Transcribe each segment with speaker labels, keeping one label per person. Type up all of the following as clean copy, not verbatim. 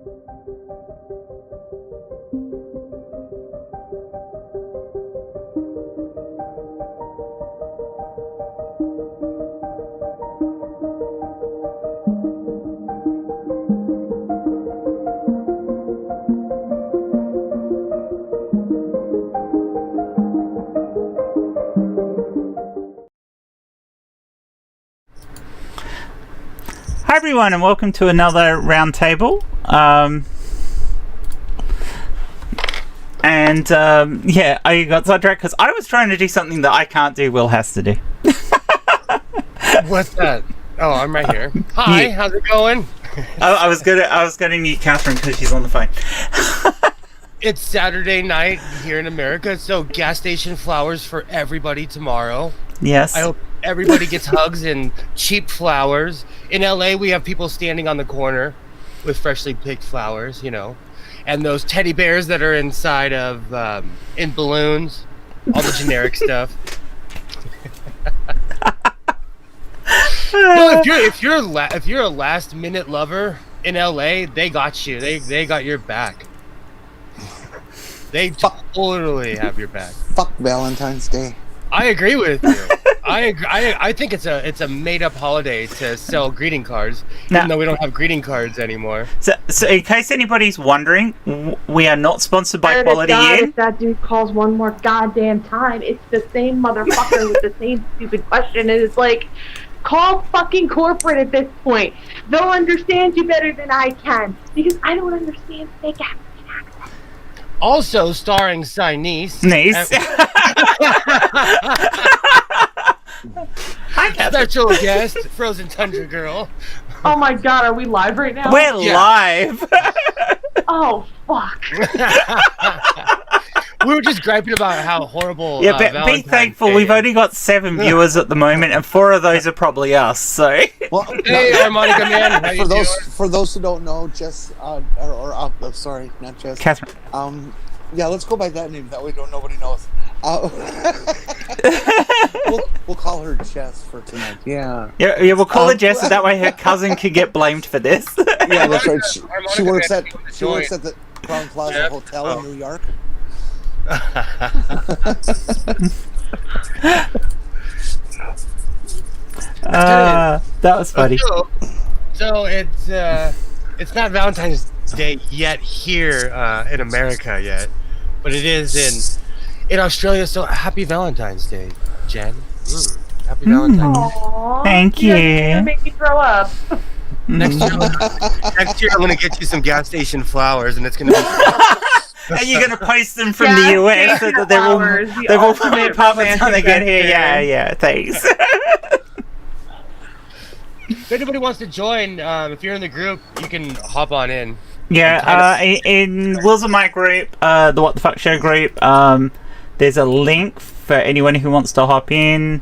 Speaker 1: Hi everyone, and welcome to another roundtable. Yeah, I got sidetracked because I was trying to do something that I can't do. Will has to do.
Speaker 2: What's that? Oh, I'm right here. Hi,
Speaker 1: Yeah.
Speaker 2: how's it going?
Speaker 1: I was gonna mute Catherine because she's on the phone.
Speaker 2: It's Saturday night here in America, so gas station flowers for everybody tomorrow.
Speaker 1: Yes.
Speaker 2: I hope everybody gets hugs and cheap flowers. In LA, we have people standing on the corner with freshly picked flowers, you know, and those teddy bears that are inside of in balloons, all the generic stuff. No, if you're a last minute lover in LA, they got you. They got your back. They totally have your back.
Speaker 3: Fuck Valentine's Day.
Speaker 2: I agree with you. I think it's a made up holiday to sell greeting cards, even though we don't have greeting cards anymore.
Speaker 1: So in case anybody's wondering, we are not sponsored by Quality Inn.
Speaker 4: If that dude calls one more goddamn time, it's the same motherfucker with the same stupid question. And it's like, call fucking corporate at this point. They'll understand you better than I can, because I don't understand fake accent.
Speaker 2: Also starring Signese.
Speaker 1: Nice.
Speaker 2: Special guest, Frozen Tundra Girl.
Speaker 4: Oh my god, are we live right now?
Speaker 1: We're live.
Speaker 4: Oh, fuck.
Speaker 2: We were just griping about how horrible.
Speaker 1: Yeah, but be thankful.
Speaker 2: Day
Speaker 1: We've
Speaker 2: is.
Speaker 1: only got 7 viewers at the moment, and 4 of those are probably us. So.
Speaker 3: Well,
Speaker 2: Hey, harmonica man. How you doing?
Speaker 3: for those who don't know, Jess, sorry, not Jess.
Speaker 1: Catherine.
Speaker 3: Yeah, let's go by that name. That way, nobody knows. We'll call her Jess for tonight. Yeah.
Speaker 1: Yeah, we'll call her Jess, so that way her cousin could get blamed for this.
Speaker 3: Yeah, that's right. She works
Speaker 2: man,
Speaker 3: at the Crown Plaza Hotel in New York.
Speaker 1: That was funny.
Speaker 2: So it's not Valentine's Day yet here in America yet, but it is in Australia. So happy Valentine's Day, Jen. Happy Valentine's Day.
Speaker 4: Aww.
Speaker 1: Thank
Speaker 4: You're
Speaker 1: you.
Speaker 4: gonna make me throw up.
Speaker 2: Next year I'm gonna get you some gas station flowers, and it's gonna be.
Speaker 1: And you're gonna post them from the US so that they will put my apartments when they get here. Yeah, thanks.
Speaker 2: If anybody wants to join, if you're in the group, you can hop on in.
Speaker 1: Yeah, in Will's and my group, the What the Fuck Show group, there's a link for anyone who wants to hop in.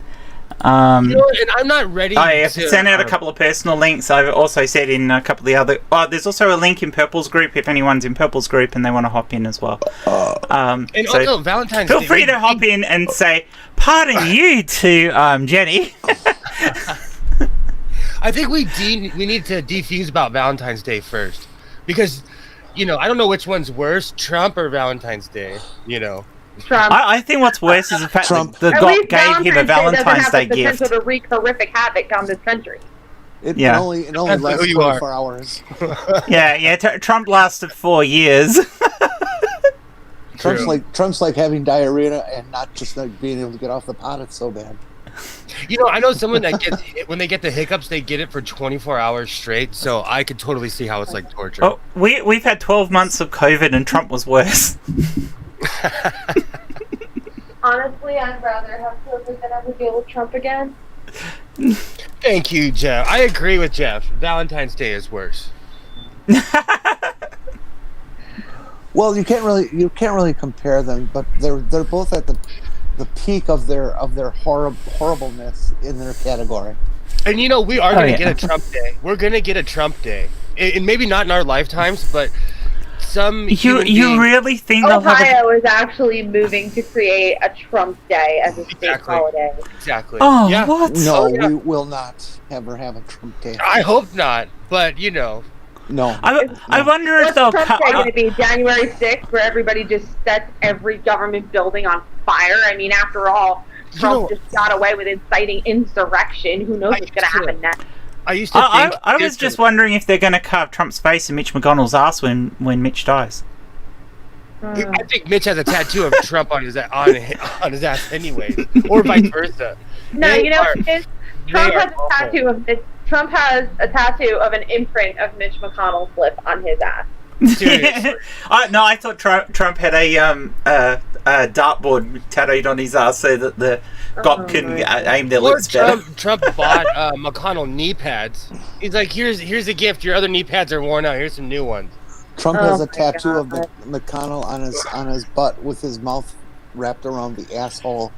Speaker 2: You know, and I'm not ready.
Speaker 1: I
Speaker 2: to
Speaker 1: sent out a couple of personal links. I've also said in a couple of the other. there's also a link in Purple's group if anyone's in Purple's group and they want to hop in as well.
Speaker 2: And
Speaker 1: so
Speaker 2: also Valentine's
Speaker 1: feel
Speaker 2: Day.
Speaker 1: free to hop in and say, "Pardon you" to Jenny.
Speaker 2: I think we need to defuse about Valentine's Day first, because, you know, I don't know which one's worse, Trump or Valentine's Day. You know,
Speaker 4: Trump.
Speaker 1: I think what's worse is the fact
Speaker 3: Trump.
Speaker 1: that the
Speaker 4: At
Speaker 1: God
Speaker 4: least
Speaker 1: gave him a Valentine's Day
Speaker 4: doesn't have the
Speaker 1: gift.
Speaker 4: potential to wreak horrific havoc on this country.
Speaker 3: It
Speaker 1: Yeah.
Speaker 3: only
Speaker 2: Depends on
Speaker 3: lasts
Speaker 2: who you are.
Speaker 3: 24 hours.
Speaker 1: Yeah. Trump lasted 4 years.
Speaker 3: Trump's like having diarrhea and not just like being able to get off the pot. It's so bad.
Speaker 2: you know, I know someone that gets when they get the hiccups, they get it for 24 hours straight. So I could totally see how it's like torture.
Speaker 1: Oh, we've had 12 months of COVID and Trump was worse.
Speaker 4: Honestly, I'd rather have COVID than ever deal with Trump again.
Speaker 2: Thank you, Jeff. I agree with Jeff. Valentine's Day is worse.
Speaker 3: Well, you can't really compare them, but they're both at the peak of their horribleness in their category.
Speaker 2: And you know, we are going to
Speaker 1: yeah.
Speaker 2: get a Trump Day. We're going to get a Trump Day, and maybe not in our lifetimes, but some.
Speaker 1: You really think they'll have
Speaker 4: Ohio is actually moving to create a Trump Day as a state holiday.
Speaker 2: Exactly.
Speaker 1: Oh,
Speaker 2: yeah.
Speaker 1: what?
Speaker 3: No,
Speaker 2: Oh, yeah.
Speaker 3: we will not ever have a Trump Day.
Speaker 2: I hope not, but you know,
Speaker 3: No.
Speaker 1: I wonder if
Speaker 4: What's
Speaker 1: they'll
Speaker 4: Trump Day
Speaker 1: cut.
Speaker 4: going to be? January 6th, where everybody just sets every government building on fire? I mean, after all, Trump just got away with inciting insurrection. Who knows what's going to happen next?
Speaker 2: I used to think.
Speaker 1: I was just wondering if they're going to carve Trump's face in Mitch McConnell's ass when Mitch dies.
Speaker 2: I think Mitch has a tattoo of Trump on his ass anyway, or vice versa.
Speaker 4: No, Trump has a tattoo of Trump has a tattoo of an imprint of Mitch McConnell's lip on his ass.
Speaker 2: Seriously.
Speaker 1: No, I thought Trump had a dartboard tattooed on his ass so that the cop can aim their lips better.
Speaker 2: Trump bought McConnell knee pads. He's like, here's a gift. Your other knee pads are worn out. Here's some new ones.
Speaker 3: Trump has a tattoo of McConnell on his butt with his mouth wrapped around the asshole.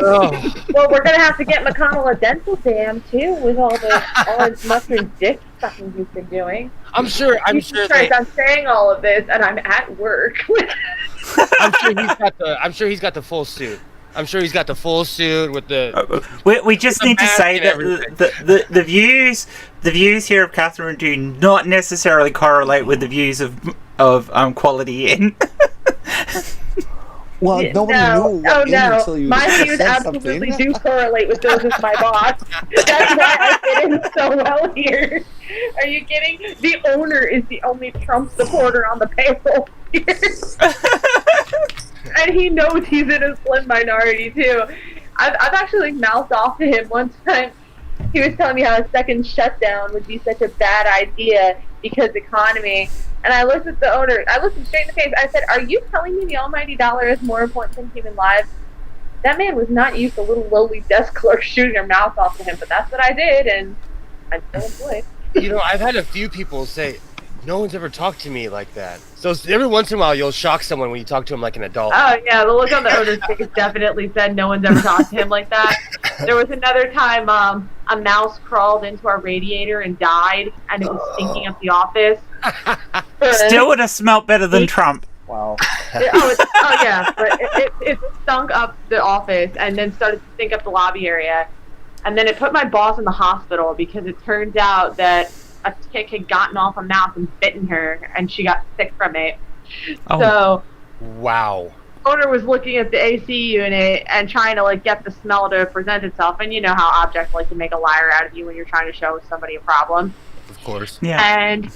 Speaker 2: Oh.
Speaker 4: Well, we're gonna have to get McConnell a dental dam too, with all his mustard dick sucking he's been doing.
Speaker 2: I'm sure.
Speaker 4: I'm saying all of this, and I'm at work.
Speaker 2: I'm sure he's got the full suit. I'm sure he's got the full suit with the.
Speaker 1: We just need to say that the views here of Catherine do not necessarily correlate with the views of Quality In.
Speaker 3: Well, nobody knew what until you
Speaker 4: my views
Speaker 3: said
Speaker 4: absolutely
Speaker 3: something.
Speaker 4: do correlate with those of my boss. That's why I fit in so well here. Are you kidding? The owner is the only Trump supporter on the payroll here. And he knows he's in a slim minority too. I've actually mouthed off to him one time. He was telling me how a second shutdown would be such a bad idea because economy. And I looked at the owner. I looked him straight in the face. I said, "Are you telling me the almighty dollar is more important than human lives?" That man was not used to little lowly desk clerks shooting their mouth off to him, but that's what I did, and I'm still employed.
Speaker 2: I've had a few people say, no one's ever talked to me like that. So every once in a while, you'll shock someone when you talk to him like an adult.
Speaker 4: Oh, yeah, the look on the owner's face definitely said no one's ever talked to him like that. There was another time a mouse crawled into our radiator and died, and it was stinking up the office.
Speaker 1: Still would have smelled better than Trump.
Speaker 3: Wow.
Speaker 4: Yeah, but it stunk up the office and then started to stink up the lobby area. And then it put my boss in the hospital because it turns out that a tick had gotten off a mouse and bitten her, and she got sick from it.
Speaker 1: Oh.
Speaker 4: So,
Speaker 2: wow.
Speaker 4: Owner was looking at the AC unit and trying to get the smell to present itself. And you know how objects like to make a liar out of you when you're trying to show somebody a problem.
Speaker 2: Of course.
Speaker 1: Yeah.
Speaker 4: And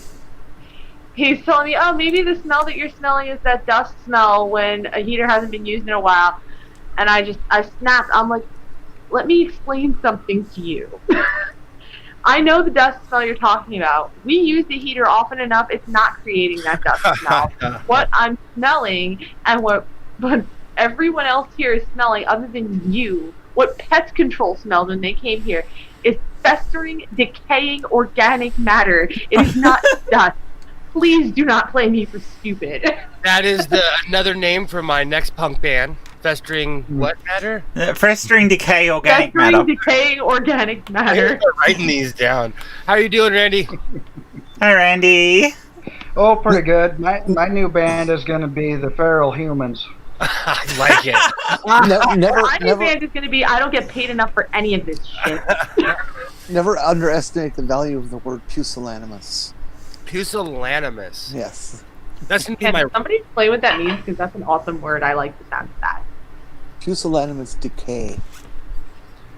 Speaker 4: he's telling me, oh, maybe the smell that you're smelling is that dust smell when a heater hasn't been used in a while. And I snapped. I'm like, let me explain something to you. I know the dust smell you're talking about. We use the heater often enough. It's not creating that dust smell. What I'm smelling and what everyone else here is smelling, other than you, what pest control smelled when they came here, is festering, decaying organic matter. It is not dust. Please do not play me for stupid.
Speaker 2: That is another name for my next punk band. Festering what matter?
Speaker 1: Festering decay organic matter.
Speaker 4: Festering decaying organic matter.
Speaker 2: I'm writing these down. How are you doing, Randy?
Speaker 1: Hi, Randy.
Speaker 5: Oh, pretty good. My new band is going to be the Feral Humans.
Speaker 2: I like it.
Speaker 4: My new band is going to be I don't get paid enough for any of this shit.
Speaker 3: Never underestimate the value of the word pusillanimous.
Speaker 2: Pusillanimous.
Speaker 3: Yes.
Speaker 2: That's going to be
Speaker 4: Can
Speaker 2: my...
Speaker 4: somebody explain what that means? Because that's an awesome word. I like the sound of that.
Speaker 3: Pusillanimous decay.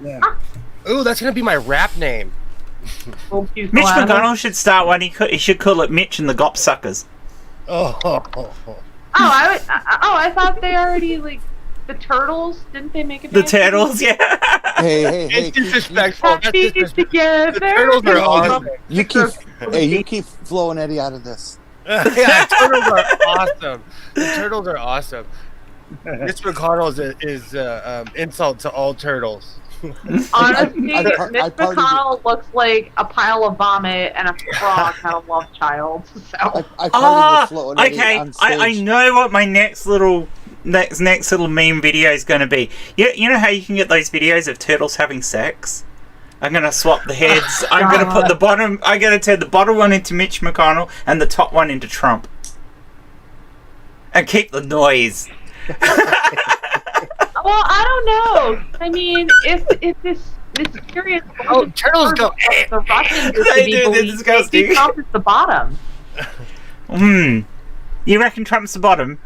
Speaker 5: Yeah.
Speaker 2: Ooh, that's going to be my rap name.
Speaker 1: Mitch McConnell should start one. He should call it Mitch and the Gopsuckers.
Speaker 4: I thought they already the Turtles. Didn't they make it?
Speaker 1: The Turtles, yeah.
Speaker 3: Hey!
Speaker 2: It's disrespectful. That's
Speaker 4: Happy
Speaker 2: disrespectful.
Speaker 4: together.
Speaker 2: The Turtles are awesome.
Speaker 3: You keep flowing Eddie out of this.
Speaker 2: Yeah, Turtles are awesome. The Turtles are awesome. Mitch McConnell is insult to all turtles.
Speaker 4: Honestly, Mitch McConnell looks like a pile of vomit and a frog had a love child. So.
Speaker 3: I partied with Flo and Eddie
Speaker 1: okay.
Speaker 3: on stage.
Speaker 1: I know what my next little meme video is going to be. You know how you can get those videos of turtles having sex? I'm gonna swap the heads. I'm gonna put the bottom. I'm gonna turn the bottom one into Mitch McConnell and the top one into Trump, and keep the noise.
Speaker 4: Well, I don't know. I mean, if this mysterious.
Speaker 2: Oh, turtles go.
Speaker 4: The Russians
Speaker 1: They do, they're disgusting.
Speaker 4: Maybe Trump is the bottom.
Speaker 1: You reckon Trump's the bottom?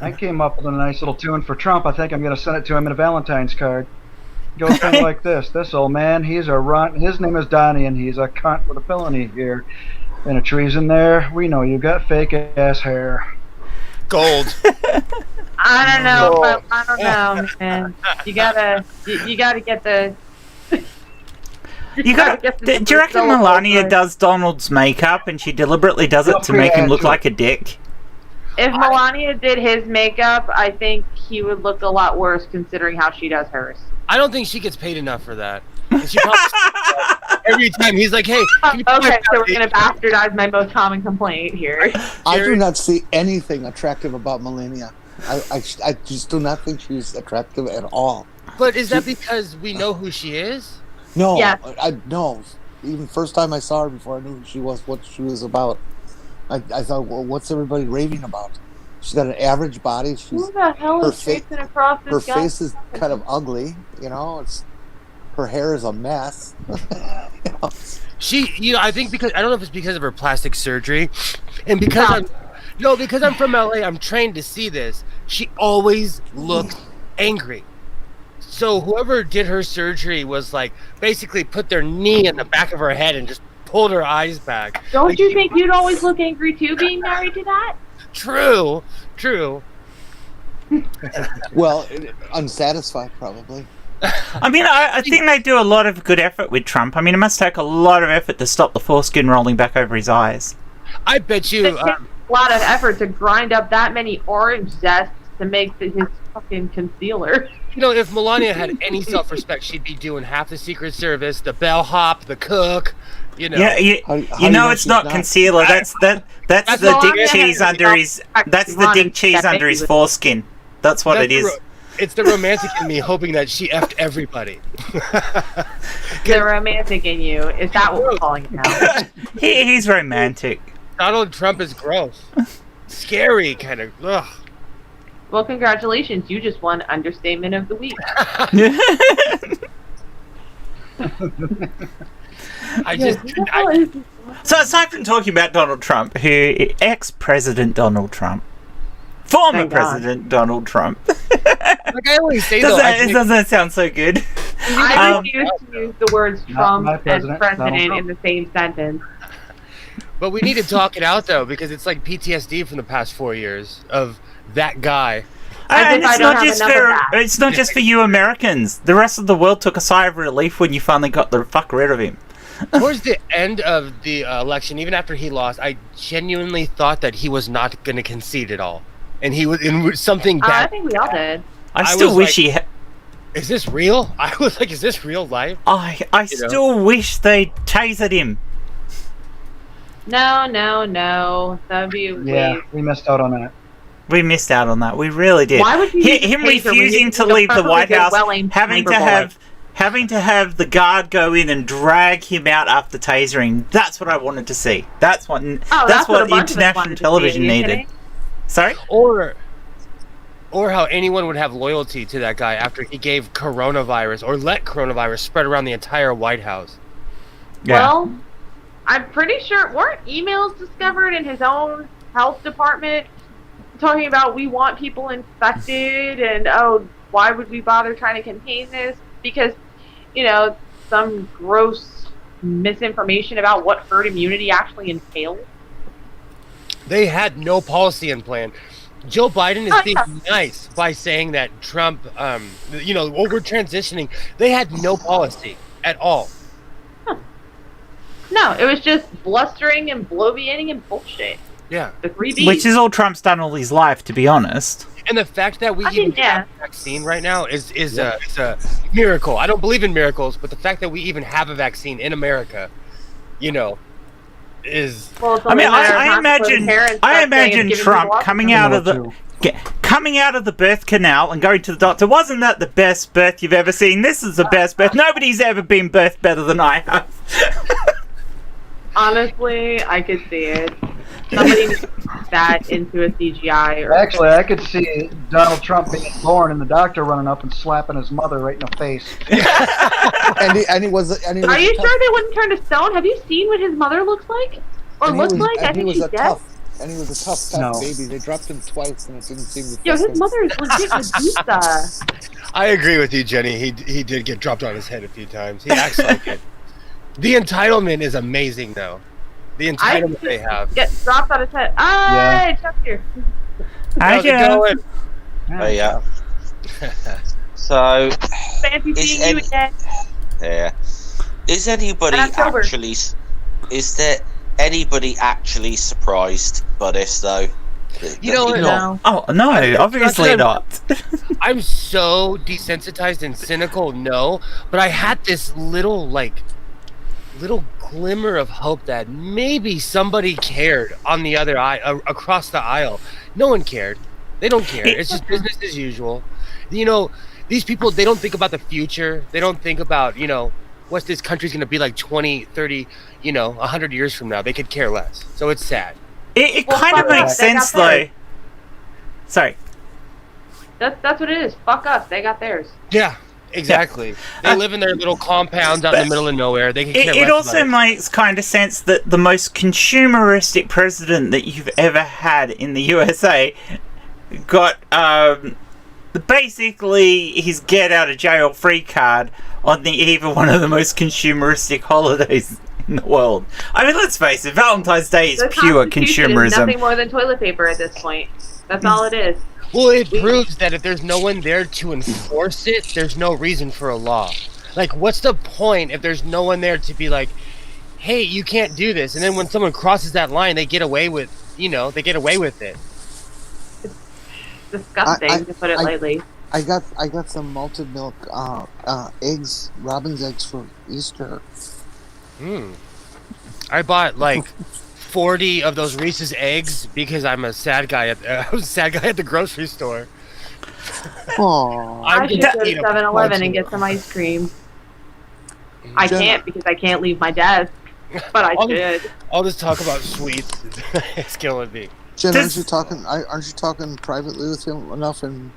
Speaker 5: I came up with a nice little tune for Trump. I think I'm going to send it to him in a Valentine's card. Goes something like this. This old man, he's a runt. His name is Donny, and he's a cunt with a felony here. And a treason there. We know you got fake ass hair.
Speaker 2: Gold.
Speaker 4: I don't know, but I don't know, man. You gotta get the.
Speaker 1: Do you reckon Melania does Donald's makeup and she deliberately does it to make him look like a dick?
Speaker 4: If Melania did his makeup, I think he would look a lot worse considering how she does hers.
Speaker 2: I don't think she gets paid enough for that. And she probably, every time he's like, "Hey, can you
Speaker 4: okay, so we're gonna bastardize my most common complaint here.
Speaker 3: I do not see anything attractive about Melania. I just do not think she's attractive at all.
Speaker 2: But is that because we know who she is?
Speaker 3: No,
Speaker 4: Yeah.
Speaker 3: I no. Even first time I saw her before I knew who she was, what she was about. I thought, well, what's everybody raving about? She's got an average body.
Speaker 4: Who the hell is chasing across this
Speaker 3: Her
Speaker 4: guy?
Speaker 3: face is kind of ugly. You know, her hair is a mess. You know?
Speaker 2: She, I think because I don't know if it's because of her plastic surgery, and because because I'm from LA, I'm trained to see this. She always looks angry. So whoever did her surgery was like basically put their knee in the back of her head and just pulled her eyes back.
Speaker 4: Don't
Speaker 2: Like,
Speaker 4: you think you'd always look angry too, being married to that?
Speaker 2: True.
Speaker 3: Well, unsatisfied probably.
Speaker 1: I mean, I think they do a lot of good effort with Trump. I mean, it must take a lot of effort to stop the foreskin rolling back over his eyes.
Speaker 2: I bet
Speaker 4: It
Speaker 2: you.
Speaker 4: takes a lot of effort to grind up that many orange zests to make his fucking concealer.
Speaker 2: If Melania had any self-respect, she'd be doing half the Secret Service, the bellhop, the cook.
Speaker 1: Yeah,
Speaker 3: How
Speaker 1: you know it's
Speaker 3: she's
Speaker 1: not concealer. That's the
Speaker 2: Melania
Speaker 1: dick cheese
Speaker 4: has
Speaker 1: under his. That's the dick cheese under his foreskin. That's what it is.
Speaker 2: It's the romantic in me hoping that she effed everybody.
Speaker 4: The romantic in you. Is that what we're calling it now?
Speaker 1: He's romantic.
Speaker 2: Donald Trump is gross. Scary, kind of. Ugh.
Speaker 4: Well, congratulations. You just won Understatement of the Week.
Speaker 1: So aside from talking about Donald Trump, ex-President Donald Trump, former
Speaker 4: Thank God.
Speaker 1: President Donald Trump.
Speaker 2: Like I always say,
Speaker 1: Doesn't that sound so good?
Speaker 4: I refuse to use the words Trump
Speaker 5: my
Speaker 4: and
Speaker 5: president,
Speaker 4: president
Speaker 5: Donald Trump.
Speaker 4: in the same sentence.
Speaker 2: but we need to talk it out though, because it's like PTSD from the past 4 years of that guy.
Speaker 4: As
Speaker 1: And
Speaker 4: if I
Speaker 1: it's
Speaker 4: don't
Speaker 1: not
Speaker 4: have
Speaker 1: just
Speaker 4: enough of
Speaker 1: for
Speaker 4: that.
Speaker 1: it's not just for you Americans. The rest of the world took a sigh of relief when you finally got the fuck rid of him.
Speaker 2: Towards the end of the election, even after he lost, I genuinely thought that he was not going to concede at all, and he was in something
Speaker 4: I
Speaker 2: bad.
Speaker 4: think we all did.
Speaker 1: I
Speaker 2: I
Speaker 1: still
Speaker 2: was
Speaker 1: wish
Speaker 2: like- Is this real? I was like, is this real life?
Speaker 1: I still wish they tasered him.
Speaker 4: No. That'd be a
Speaker 5: Yeah,
Speaker 4: waste.
Speaker 5: we missed out on that.
Speaker 1: We missed out on that. We really did.
Speaker 4: Why would you use
Speaker 1: Him
Speaker 4: a taser when
Speaker 1: refusing
Speaker 4: you
Speaker 1: to
Speaker 4: use a
Speaker 1: leave the
Speaker 4: perfectly
Speaker 1: White
Speaker 4: good,
Speaker 1: House,
Speaker 4: well-aimed
Speaker 1: having
Speaker 4: sniper
Speaker 1: to have the guard go in and drag him out after tasering. That's what I wanted to see. That's what
Speaker 4: Oh,
Speaker 1: that's what
Speaker 4: a bunch of us
Speaker 1: international
Speaker 4: wanted to see.
Speaker 1: television
Speaker 4: Are you
Speaker 1: needed.
Speaker 4: kidding?
Speaker 1: Sorry?
Speaker 2: Or how anyone would have loyalty to that guy after he gave coronavirus or let coronavirus spread around the entire White House.
Speaker 4: Well, I'm pretty sure weren't emails discovered in his own health department talking about we want people infected and why would we bother trying to contain this? Because, some gross misinformation about what herd immunity actually entails.
Speaker 2: They had no policy in plan. Joe Biden is being nice by saying that Trump, we're transitioning. They had no policy at all.
Speaker 4: No, it was just blustering and bloviating and bullshit.
Speaker 2: Yeah.
Speaker 4: The 3 Bs.
Speaker 1: Which is all Trump's done all his life, to be honest.
Speaker 2: And the fact that we
Speaker 4: I
Speaker 2: even
Speaker 4: mean, yeah.
Speaker 2: have a vaccine right now is a miracle. I don't believe in miracles, but the fact that we even have a vaccine in America, is.
Speaker 4: Well, it's
Speaker 1: I mean,
Speaker 4: only a matter of
Speaker 1: I
Speaker 4: time before the parents start saying
Speaker 1: imagine
Speaker 4: it's giving
Speaker 1: Trump
Speaker 4: people
Speaker 1: coming
Speaker 4: autism.
Speaker 1: out of the birth canal and going to the doctor. Wasn't that the best birth you've ever seen? This is the best birth. Nobody's ever been birthed better than I have.
Speaker 4: Honestly, I could see it. Somebody needs to put that into a CGI. Or
Speaker 5: Actually, I could see Donald Trump being born and the doctor running up and slapping his mother right in the face.
Speaker 3: and he was.
Speaker 4: Are you sure they wouldn't turn to stone? Have you seen what his mother looks like? Or looks like? I think she's dead.
Speaker 3: And he was a tough baby. They dropped him twice, and it didn't seem to.
Speaker 4: Yo, his mother is legit Medusa.
Speaker 2: I agree with you, Jenny. He did get dropped on his head a few times. He acts like it. The entitlement is amazing, though. The entitlement they have.
Speaker 4: Get dropped on his head. Ah, Chuck here.
Speaker 2: How's it going?
Speaker 6: Oh, yeah. So,
Speaker 4: Fancy seeing you again.
Speaker 6: Yeah. Is anybody actually? Is there anybody actually surprised by this though?
Speaker 2: You know what?
Speaker 4: No.
Speaker 1: Oh no, obviously not.
Speaker 2: I'm so desensitized and cynical. No, but I had this little glimmer of hope that maybe somebody cared on the other across the aisle. No one cared. They don't care. It's just business as usual. You know, these people, they don't think about the future. They don't think about, you know, what this country's going to be like 20, 30, 100 years from now. They could care less. So it's sad.
Speaker 1: It kind of makes sense, though. Sorry.
Speaker 4: That's what it is. Fuck us. They got theirs.
Speaker 2: Yeah, exactly. They live in their little compounds out in the middle of nowhere. They can care less.
Speaker 1: It also makes kind of sense that the most consumeristic president that you've ever had in the USA got basically his get out of jail free card on the eve of one of the most consumeristic holidays in the world. I mean, let's face it, Valentine's Day is pure consumerism.
Speaker 4: Is nothing more than toilet paper at this point. That's all it is.
Speaker 2: Well, it proves that if there's no one there to enforce it, there's no reason for a law. Like, what's the point if there's no one there to be like, hey, you can't do this? And then when someone crosses that line, they get away with, they get away with it.
Speaker 4: Disgusting, to put it lightly.
Speaker 3: I got some malted milk eggs, robin's eggs for Easter.
Speaker 2: I bought like 40 of those Reese's eggs because I'm a sad guy I was a sad guy at the grocery store.
Speaker 3: Aww.
Speaker 4: I should go to 7-Eleven and get some ice cream. I can't because I can't leave my desk, but I should.
Speaker 2: I'll just talk about sweets. It's killing me.
Speaker 3: Jen, aren't you talking privately with him enough and,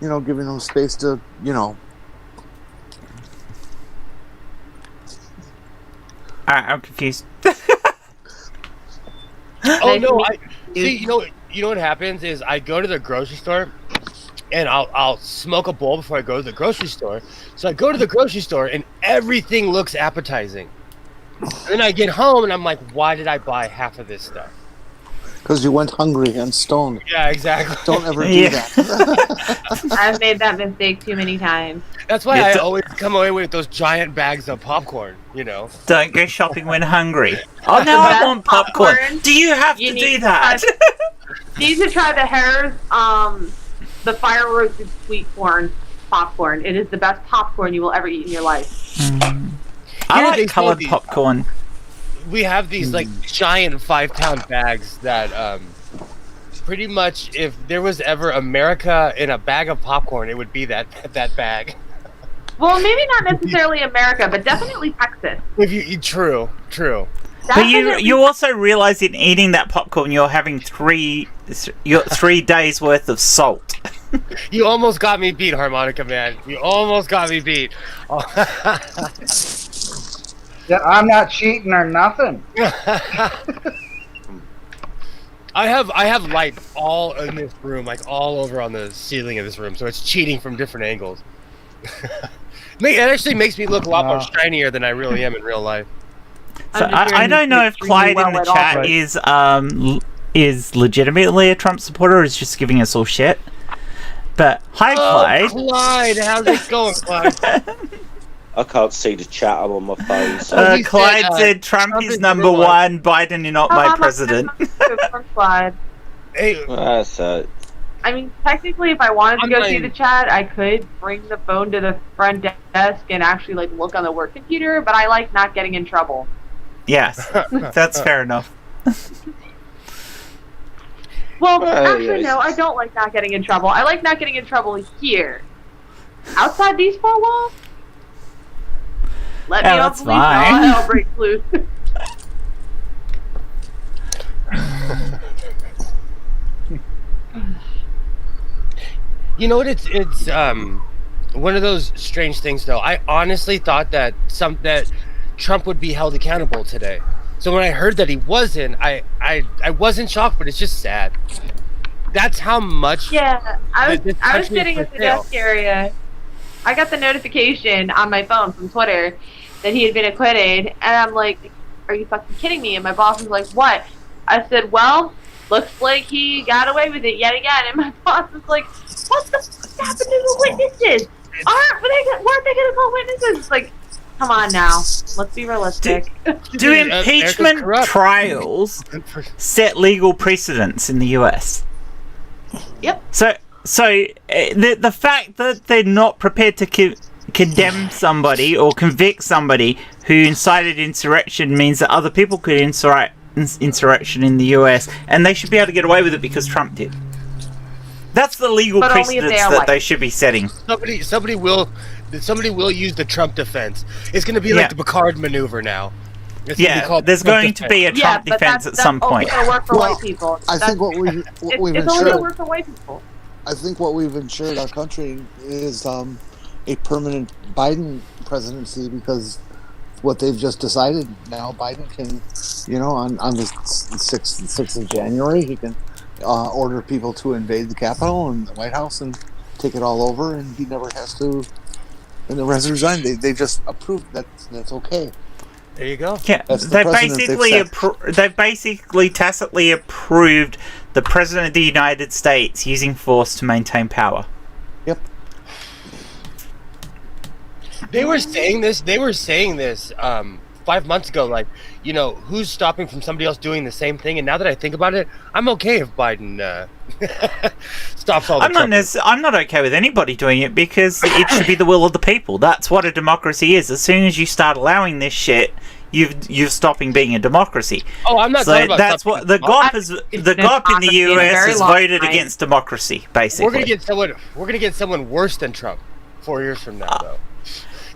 Speaker 3: giving him space to,
Speaker 1: I'm confused.
Speaker 2: Oh no! See, you know what happens is I go to the grocery store, and I'll smoke a bowl before I go to the grocery store. So I go to the grocery store, and everything looks appetizing. And then I get home, and I'm like, why did I buy half of this stuff?
Speaker 3: Because you went hungry and stoned.
Speaker 2: Yeah, exactly.
Speaker 3: Don't ever do that.
Speaker 4: I've made that mistake too many times.
Speaker 2: That's why I always come away with those giant bags of popcorn,
Speaker 1: Don't go shopping when hungry. Oh, no, I want popcorn. Do you have to do that?
Speaker 4: You need to try the Harris, the fire roasted sweet corn popcorn. It is the best popcorn you will ever eat in your life.
Speaker 1: I like colored popcorn.
Speaker 2: We have these giant 5-pound bags that pretty much if there was ever America in a bag of popcorn, it would be that bag.
Speaker 4: Well, maybe not necessarily America, but definitely Texas.
Speaker 2: True.
Speaker 1: But you also realize in eating that popcorn, you're having 3 days worth of salt.
Speaker 2: You almost got me beat, Harmonica Man. You almost got me beat.
Speaker 5: Yeah, I'm not cheating or nothing.
Speaker 2: I have light all in this room, like all over on the ceiling of this room, so it's cheating from different angles. It actually makes me look a lot more shinier than I really am in real life.
Speaker 1: So I don't know if Clyde in the chat is legitimately a Trump supporter or is just giving us all shit. But hi, Clyde.
Speaker 2: Clyde, how's it going, Clyde?
Speaker 6: I can't see the chat. I'm on my phone. So.
Speaker 1: Clyde said Trump is number 1, Biden is not my president.
Speaker 4: Clyde.
Speaker 2: Hey,
Speaker 4: I mean, technically, if I wanted to go see the chat, I could bring the phone to the front desk and actually look on the work computer. But I like not getting in trouble.
Speaker 1: Yes, that's fair enough.
Speaker 4: Well, actually, no, I don't like not getting in trouble. I like not getting in trouble here. Outside these 4 walls? Let me off the leash and all hell breaks loose.
Speaker 2: You know what? It's one of those strange things, though. I honestly thought that Trump would be held accountable today. So when I heard that he wasn't, I wasn't shocked, but it's just sad. That's how much.
Speaker 4: Yeah, I was
Speaker 2: country is
Speaker 4: sitting
Speaker 2: for
Speaker 4: at the
Speaker 2: sale.
Speaker 4: desk area. I got the notification on my phone from Twitter that he had been acquitted, and I'm like, "Are you fucking kidding me?" And my boss was like, "What?" I said, "Well, looks like he got away with it yet again." And my boss was like, "What the fuck happened to the witnesses? Weren't they gonna call witnesses?" It's like, come on now, let's be realistic.
Speaker 1: Do impeachment trials set legal precedents in the US?
Speaker 4: Yep.
Speaker 1: So the fact that they're not prepared to condemn somebody or convict somebody who incited insurrection means that other people could incite insurrection in the US, and they should be able to get away with it because Trump did. That's the legal precedents that they should be setting.
Speaker 2: Somebody will use the Trump defense. It's going to be like the Picard maneuver now.
Speaker 1: There's going to be a Trump defense at some point.
Speaker 4: That's only going to work for white people.
Speaker 3: I think what we've
Speaker 4: it's only going to work for white people.
Speaker 3: I think what we've ensured our country is a permanent Biden presidency, because what they've just decided now, Biden can, on the 6th of January, he can order people to invade the Capitol and the White House and take it all over, and he never has to resign. They just approved that's okay.
Speaker 2: There you go.
Speaker 1: Yeah, they basically tacitly approved the President of the United States using force to maintain power.
Speaker 3: Yep.
Speaker 2: They were saying this 5 months ago, like, who's stopping from somebody else doing the same thing? And now that I think about it, I'm okay if Biden stops all the
Speaker 1: I'm not okay with anybody doing it, because it should be the will of the people. That's what a democracy is. As soon as you start allowing this shit, you're stopping being a democracy.
Speaker 2: Oh, I'm not talking about
Speaker 1: that's what the GOP is. The GOP in the US has voted against democracy, basically.
Speaker 2: We're gonna get someone worse than Trump 4 years from now, though.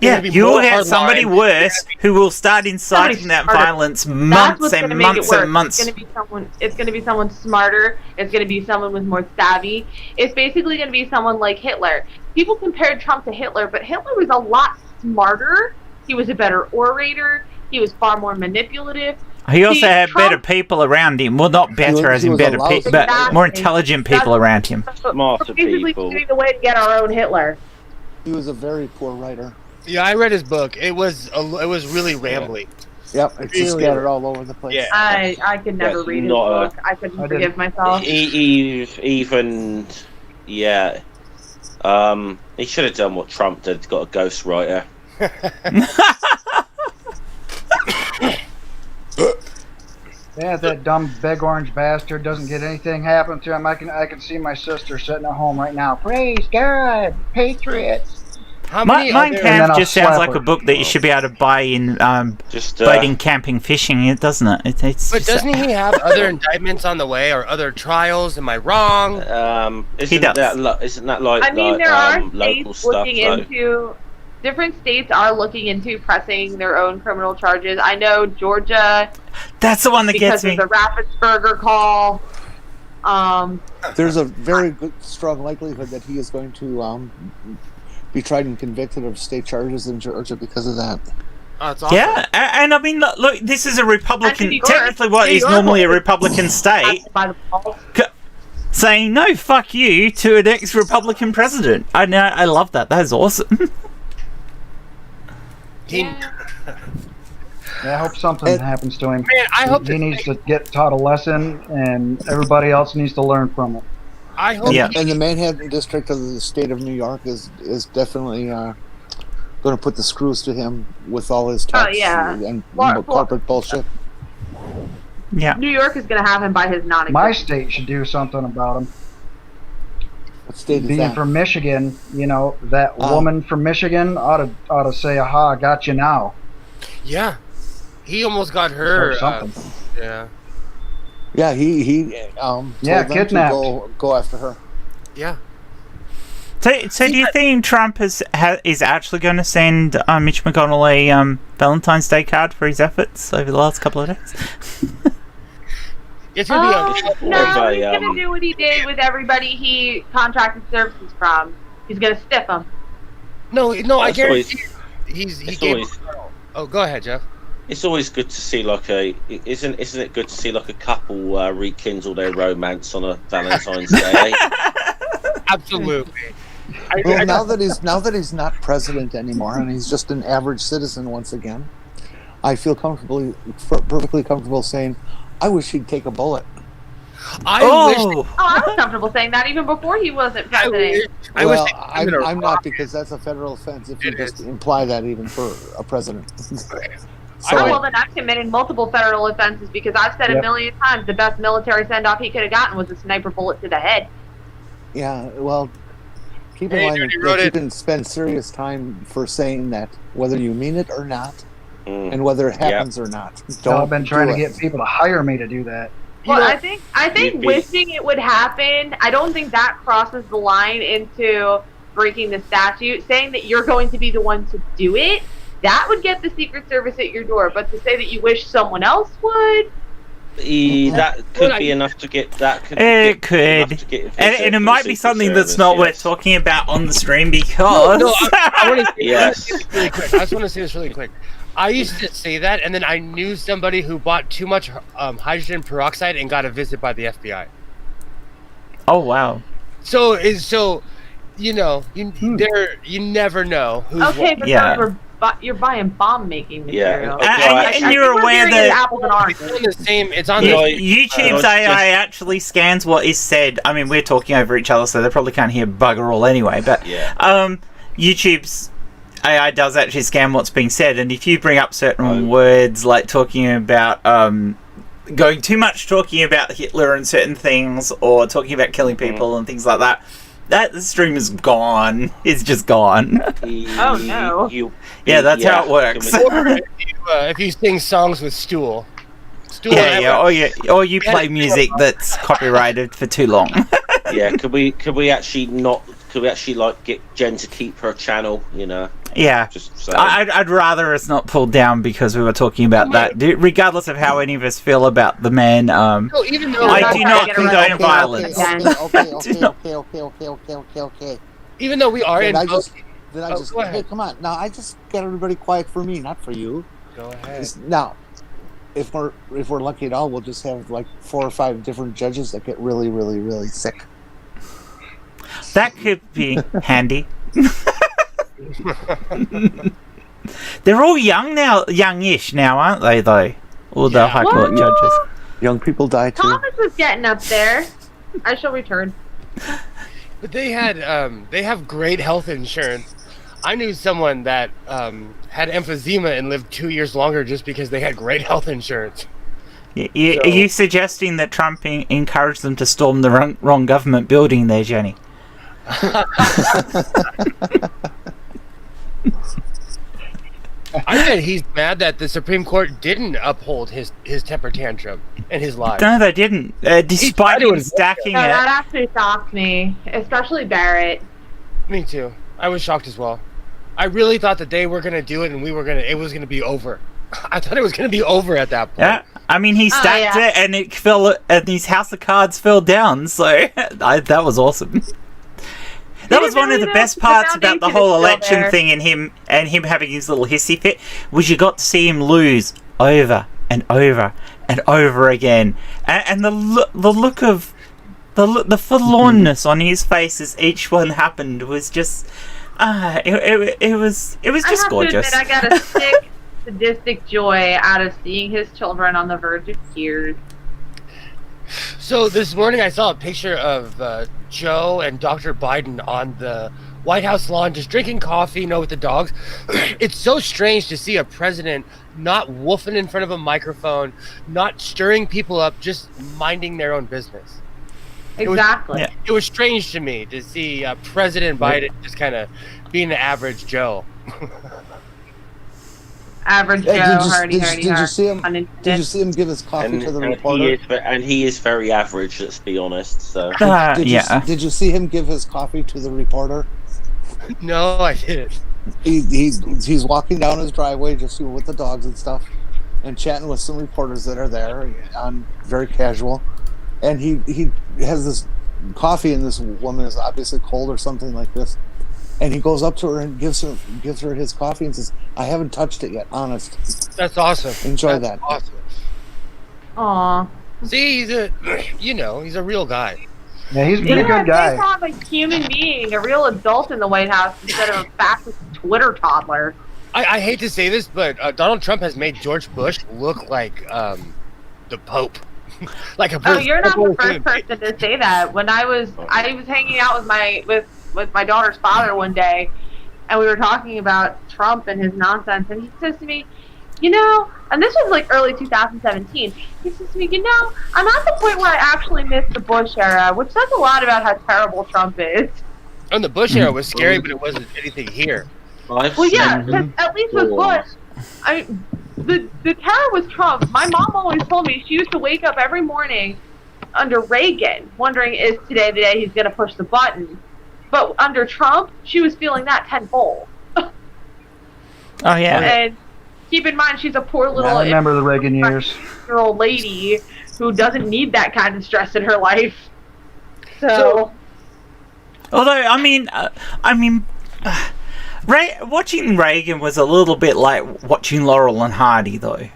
Speaker 1: Yeah, you'll have somebody worse who will start inciting that violence months and months and months.
Speaker 4: It's going to be someone smarter. It's going to be someone with more savvy. It's basically going to be someone like Hitler. People compared Trump to Hitler, but Hitler was a lot smarter. He was a better orator. He was far more manipulative.
Speaker 1: He also had better people around him. Well, not better as in better people, but more intelligent people around him.
Speaker 7: Smarter
Speaker 4: basically
Speaker 7: people.
Speaker 4: Basically the way to get our own Hitler.
Speaker 3: He was a very poor writer.
Speaker 2: Yeah, I read his book. It was really rambly.
Speaker 3: Yep, it's just scattered all over the place.
Speaker 2: Yeah.
Speaker 4: I could never read his book. I couldn't forgive myself.
Speaker 6: He should have done what Trump did. Got a ghostwriter.
Speaker 5: Yeah, that dumb big orange bastard doesn't get anything happen to him. I can see my sister sitting at home right now. Praise God, Patriots.
Speaker 1: Mein Kampf just sounds like a book that you should be able to buy in boating, camping, fishing, doesn't it?
Speaker 2: But doesn't he have other indictments on the way, or other trials? Am I wrong?
Speaker 6: He does. Isn't that like?
Speaker 4: I mean, there are
Speaker 6: local
Speaker 4: states
Speaker 6: stuff,
Speaker 4: looking into. Different states are looking into pressing their own criminal charges. I know Georgia.
Speaker 1: That's the one that gets me.
Speaker 4: Because of the Raffensperger call.
Speaker 3: There's a very good, strong likelihood that he is going to be tried and convicted of state charges in Georgia because of that.
Speaker 2: Oh, that's awesome.
Speaker 1: Yeah, and I mean, look, this is a Republican, technically what is normally a Republican state, saying, no, fuck you, to an ex-Republican president. I love that. That is awesome.
Speaker 5: Yeah, I hope something happens to him.
Speaker 2: Man, I hope
Speaker 5: he needs to get taught a lesson, and everybody else needs to learn from it.
Speaker 2: I hope.
Speaker 1: Yeah.
Speaker 3: And the Manhattan district of the state of New York is definitely going to put the screws to him with all his tax and corporate bullshit.
Speaker 1: Yeah.
Speaker 4: New York is going to have him by his non-existent.
Speaker 5: My state should do something about him.
Speaker 3: What state is
Speaker 5: Being
Speaker 3: that?
Speaker 5: from Michigan, that woman from Michigan ought to say, "Aha, I got you now."
Speaker 2: Yeah, he almost got her.
Speaker 5: Or something.
Speaker 2: Yeah.
Speaker 3: Yeah, he told them
Speaker 5: kidnapped.
Speaker 3: to go after her.
Speaker 2: Yeah.
Speaker 1: So do you think Trump is actually going to send Mitch McConnell a Valentine's Day card for his efforts over the last couple of days?
Speaker 2: It's gonna be
Speaker 4: No,
Speaker 6: Or
Speaker 4: he's
Speaker 6: they,
Speaker 4: gonna do what he did with everybody he contracted services from. He's gonna stiff them.
Speaker 2: no. I
Speaker 6: That's
Speaker 2: guarantee
Speaker 6: always-
Speaker 2: he
Speaker 6: it's
Speaker 2: gave.
Speaker 6: always-
Speaker 2: Oh, go ahead, Jeff.
Speaker 6: It's always good to see isn't it good to see like a couple rekindle their romance on a Valentine's Day?
Speaker 2: Absolutely.
Speaker 3: Well, now that he's not president anymore and he's just an average citizen once again, I feel perfectly comfortable saying, I wish he'd take a bullet.
Speaker 2: I
Speaker 1: Oh,
Speaker 4: I was comfortable saying that even before he wasn't president.
Speaker 3: Well, I'm not, because that's a federal offense if you just imply that even for a president.
Speaker 4: Oh, well, then I've committed multiple federal offenses because I've said a million times the best military send-off he could have gotten was a sniper bullet to the head.
Speaker 3: Yeah, well, keep in mind that you can spend serious time for saying that, whether you mean it or not, and whether it happens or not.
Speaker 5: I've been trying to get people to hire me to do that.
Speaker 4: Well, I think wishing it would happen, I don't think that crosses the line into breaking the statute. Saying that you're going to be the one to do it, that would get the Secret Service at your door. But to say that you wish someone else would,
Speaker 6: that could be enough to get that.
Speaker 1: it could, and it might be something that's not worth talking about on the stream because.
Speaker 2: I want to say
Speaker 6: Yes.
Speaker 2: this really quick. I just want to say this really quick. I used to say that, and then I knew somebody who bought too much hydrogen peroxide and got a visit by the FBI.
Speaker 1: Oh wow!
Speaker 2: So you know, you never know who's
Speaker 4: okay, but you're buying bomb-making material.
Speaker 1: And you're aware that
Speaker 4: apples and oranges.
Speaker 2: It's on the
Speaker 1: YouTube's AI actually scans what is said. I mean, we're talking over each other, so they probably can't hear bugger all anyway. But YouTube's AI does actually scan what's being said, and if you bring up certain words like talking about going too much talking about Hitler and certain things, or talking about killing people and things like that, that stream is gone. It's just gone.
Speaker 4: Oh no!
Speaker 1: That's how it works.
Speaker 2: If you sing songs with stool.
Speaker 1: Or you play music that's copyrighted for too long.
Speaker 6: Could we actually like get Jen to keep her channel? You know.
Speaker 1: Yeah. I'd rather it's not pulled down because we were talking about that. Regardless of how any of us feel about the man,
Speaker 2: even though
Speaker 1: I do not condone violence.
Speaker 3: Okay.
Speaker 2: Even though we are in.
Speaker 3: Hey, come on. Now I just get everybody quiet for me, not for you.
Speaker 2: Go ahead.
Speaker 3: Now, if we're lucky at all, we'll just have like 4 or 5 different judges that get really, really, really sick.
Speaker 1: That could be handy. They're all youngish now, aren't they? Though all the High Court judges.
Speaker 3: Young people die too.
Speaker 4: Thomas is getting up there. I shall return.
Speaker 2: But they have great health insurance. I knew someone that had emphysema and lived 2 years longer just because they had great health insurance.
Speaker 1: Are you suggesting that Trump encouraged them to storm the wrong government building there, Jenny?
Speaker 2: I bet he's mad that the Supreme Court didn't uphold his temper tantrum and his lies.
Speaker 1: No, they didn't. Despite him stacking it.
Speaker 4: That actually shocked me, especially Barrett.
Speaker 2: Me too. I was shocked as well. I really thought that they were going to do it and it was going to be over. I thought it was going to be over at that point.
Speaker 1: Yeah, I mean, he stacked it and it fell, and his house of cards fell down. So that was awesome. That was one of the best parts about the whole election thing, and him having his little hissy fit, was you got to see him lose over and over and over again, and the look of the forlornness on his face as each one happened was just it was just gorgeous.
Speaker 4: I have to admit, I got a sick sadistic joy out of seeing his children on the verge of tears.
Speaker 2: So this morning I saw a picture of Joe and Dr. Biden on the White House lawn just drinking coffee, with the dogs. It's so strange to see a president not woofing in front of a microphone, not stirring people up, just minding their own business.
Speaker 4: Exactly.
Speaker 2: It was strange to me to see President Biden just kind of being the average Joe.
Speaker 4: Average Joe, hardy.
Speaker 3: Did you see him give his coffee to the reporter?
Speaker 6: He is very average, let's be honest. So.
Speaker 3: Did you see him give his coffee to the reporter?
Speaker 2: No, I didn't.
Speaker 3: He's walking down his driveway just with the dogs and stuff, and chatting with some reporters that are there on very casual, and he has this coffee, and this woman is obviously cold or something like this, and he goes up to her and gives her his coffee and says, "I haven't touched it yet, honest."
Speaker 2: That's awesome.
Speaker 3: Enjoy
Speaker 2: That's
Speaker 3: that.
Speaker 2: Awesome.
Speaker 4: Aw.
Speaker 2: See, he's a real guy.
Speaker 5: Yeah, he's a pretty good guy.
Speaker 4: They have a human being, a real adult in the White House instead of a fascist Twitter toddler.
Speaker 2: I hate to say this, but Donald Trump has made George Bush look like the Pope. Like a
Speaker 4: Oh, you're not the first person to say that. When I was hanging out with my daughter's father one day, and we were talking about Trump and his nonsense, and he says to me, and this was like early 2017, he says to me, I'm at the point where I actually miss the Bush era, which says a lot about how terrible Trump is.
Speaker 2: And the Bush era was scary, but it wasn't anything here.
Speaker 4: Well, yeah, because at least with Bush, the terror was Trump. My mom always told me she used to wake up every morning under Reagan, wondering, is today the day he's going to push the button? But under Trump, she was feeling that tenfold.
Speaker 1: Oh, yeah.
Speaker 4: And keep in mind, she's a poor little...
Speaker 5: I remember the Reagan years.
Speaker 4: ...year-old lady who doesn't need that kind of stress in her life. So
Speaker 1: although, watching Reagan was a little bit like watching Laurel and Hardy, though.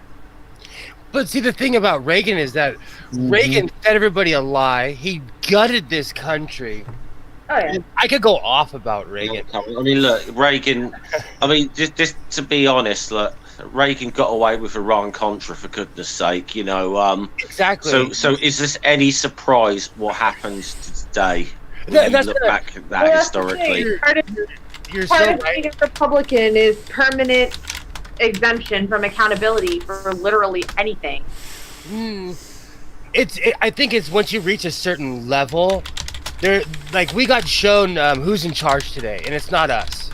Speaker 2: But see, the thing about Reagan is that Reagan fed everybody a lie. He gutted this country.
Speaker 4: Oh, yeah.
Speaker 2: I could go off about Reagan.
Speaker 6: I mean, look, Reagan. I mean, just to be honest, look, Reagan got away with Iran-Contra, for goodness sake,
Speaker 2: Exactly.
Speaker 6: So is this any surprise what happens today?
Speaker 2: That's
Speaker 6: look back at that historically.
Speaker 2: You're
Speaker 4: Part
Speaker 2: so
Speaker 4: of
Speaker 2: right.
Speaker 4: being a Republican is permanent exemption from accountability for literally anything.
Speaker 2: I think it's once you reach a certain level, we got shown who's in charge today, and it's not us,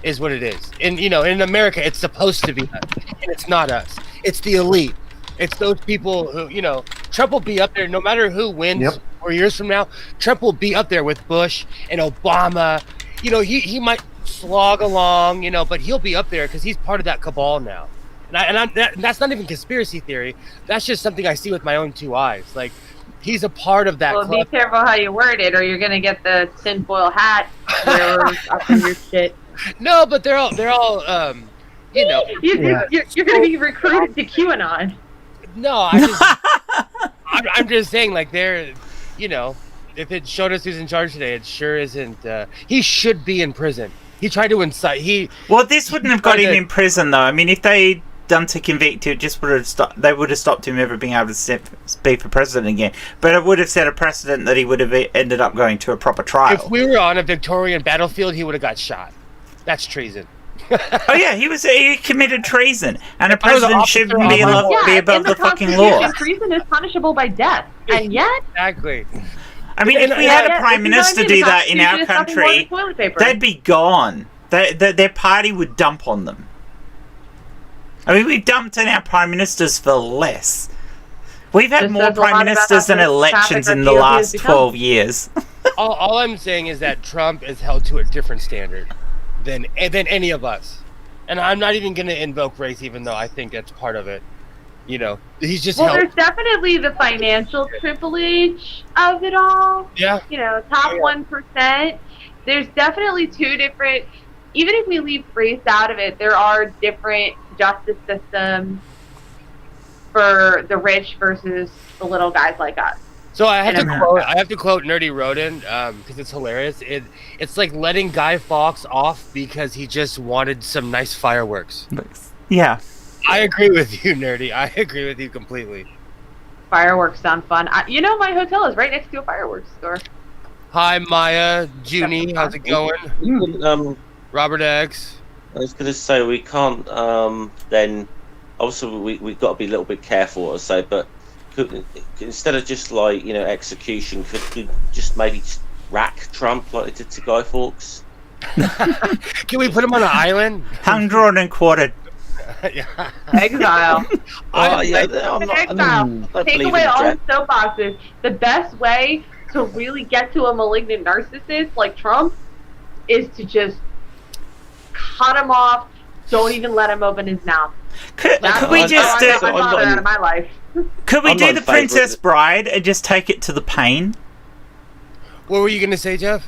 Speaker 2: is what it is. And in America, it's supposed to be us, and it's not us. It's the elite. It's those people who, Trump will be up there no matter who wins 4 years from now. Trump will be up there with Bush and Obama. He might slog along, but he'll be up there because he's part of that cabal now. And that's not even conspiracy theory. That's just something I see with my own two eyes. Like, he's a part of that club.
Speaker 4: Be careful how you word it, or you're gonna get the tinfoil hat up in your shit.
Speaker 2: No, but they're all you're
Speaker 4: gonna be recruited to QAnon.
Speaker 2: No, I'm just saying, like, they're, if it showed us who's in charge today, it sure isn't. He should be in prison. He tried to incite.
Speaker 1: Well, this wouldn't have got him in prison, though. I mean, if they done to convict him, they would have stopped him ever being able to be for president again. But it would have set a precedent that he would have ended up going to a proper trial.
Speaker 2: If we were on a Victorian battlefield, he would have got shot. That's treason.
Speaker 1: Oh yeah, he committed treason, and a president shouldn't be above the fucking law.
Speaker 4: Treason is punishable by death, and yet
Speaker 2: exactly.
Speaker 1: I mean, if we had a prime minister do that in our country, they'd be gone. Their party would dump on them. I mean, we dumped on our prime ministers for less. We've had more prime ministers than elections in the last 12 years.
Speaker 2: All I'm saying is that Trump is held to a different standard than any of us. And I'm not even going to invoke race, even though I think that's part of it. He's just held.
Speaker 4: There's definitely the financial privilege of it all.
Speaker 2: Yeah.
Speaker 4: Top 1%. There's definitely two different, even if we leave race out of it, there are different justice systems for the rich versus the little guys like us.
Speaker 2: So I have to quote Nerdy Rodin because it's hilarious. It's like letting Guy Fawkes off because he just wanted some nice fireworks.
Speaker 1: Yeah.
Speaker 2: I agree with you, Nerdy. I agree with you completely.
Speaker 4: Fireworks sound fun. My hotel is right next to a fireworks store.
Speaker 2: Hi, Maya, Junie, how's it going? Robert X.
Speaker 6: I was going to say, we can't then... Also, we've got to be a little bit careful, I say, but instead of just execution, could we just maybe rack Trump like they did to Guy Fawkes?
Speaker 2: Can we put him on an island?
Speaker 1: Hung, drawn, and quartered.
Speaker 4: Exile.
Speaker 6: Exile.
Speaker 4: Take away all the soapboxes. The best way to really get to a malignant narcissist like Trump is to just cut him off Don't even let him open his mouth.
Speaker 1: Could we
Speaker 6: I'm
Speaker 1: just
Speaker 4: I got my
Speaker 6: I'm
Speaker 4: father
Speaker 6: not-
Speaker 4: out of my life.
Speaker 1: could we
Speaker 6: I'm
Speaker 1: do
Speaker 6: not
Speaker 1: the
Speaker 6: in favour of
Speaker 1: Princess
Speaker 6: it.
Speaker 1: Bride and just take it to the pain?
Speaker 2: What were you gonna say, Jeff?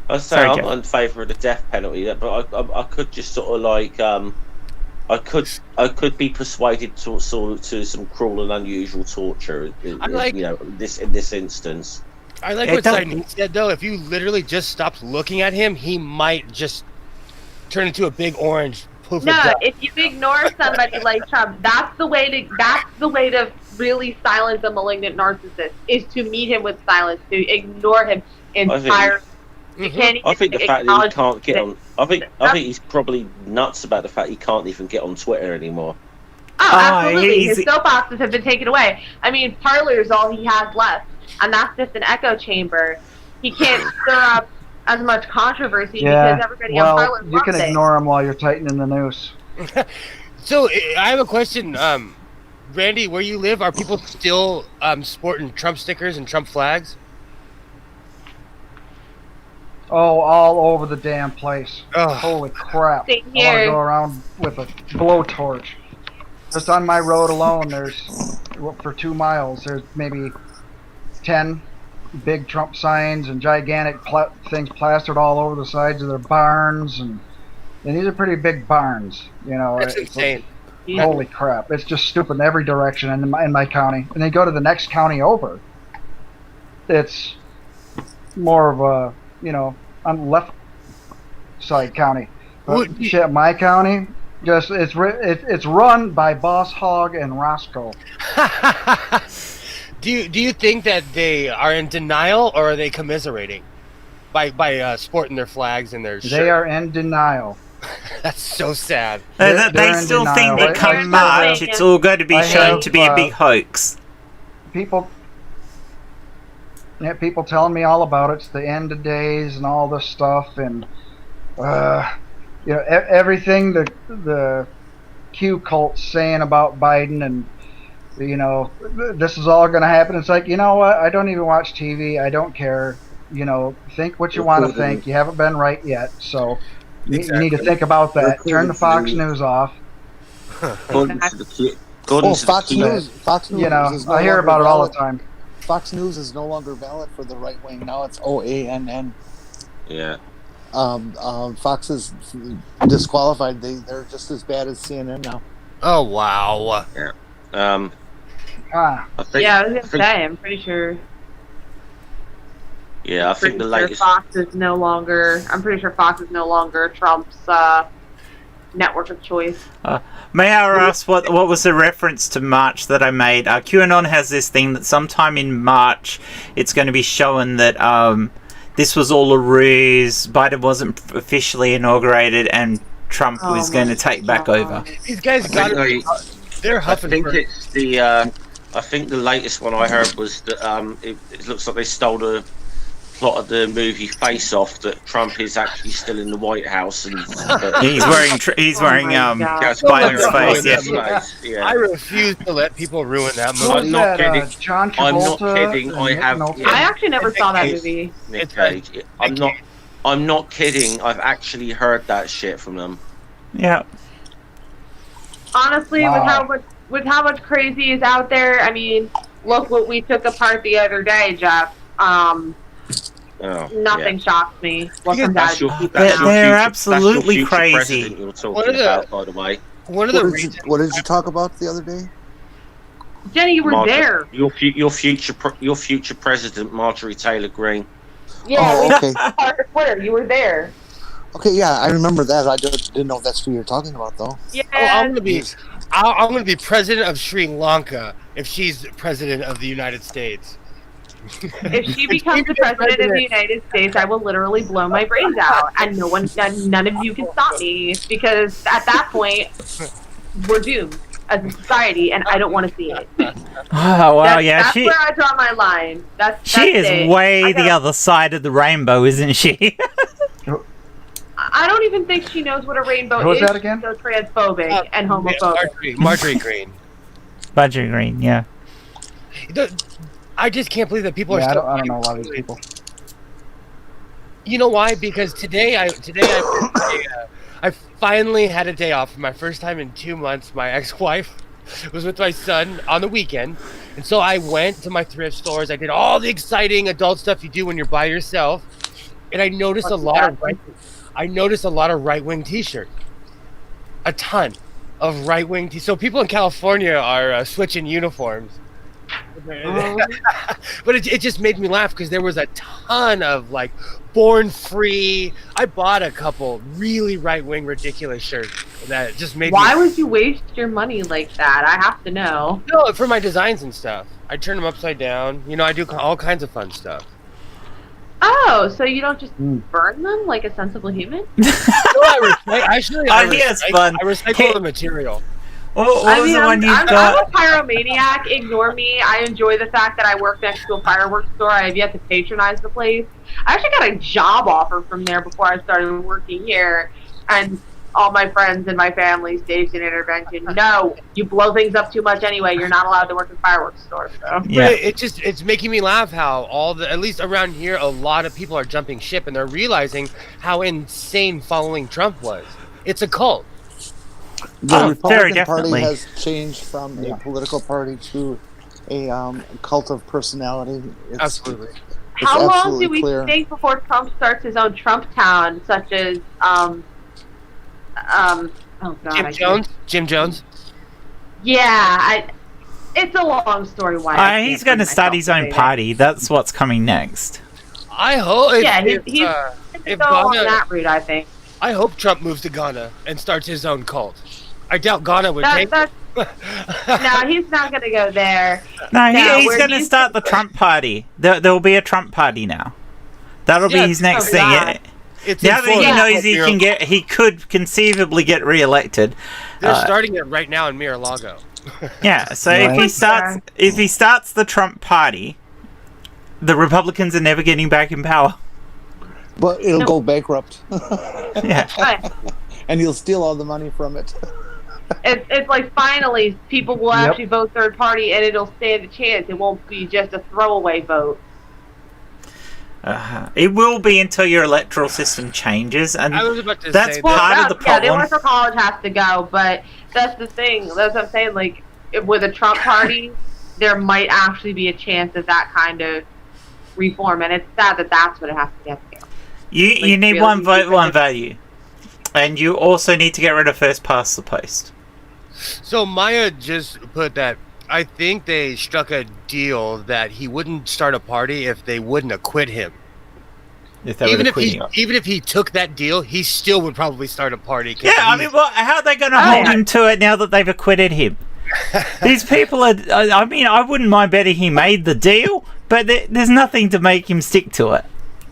Speaker 6: I say
Speaker 1: Sorry,
Speaker 6: I'm
Speaker 1: Jeff.
Speaker 6: not in favour of the death penalty, but I could just sort of like I could be persuaded to some cruel and unusual torture.
Speaker 2: I like-
Speaker 6: you know, in this instance.
Speaker 2: I like
Speaker 1: It
Speaker 2: what
Speaker 1: don't-
Speaker 2: Sidney said though. If you literally just stopped looking at him, he might just turn into a big orange poof. of
Speaker 4: No,
Speaker 2: death.
Speaker 4: if you ignore somebody like Trump, that's the way to really silence a malignant narcissist, is to meet him with silence, to ignore him entirely. You can't
Speaker 6: I think the
Speaker 4: even
Speaker 6: fact that he
Speaker 4: acknowledge
Speaker 6: can't get
Speaker 4: that-
Speaker 6: on. I think he's probably nuts about the fact he can't even get on Twitter anymore.
Speaker 4: Oh, absolutely.
Speaker 1: he's-
Speaker 4: His soapboxes have been taken away. I mean, Parler is all he has left, and that's just an echo chamber. He can't stir up as much controversy because everybody on Parler
Speaker 5: you can
Speaker 4: loves it.
Speaker 5: ignore them while you're tightening the noose.
Speaker 2: So I have a question, Randy. Where you live, are people still sporting Trump stickers and Trump flags?
Speaker 5: Oh, all over the damn place.
Speaker 2: Ugh.
Speaker 5: Holy crap.
Speaker 4: Same
Speaker 5: I want to
Speaker 4: here.
Speaker 5: go around with a blowtorch. Just on my road alone, there's, for 2 miles, there's maybe 10 big Trump signs and gigantic things plastered all over the sides of their barns. And these are pretty big barns, you know.
Speaker 2: That's
Speaker 5: It's-
Speaker 2: insane.
Speaker 5: Holy crap. It's just stupid in every direction in my county. And then go to the next county over. It's more of a, you know, on the left side county. But
Speaker 2: Would you-
Speaker 5: shit, my county, just it's run by Boss Hogg and Roscoe.
Speaker 2: Do you think that they are in denial, or are they commiserating by sporting their flags and their shirts?
Speaker 5: They are in denial.
Speaker 2: That's so sad.
Speaker 5: They're
Speaker 1: They
Speaker 5: in
Speaker 1: still
Speaker 5: denial.
Speaker 1: think that
Speaker 5: I-
Speaker 1: come March, it's all going to be
Speaker 5: I
Speaker 1: shown
Speaker 5: have,
Speaker 1: to be a big hoax.
Speaker 5: People telling me all about it's the end of days and all this stuff, and you know, everything the Q cult's saying about Biden, and you know, this is all going to happen. It's like, you know what, I don't even watch TV, I don't care, you know, think what you want to think. You haven't been right yet, so you need to think about that. Turn the Fox News off.
Speaker 6: According to the Q-
Speaker 3: Oh, Fox News. Fox News.
Speaker 5: You know,
Speaker 3: is no
Speaker 5: I hear
Speaker 3: longer
Speaker 5: about it all
Speaker 3: valid.
Speaker 5: the time.
Speaker 3: Fox News is no longer valid for the right wing. Now it's OANN.
Speaker 6: Yeah.
Speaker 3: Fox is disqualified. They're just as bad as CNN now.
Speaker 2: Oh wow.
Speaker 5: Ah,
Speaker 6: I think,
Speaker 4: Yeah, I was gonna
Speaker 6: I think-
Speaker 4: say, I'm pretty sure.
Speaker 6: Yeah, I think the latest.
Speaker 4: Fox is no longer. I'm pretty sure Fox is no longer Trump's network of choice.
Speaker 1: May I ask what was the reference to March that I made? QAnon has this thing that sometime in March it's going to be showing that this was all a ruse, Biden wasn't officially inaugurated, and Trump was going to take back over.
Speaker 2: These guys got they're
Speaker 6: I
Speaker 2: huffing
Speaker 6: think
Speaker 2: for
Speaker 6: it's the. I think the latest one I heard was that it looks like they stole the plot of the movie Face Off, that Trump is actually still in the White House and
Speaker 1: He's wearing
Speaker 4: my God.
Speaker 1: Biden's face. Yeah.
Speaker 6: Yeah.
Speaker 2: I refuse to let people ruin that
Speaker 5: who
Speaker 2: movie.
Speaker 5: was
Speaker 6: not
Speaker 5: that?
Speaker 6: kidding.
Speaker 5: John
Speaker 6: I'm not
Speaker 5: Travolta
Speaker 6: kidding,
Speaker 5: and
Speaker 6: I
Speaker 5: Nick
Speaker 6: have-
Speaker 5: Nolte?
Speaker 6: yeah.
Speaker 4: I actually never saw that
Speaker 6: It's-
Speaker 4: movie.
Speaker 6: Nick
Speaker 2: It's
Speaker 6: Cage. I'm not kidding. I've actually heard that shit from them.
Speaker 1: Yeah.
Speaker 4: Honestly,
Speaker 5: Wow.
Speaker 4: with how much crazy is out there, I mean, look what we took apart the other day, Jeff.
Speaker 6: Oh,
Speaker 4: Nothing shocks me. What comes out
Speaker 6: That's
Speaker 4: of
Speaker 6: your,
Speaker 4: these
Speaker 1: They're
Speaker 6: that's your
Speaker 1: absolutely
Speaker 6: future, that's your future
Speaker 1: crazy.
Speaker 6: president you're talking
Speaker 2: One of the-
Speaker 6: about, by the way.
Speaker 2: One of the reasons
Speaker 3: What did you talk about the other day?
Speaker 4: Jenny, you were
Speaker 6: Margaret,
Speaker 4: there.
Speaker 6: Your future president, Marjorie Taylor Greene.
Speaker 4: Yeah,
Speaker 3: Oh,
Speaker 4: we
Speaker 3: okay.
Speaker 4: talked about it on Twitter. You were there.
Speaker 3: Okay, yeah, I remember that. I just didn't know if that's who you're talking about, though.
Speaker 4: Yeah.
Speaker 2: I'm gonna be president of Sri Lanka if she's president of the United States.
Speaker 4: If she becomes the president of the United States, I will literally blow my brains out, and none of you can stop me, because at that point, we're doomed as a society, and I don't want to see it.
Speaker 1: Oh wow,
Speaker 4: That's,
Speaker 1: yeah,
Speaker 4: that's where I draw my line.
Speaker 1: she is
Speaker 4: it.
Speaker 1: way
Speaker 4: I
Speaker 1: the
Speaker 4: gotta-
Speaker 1: other side of the rainbow, isn't she?
Speaker 4: I don't even think she knows what a rainbow
Speaker 5: Who was
Speaker 4: is.
Speaker 5: that again?
Speaker 4: She's so transphobic and homophobic.
Speaker 2: Marjorie Green.
Speaker 1: Budget Green, yeah.
Speaker 2: I just can't believe that people
Speaker 5: Yeah,
Speaker 2: are
Speaker 5: I
Speaker 2: still.
Speaker 5: don't know a lot of these people.
Speaker 2: You know why? Because today I finally had a day off for my first time in 2 months. My ex-wife was with my son on the weekend, and so I went to my thrift stores. I did all the exciting adult stuff you do when you're by yourself, and I noticed a lot of right-wing T-shirts, a ton of right-wing T. So people in California are switching uniforms. But it just made me laugh because there was a ton of like Born Free. I bought a couple really right-wing ridiculous shirts that just made
Speaker 4: Why would you waste your money like that? I have to know.
Speaker 2: No, for my designs and stuff. I turn them upside down. You know, I do all kinds of fun stuff.
Speaker 4: Oh, so you don't just burn them like a sensible human?
Speaker 2: No, I recycle the material.
Speaker 1: What was the one you got?
Speaker 4: I'm a pyromaniac. Ignore me. I enjoy the fact that I work next to a fireworks store. I have yet to patronize the place. I actually got a job offer from there before I started working here, and all my friends and my family staged an intervention. No, you blow things up too much anyway. You're not allowed to work in fireworks stores. So.
Speaker 1: Yeah,
Speaker 2: it's making me laugh how at least around here, a lot of people are jumping ship and they're realizing how insane following Trump was. It's a cult.
Speaker 3: The Republican Party has changed from a political party to a cult of personality.
Speaker 2: Absolutely.
Speaker 4: How long do we think before Trump starts his own Trump town, such as oh God,
Speaker 2: Jim Jones?
Speaker 4: Yeah, it's a long story. Why?
Speaker 1: He's going to start his own party. That's what's coming next.
Speaker 2: I hope.
Speaker 4: He's going on that route, I think.
Speaker 2: I hope Trump moves to Ghana and starts his own cult. I doubt Ghana would take it.
Speaker 4: No, he's not going to go there.
Speaker 1: No, he's going to start the Trump party. There'll be a Trump party now. That'll be his next thing. Now that he knows he could conceivably get re-elected.
Speaker 2: They're starting it right now in Mar-a-Lago.
Speaker 1: Yeah, so if he starts the Trump party, the Republicans are never getting back in power.
Speaker 3: But it'll go bankrupt.
Speaker 1: Yeah.
Speaker 3: And he'll steal all the money from it.
Speaker 4: It's like finally people will actually vote third party and it'll stand a chance. It won't be just a throwaway vote.
Speaker 1: It will be until your electoral system changes, and
Speaker 2: I was about to
Speaker 1: that's part of the problem.
Speaker 4: Yeah, the electoral college has to go, but that's the thing. That's what I'm saying. Like with a Trump party, there might actually be a chance of that kind of reform, and it's sad that that's what it has to get to.
Speaker 1: You need one vote, one value. And you also need to get rid of first past the post.
Speaker 2: So Maya just put that I think they struck a deal that he wouldn't start a party if they wouldn't acquit him. Even if he took that deal, he still would probably start a party.
Speaker 1: Yeah, I mean, how are they going to hold him to it now that they've acquitted him? These people are... I mean, I wouldn't mind betting he made the deal, but there's nothing to make him stick to it.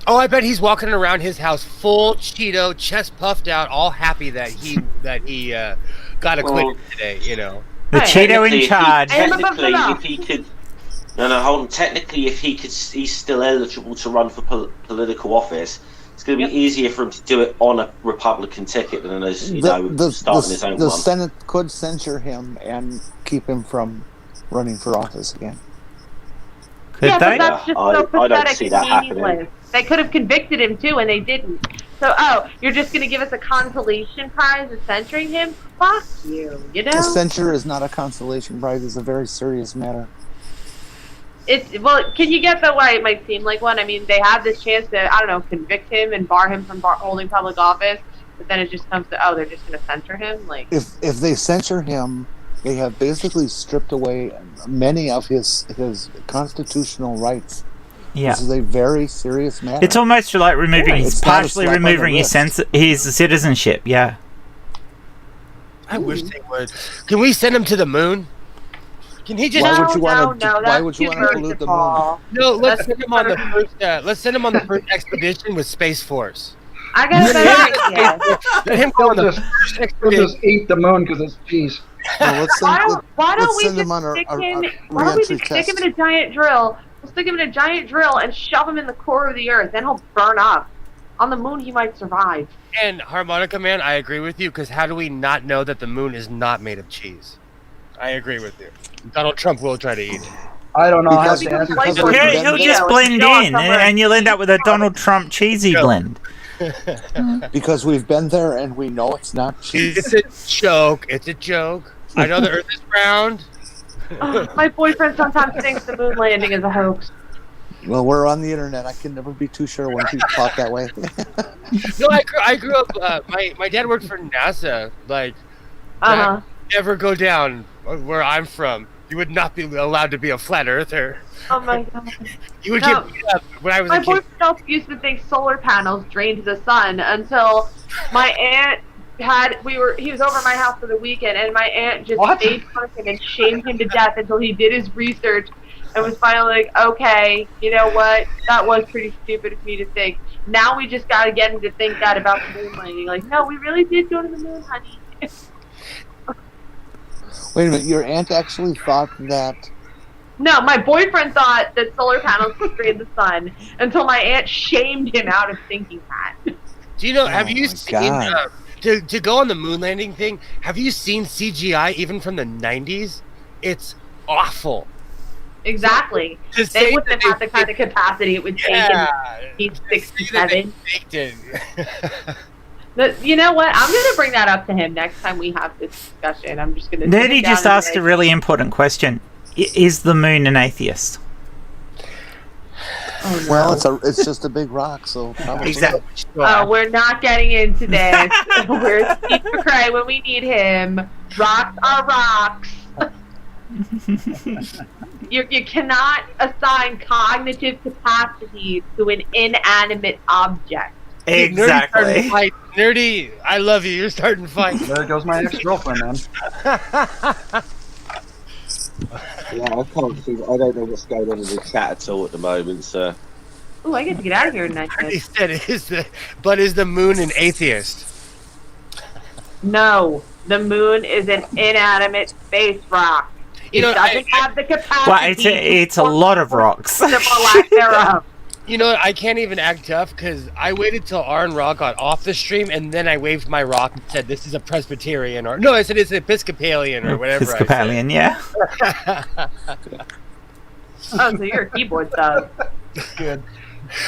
Speaker 2: Oh, I bet he's walking around his house full Cheeto, chest puffed out, all technically that he got acquitted today, you know.
Speaker 1: The Cheeto in charge.
Speaker 6: Technically, if he could... No, hold on. Technically, if he's still eligible to run for political office, it's going to be easier for him to do it on a Republican ticket than as starting his own one.
Speaker 3: The Senate could censure him and keep him from running for office again.
Speaker 1: Could they?
Speaker 4: But that's just so pathetic.
Speaker 6: I don't see that happening.
Speaker 4: They could have convicted him too, and they didn't. So, you're just going to give us a consolation prize of censoring him? Fuck you, you know?
Speaker 3: Censure is not a consolation prize. It's a very serious matter.
Speaker 4: Well, can you get why it might seem like one? I mean, they have this chance to, convict him and bar him from holding public office, but then it just comes to, they're just going to censor him? Like,
Speaker 3: if they censor him, they have basically stripped away many of his constitutional rights.
Speaker 1: Yeah.
Speaker 3: This is a very serious matter.
Speaker 1: It's almost like partially removing his citizenship, yeah.
Speaker 2: I wish they would. Can we send him to the moon? Can he just?
Speaker 3: Why would you want to pollute the moon?
Speaker 2: No, let's send him on the first. Let's send him on the first expedition with Space Force.
Speaker 4: I got a better idea.
Speaker 2: Let him go on the first expedition.
Speaker 5: We'll just eat the moon because it's cheese.
Speaker 3: No,
Speaker 4: why don't we just stick him in a giant drill? We'll stick him in a giant drill and shove him in the core of the earth. Then he'll burn up. On the moon, he might survive.
Speaker 2: And Harmonica Man, I agree with you, because how do we not know that the moon is not made of cheese? I agree with you. Donald Trump will try to eat it.
Speaker 5: I don't know how
Speaker 3: Because
Speaker 5: to answer.
Speaker 1: He'll just blend in, and you'll end up with a Donald Trump cheesy blend.
Speaker 3: Because we've been there and we know it's not cheap.
Speaker 2: It's a joke. It's a joke. I know the Earth is round.
Speaker 4: My boyfriend sometimes thinks the moon landing is a hoax.
Speaker 3: Well, we're on the internet. I can never be too sure when people talk that way.
Speaker 2: No, I grew up. My dad worked for NASA. Like, that never go down where I'm from. You would not be allowed to be a flat earther.
Speaker 4: Oh my god.
Speaker 2: You would get beat up when I was a
Speaker 4: My
Speaker 2: kid.
Speaker 4: boyfriend also used to think solar panels drained the sun until my aunt he was over my house for the weekend, and my aunt just made fun of him and shamed him to death until he did his research and was finally like, okay, you know what? That was pretty stupid of me to think. Now we just gotta get him to think that about the moon landing. Like, no, we really did go to the moon, honey.
Speaker 3: Wait a minute, your aunt actually thought that...
Speaker 4: No, my boyfriend thought that solar panels would drain the sun until my aunt shamed him out of thinking that.
Speaker 2: Do you know, have you seen, to go on the moon landing thing, have you seen CGI even from the 90s? It's awful.
Speaker 4: Exactly. They wouldn't have had the kind of capacity it would take in 6 to 7. But you know what? I'm going to bring that up to him next time we have this discussion. I'm just going to...
Speaker 1: Nerdy just asked a really important question. Is the moon an atheist?
Speaker 4: Oh, no.
Speaker 3: Well, it's just a big rock, so probably.
Speaker 1: Exactly.
Speaker 4: Oh, we're not getting into this. Where's Steve McCrae when we need him? Rocks are rocks. You cannot assign cognitive capacity to an inanimate object.
Speaker 1: Exactly.
Speaker 2: Nerdy, I love you. You're starting to fight.
Speaker 5: There goes my ex-girlfriend, then.
Speaker 6: Yeah, I can't see. I don't know what's going on in the chat at all at the moment, so.
Speaker 4: Oh, I get to get out of here tonight.
Speaker 2: He said, is the moon an atheist?
Speaker 4: No, the moon is an inanimate space rock. It doesn't have the capacity.
Speaker 1: Well, it's a lot of rocks.
Speaker 4: The lack thereof.
Speaker 2: You know what? I can't even act tough because I waited till Aaron Rock got off the stream and then I waved my rock and said, "This is a Presbyterian," or no, I said it's an Episcopalian or whatever.
Speaker 1: Episcopalian, yeah.
Speaker 4: Oh, so you're a keyboard thug.
Speaker 2: Good.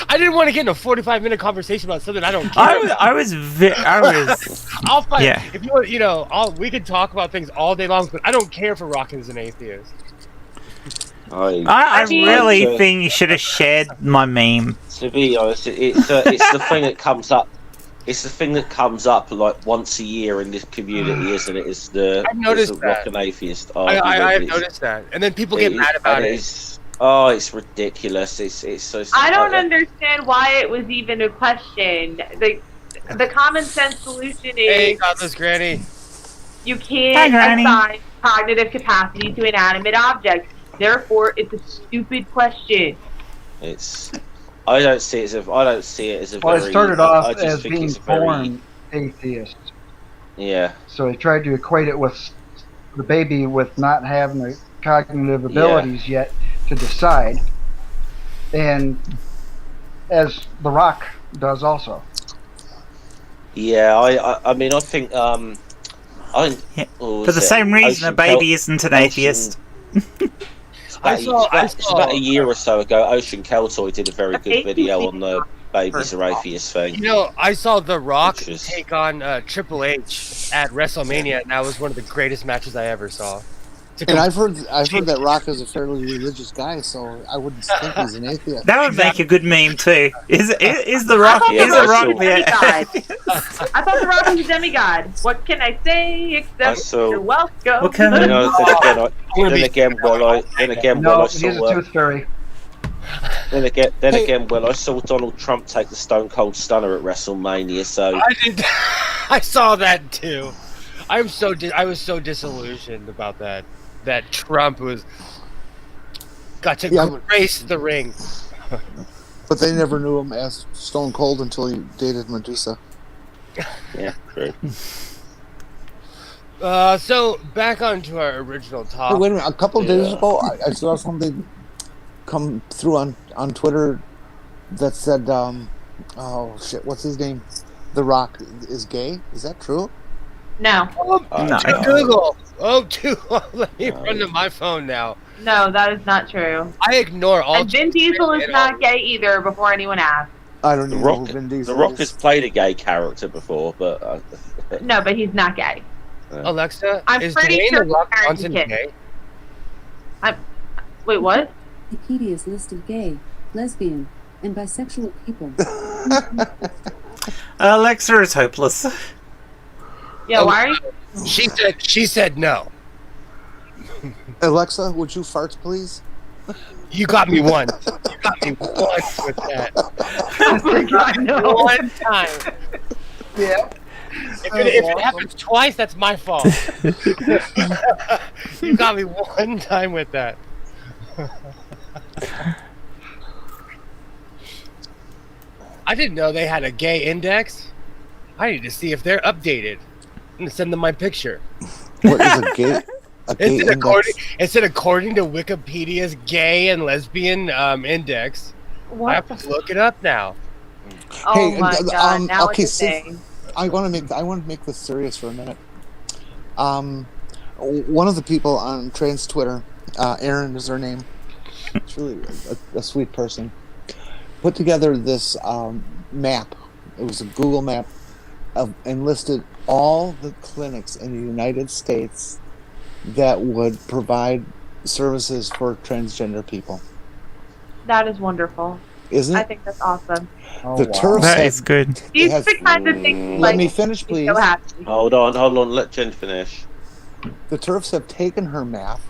Speaker 2: I didn't want to get in a 45-minute conversation about something I don't care.
Speaker 1: I was.
Speaker 2: I'll fight.
Speaker 1: Yeah.
Speaker 2: If you want, we could talk about things all day long, but I don't care for Rock is an atheist.
Speaker 1: I really think you should have shared my meme.
Speaker 6: To be honest, it's the thing that comes up. It's the thing that comes up like once a year in this community, isn't it? It's the Rock An Atheist.
Speaker 2: I have noticed that, and then people get mad about it.
Speaker 6: It's ridiculous. It's so.
Speaker 4: I don't understand why it was even a question. The common sense solution is.
Speaker 2: Hey, Godless Granny.
Speaker 4: You can't assign cognitive capacity to inanimate objects. Therefore, it's a stupid question.
Speaker 5: I don't see it as a
Speaker 6: Well,
Speaker 5: it started off as being born atheist.
Speaker 6: Yeah.
Speaker 5: So he tried to equate it with the baby with not having the cognitive abilities yet to decide, and as The Rock does also.
Speaker 1: Yeah, I mean, I think for the same reason a baby isn't an atheist.
Speaker 6: It's about a year or so ago, Ocean Keltoy did a very good video on the babies are atheist thing.
Speaker 2: You know, I saw The Rock take on Triple H at WrestleMania, and that was one of the greatest matches I ever saw.
Speaker 3: And I've heard that Rock is a fairly religious guy, so I wouldn't think he's an atheist.
Speaker 1: That would make a good meme too. Is the Rock? Is the Rock the?
Speaker 4: I thought The Rock was a demigod. What can I say except you're welcome?
Speaker 1: What can
Speaker 6: then again, I saw.
Speaker 5: He's a tooth fairy.
Speaker 6: Then again, I saw Donald Trump take the Stone Cold Stunner at WrestleMania. So
Speaker 2: I saw that too. I was so disillusioned about that. That Trump got to grace the ring.
Speaker 3: But they never knew him as Stone Cold until he dated Medusa.
Speaker 6: Yeah, true.
Speaker 2: So back onto our original topic.
Speaker 3: Hey, wait a minute. A couple of days ago, I saw something come through on Twitter that said, "Oh shit, what's his name? The Rock is gay." Is that true?
Speaker 4: No.
Speaker 1: No.
Speaker 2: Google. Let me run to my phone now.
Speaker 4: No, that is not true.
Speaker 2: I ignore all.
Speaker 4: And Vin Diesel is not gay either. Before anyone asks.
Speaker 3: I don't
Speaker 6: The
Speaker 3: even
Speaker 6: Rock,
Speaker 3: know who Vin Diesel
Speaker 6: the Rock
Speaker 3: is.
Speaker 6: has played a gay character before, but
Speaker 4: No, but he's not gay.
Speaker 2: Alexa,
Speaker 4: I'm
Speaker 2: is
Speaker 4: pretty
Speaker 2: Dwayne
Speaker 4: sure
Speaker 2: the Rock
Speaker 4: he's
Speaker 2: Johnson
Speaker 4: married
Speaker 2: gay?
Speaker 4: Wait, what?
Speaker 7: Wikipedia's list of gay, lesbian, and bisexual people.
Speaker 1: Alexa is hopeless.
Speaker 4: Yeah,
Speaker 2: Oh.
Speaker 4: why are you?
Speaker 2: She said no.
Speaker 3: Alexa, would you fart, please?
Speaker 2: You got me once. You got me once with that.
Speaker 4: Oh my god, no.
Speaker 2: One time.
Speaker 5: Yeah.
Speaker 2: If it happens twice, that's my fault. You got me one time with that. I didn't know they had a gay index. I need to see if they're updated. I'm gonna send them my picture.
Speaker 3: What is a gay?
Speaker 2: It said according to Wikipedia's gay and lesbian index. I
Speaker 4: What?
Speaker 2: have to look it up now.
Speaker 4: Oh
Speaker 3: Hey,
Speaker 4: my god, now
Speaker 3: okay,
Speaker 4: it's a thing.
Speaker 3: I want to make this serious for a minute. One of the people on trans Twitter, Erin is her name. It's really a sweet person. Put together this map. It was a Google map and listed all the clinics in the United States that would provide services for transgender people.
Speaker 4: That is wonderful.
Speaker 3: Isn't
Speaker 4: I
Speaker 3: it?
Speaker 4: think that's awesome.
Speaker 5: Oh,
Speaker 3: The
Speaker 5: wow.
Speaker 3: turf-
Speaker 1: That is good.
Speaker 4: These
Speaker 3: has-
Speaker 4: are the kinds of things
Speaker 3: Let
Speaker 4: like
Speaker 3: me finish,
Speaker 4: make me
Speaker 3: please.
Speaker 4: so happy.
Speaker 6: hold on, let Jen finish.
Speaker 3: The TERFs have taken her map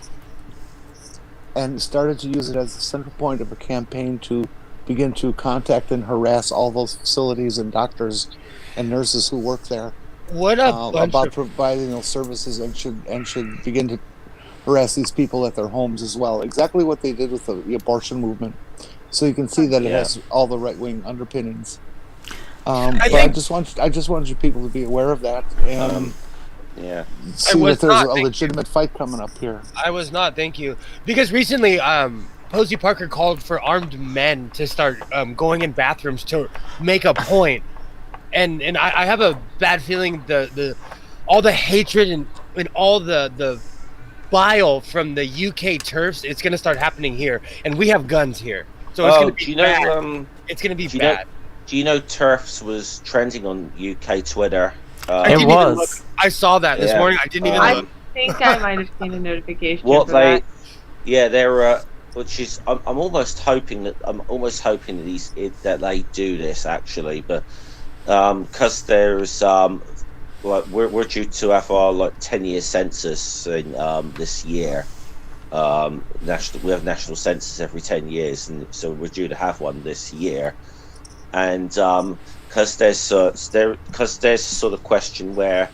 Speaker 3: and started to use it as the central point of a campaign to begin to contact and harass all those facilities and doctors and nurses who work there
Speaker 2: What a bunch
Speaker 3: about
Speaker 2: of
Speaker 3: providing those services and should begin to harass these people at their homes as well. Exactly what they did with the abortion movement. So you can see that it
Speaker 6: Yeah.
Speaker 3: has all the right wing underpinnings. But I
Speaker 2: think-
Speaker 3: just want you people to be aware of that and
Speaker 6: Yeah.
Speaker 3: see
Speaker 2: was
Speaker 3: that there's
Speaker 2: not
Speaker 3: a
Speaker 2: thinking-
Speaker 3: legitimate fight coming up here.
Speaker 2: I was not, thank you. Because recently, Posey Parker called for armed men to start going in bathrooms to make a point. And I have a bad feeling the all the hatred and all the bile from the UK TERFs, it's going to start happening here. And we have guns here. So it's going to be
Speaker 6: do you know?
Speaker 2: bad. It's going to be
Speaker 6: do you know-
Speaker 2: bad.
Speaker 6: Do you know TERFs was trending on UK Twitter?
Speaker 2: I
Speaker 1: It
Speaker 2: didn't even
Speaker 1: was.
Speaker 2: look. I saw that this
Speaker 6: Yeah.
Speaker 2: morning. I didn't even
Speaker 4: I
Speaker 2: look.
Speaker 4: think I might have seen a notification
Speaker 6: What
Speaker 4: for
Speaker 6: they,
Speaker 4: that.
Speaker 6: yeah, they're which is I'm almost hoping that that they do this actually, but because there's like we're due to have our 10-year census in this year. We have national census every 10 years, and so we're due to have one this year. And because there's sort of question where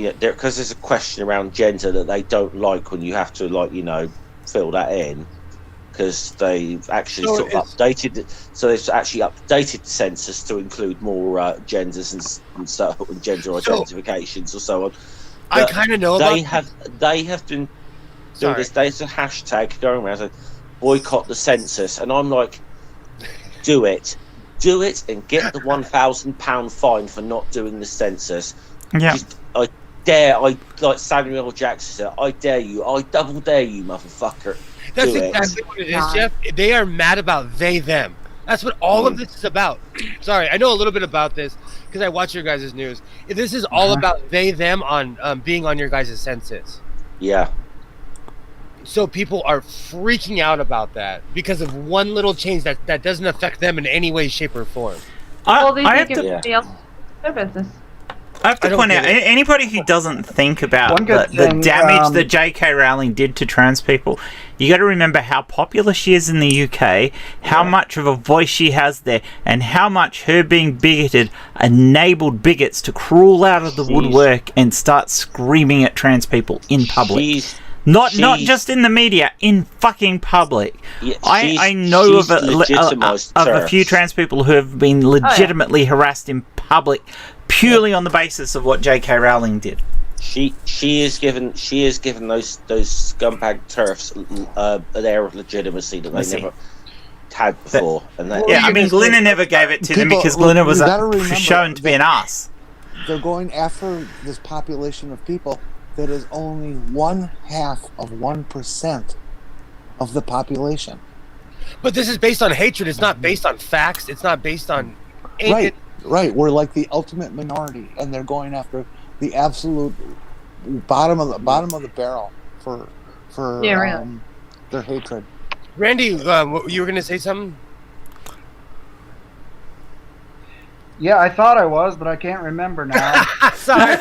Speaker 6: because there's a question around gender that they don't like when you have to fill that in, because they've actually
Speaker 2: So
Speaker 6: sort of updated it. So they've actually updated the census to include more genders and stuff, and gender identifications or so on.
Speaker 2: I
Speaker 6: But
Speaker 2: kind of know
Speaker 6: they
Speaker 2: about
Speaker 6: have been doing
Speaker 2: Sorry.
Speaker 6: this. There's a hashtag going around saying boycott the census, and I'm like, do it, and get the £1,000 fine for not doing the census.
Speaker 1: Yeah.
Speaker 6: Just, like Samuel L. Jackson said, I dare you, I double dare you, motherfucker.
Speaker 2: That's
Speaker 6: do it.
Speaker 2: exactly what it is, Jeff. They are mad about they, them. That's what all of this is about. Sorry, I know a little bit about this because I watch your guys' news. This is all about they, them on being on your guys' census.
Speaker 6: Yeah.
Speaker 2: So people are freaking out about that because of one little change that doesn't affect them in any way, shape, or form.
Speaker 4: Well, they
Speaker 1: I have
Speaker 4: think
Speaker 1: to
Speaker 4: everybody else their business.
Speaker 1: I have
Speaker 2: I
Speaker 1: to
Speaker 2: don't
Speaker 1: point out,
Speaker 2: get it.
Speaker 1: anybody who doesn't think about
Speaker 5: One good
Speaker 1: the
Speaker 5: thing,
Speaker 1: damage that J.K. Rowling did to trans people, you got to remember how popular she is in the UK, how much of a voice she has there, and how much her being bigoted enabled bigots to crawl out of the woodwork and start screaming at trans people in public. Not just in the media, in fucking public.
Speaker 6: Yeah,
Speaker 1: I know of a few trans people who have been legitimately harassed in public purely on the basis of what J.K. Rowling did.
Speaker 6: She is given those scumbag TERFs an air of legitimacy that they never had before.
Speaker 1: I mean, Glenna never gave it to them because Glenna was shown to be an ass.
Speaker 3: They're going after this population of people that is only 1/2 of 1% of the population.
Speaker 2: But this is based on hatred. It's not based on facts. It's not based on anything.
Speaker 3: Right. We're like the ultimate minority, and they're going after the absolute bottom of the barrel for their hatred.
Speaker 2: Randy, you were going to say something?
Speaker 5: Yeah, I thought I was, but I can't remember now.
Speaker 2: Sorry.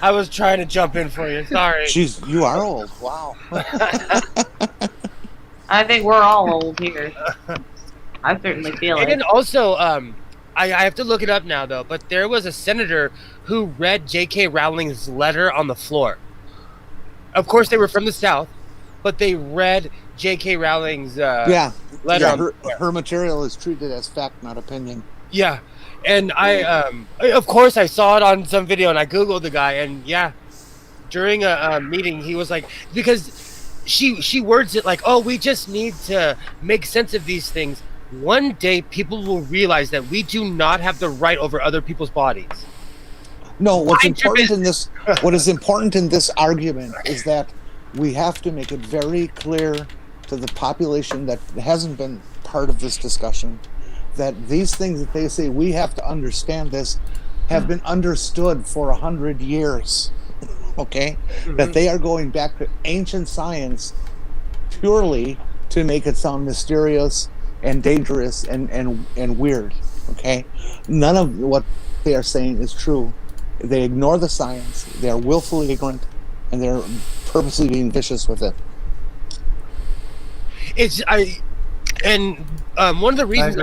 Speaker 2: I was trying to jump in for you. Sorry.
Speaker 3: Jeez, you are old. Wow.
Speaker 4: I think we're all old here. I certainly feel
Speaker 2: And
Speaker 4: it.
Speaker 2: then also, I have to look it up now, though, but there was a senator who read J.K. Rowling's letter on the floor. Of course, they were from the South, but they read J.K. Rowling's letter on the floor.
Speaker 3: Her material is treated as fact, not opinion.
Speaker 2: Yeah. And of course, I saw it on some video, and I Googled the guy, and yeah, during a meeting, he was like, because she words it like, oh, we just need to make sense of these things. One day, people will realize that we do not have the right over other people's bodies.
Speaker 3: No, what is important in this argument is that we have to make it very clear to the population that hasn't been part of this discussion that these things that they say we have to understand this have been understood for 100 years. Okay? Mm-hmm. That they are going back to ancient science purely to make it sound mysterious and dangerous and weird. Okay? None of what they are saying is true. They ignore the science, they are willfully ignorant, and they're purposely being vicious with it.
Speaker 2: One of the reasons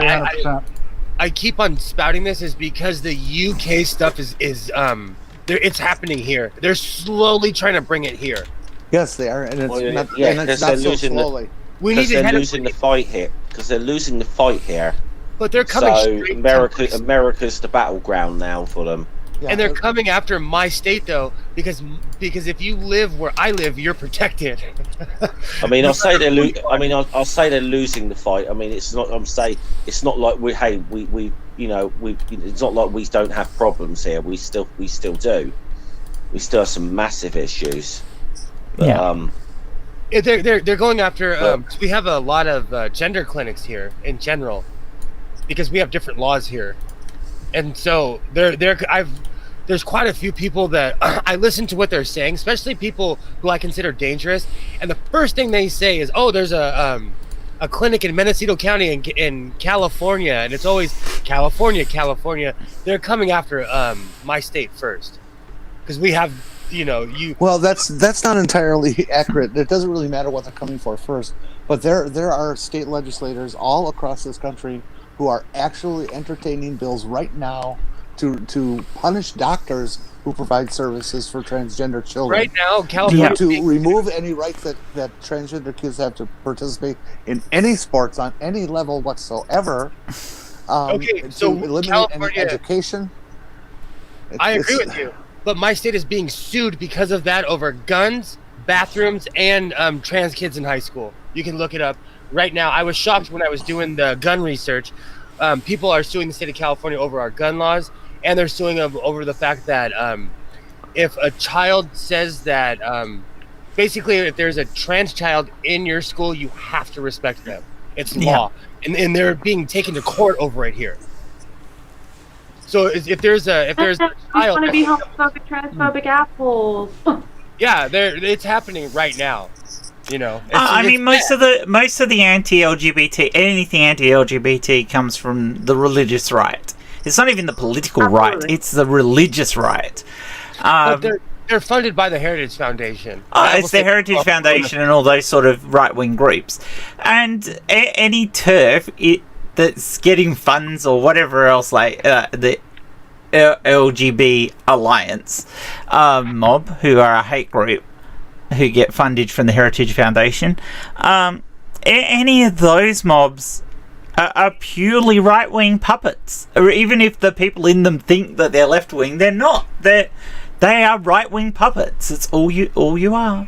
Speaker 2: I keep on spouting this is because the UK stuff is it's happening here. They're slowly trying to bring it here.
Speaker 3: Yes, they are, and it's not so slowly.
Speaker 6: Because they're losing the fight here. Because they're losing the fight here.
Speaker 2: But they're coming.
Speaker 6: So America's the battleground now for them.
Speaker 3: Yeah,
Speaker 2: and they're coming after my state though, because if you live where I live, you're protected.
Speaker 6: I mean, I'll say they're losing the fight. I mean, it's not. I'm saying it's not like we it's not like we don't have problems here. We still do. We still have some massive issues. But,
Speaker 2: yeah. They're going after. We have a lot of gender clinics here in general, because we have different laws here. And so there's quite a few people that I listen to what they're saying, especially people who I consider dangerous. And the first thing they say is, "Oh, there's a clinic in Mendocino County in California," and it's always California. They're coming after my state first, because we have Well,
Speaker 3: that's not entirely accurate. It doesn't really matter what they're coming for first, but there are state legislators all across this country who are actually entertaining bills right now to punish doctors who provide services for transgender children.
Speaker 2: Right now, California
Speaker 3: to remove any rights that transgender kids have to participate in any sports on any level whatsoever.
Speaker 2: Okay, so
Speaker 3: to eliminate
Speaker 2: California,
Speaker 3: any education.
Speaker 2: I agree with you, but my state is being sued because of that over guns, bathrooms, and trans kids in high school. You can look it up. Right now, I was shocked when I was doing the gun research. People are suing the state of California over our gun laws, and they're suing them over the fact that if a child says that, basically, if there's a trans child in your school, you have to respect them. It's law, and they're being taken to court over it here. So if there's a child,
Speaker 4: want to be homophobic, transphobic assholes.
Speaker 2: Yeah, it's happening right now.
Speaker 1: I mean, most of the anti-LGBT, anything anti-LGBT comes from the religious right. It's not even the political right; it's the religious right.
Speaker 2: But they're funded by the Heritage Foundation.
Speaker 1: It's the Heritage Foundation and all those sort of right-wing groups, and any TERF that's getting funds or whatever else, like the LGB Alliance mob, who are a hate group, who get funded from the Heritage Foundation. Any of those mobs are purely right-wing puppets. Or even if the people in them think that they're left-wing, they're not. They are right-wing puppets. It's all you are.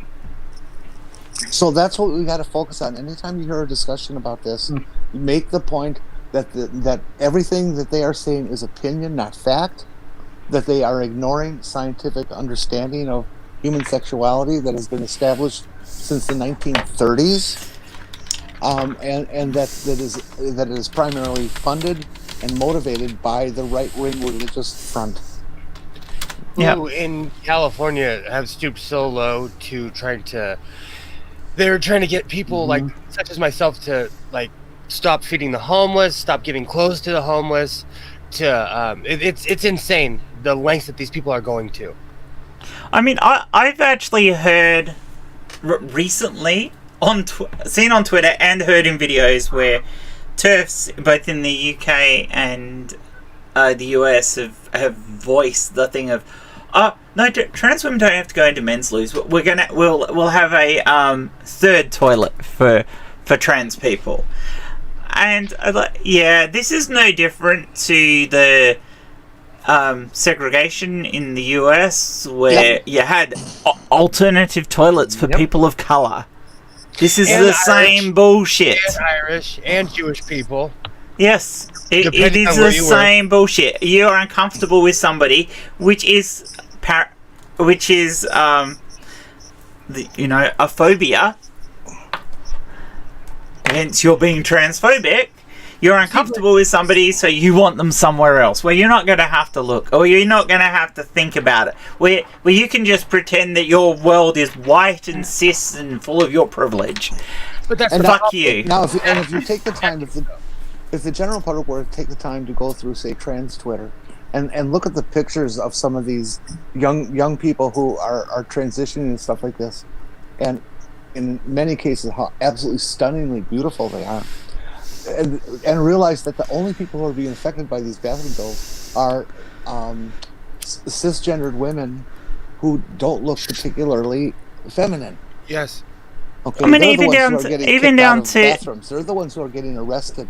Speaker 3: So that's what we got to focus on. Anytime you hear a discussion about this, you make the point that everything that they are saying is opinion, not fact. That they are ignoring scientific understanding of human sexuality that has been established since the 1930s, and that it is primarily funded and motivated by the right-wing religious front.
Speaker 2: Who in California have stooped so low to they're trying to get people like such as myself to like stop feeding the homeless, stop getting clothes to the homeless. It's insane the lengths that these people are going to.
Speaker 1: I mean, I've actually heard recently seen on Twitter and heard in videos where TERFs both in the UK and the US have voiced the thing of, no, trans women don't have to go into men's loos. We'll have a third toilet for trans people, and yeah, this is no different to the segregation in the US where you had alternative toilets for people of color. This is the same bullshit.
Speaker 2: And Irish and Jewish people.
Speaker 1: Yes, it is the same bullshit. You are uncomfortable with somebody, which is a phobia. Hence, you're being transphobic. You're uncomfortable with somebody, so you want them somewhere else, where you're not going to have to look, or you're not going to have to think about it, where you can just pretend that your world is white and cis and full of your privilege.
Speaker 2: But that's
Speaker 1: fuck you.
Speaker 3: Now, if you take the time, if the general public were to take the time to go through, say, trans Twitter, and look at the pictures of some of these young people who are transitioning and stuff like this, and in many cases how absolutely stunningly beautiful they are, and realize that the only people who are being affected by these bathroom bills are cisgendered women who don't look particularly feminine.
Speaker 2: Yes.
Speaker 3: Okay,
Speaker 1: I mean,
Speaker 3: they're the
Speaker 1: even
Speaker 3: ones
Speaker 1: down
Speaker 3: who are
Speaker 1: to
Speaker 3: getting
Speaker 1: even
Speaker 3: kicked
Speaker 1: down
Speaker 3: out of
Speaker 1: to
Speaker 3: bathrooms. They're the ones who are getting arrested,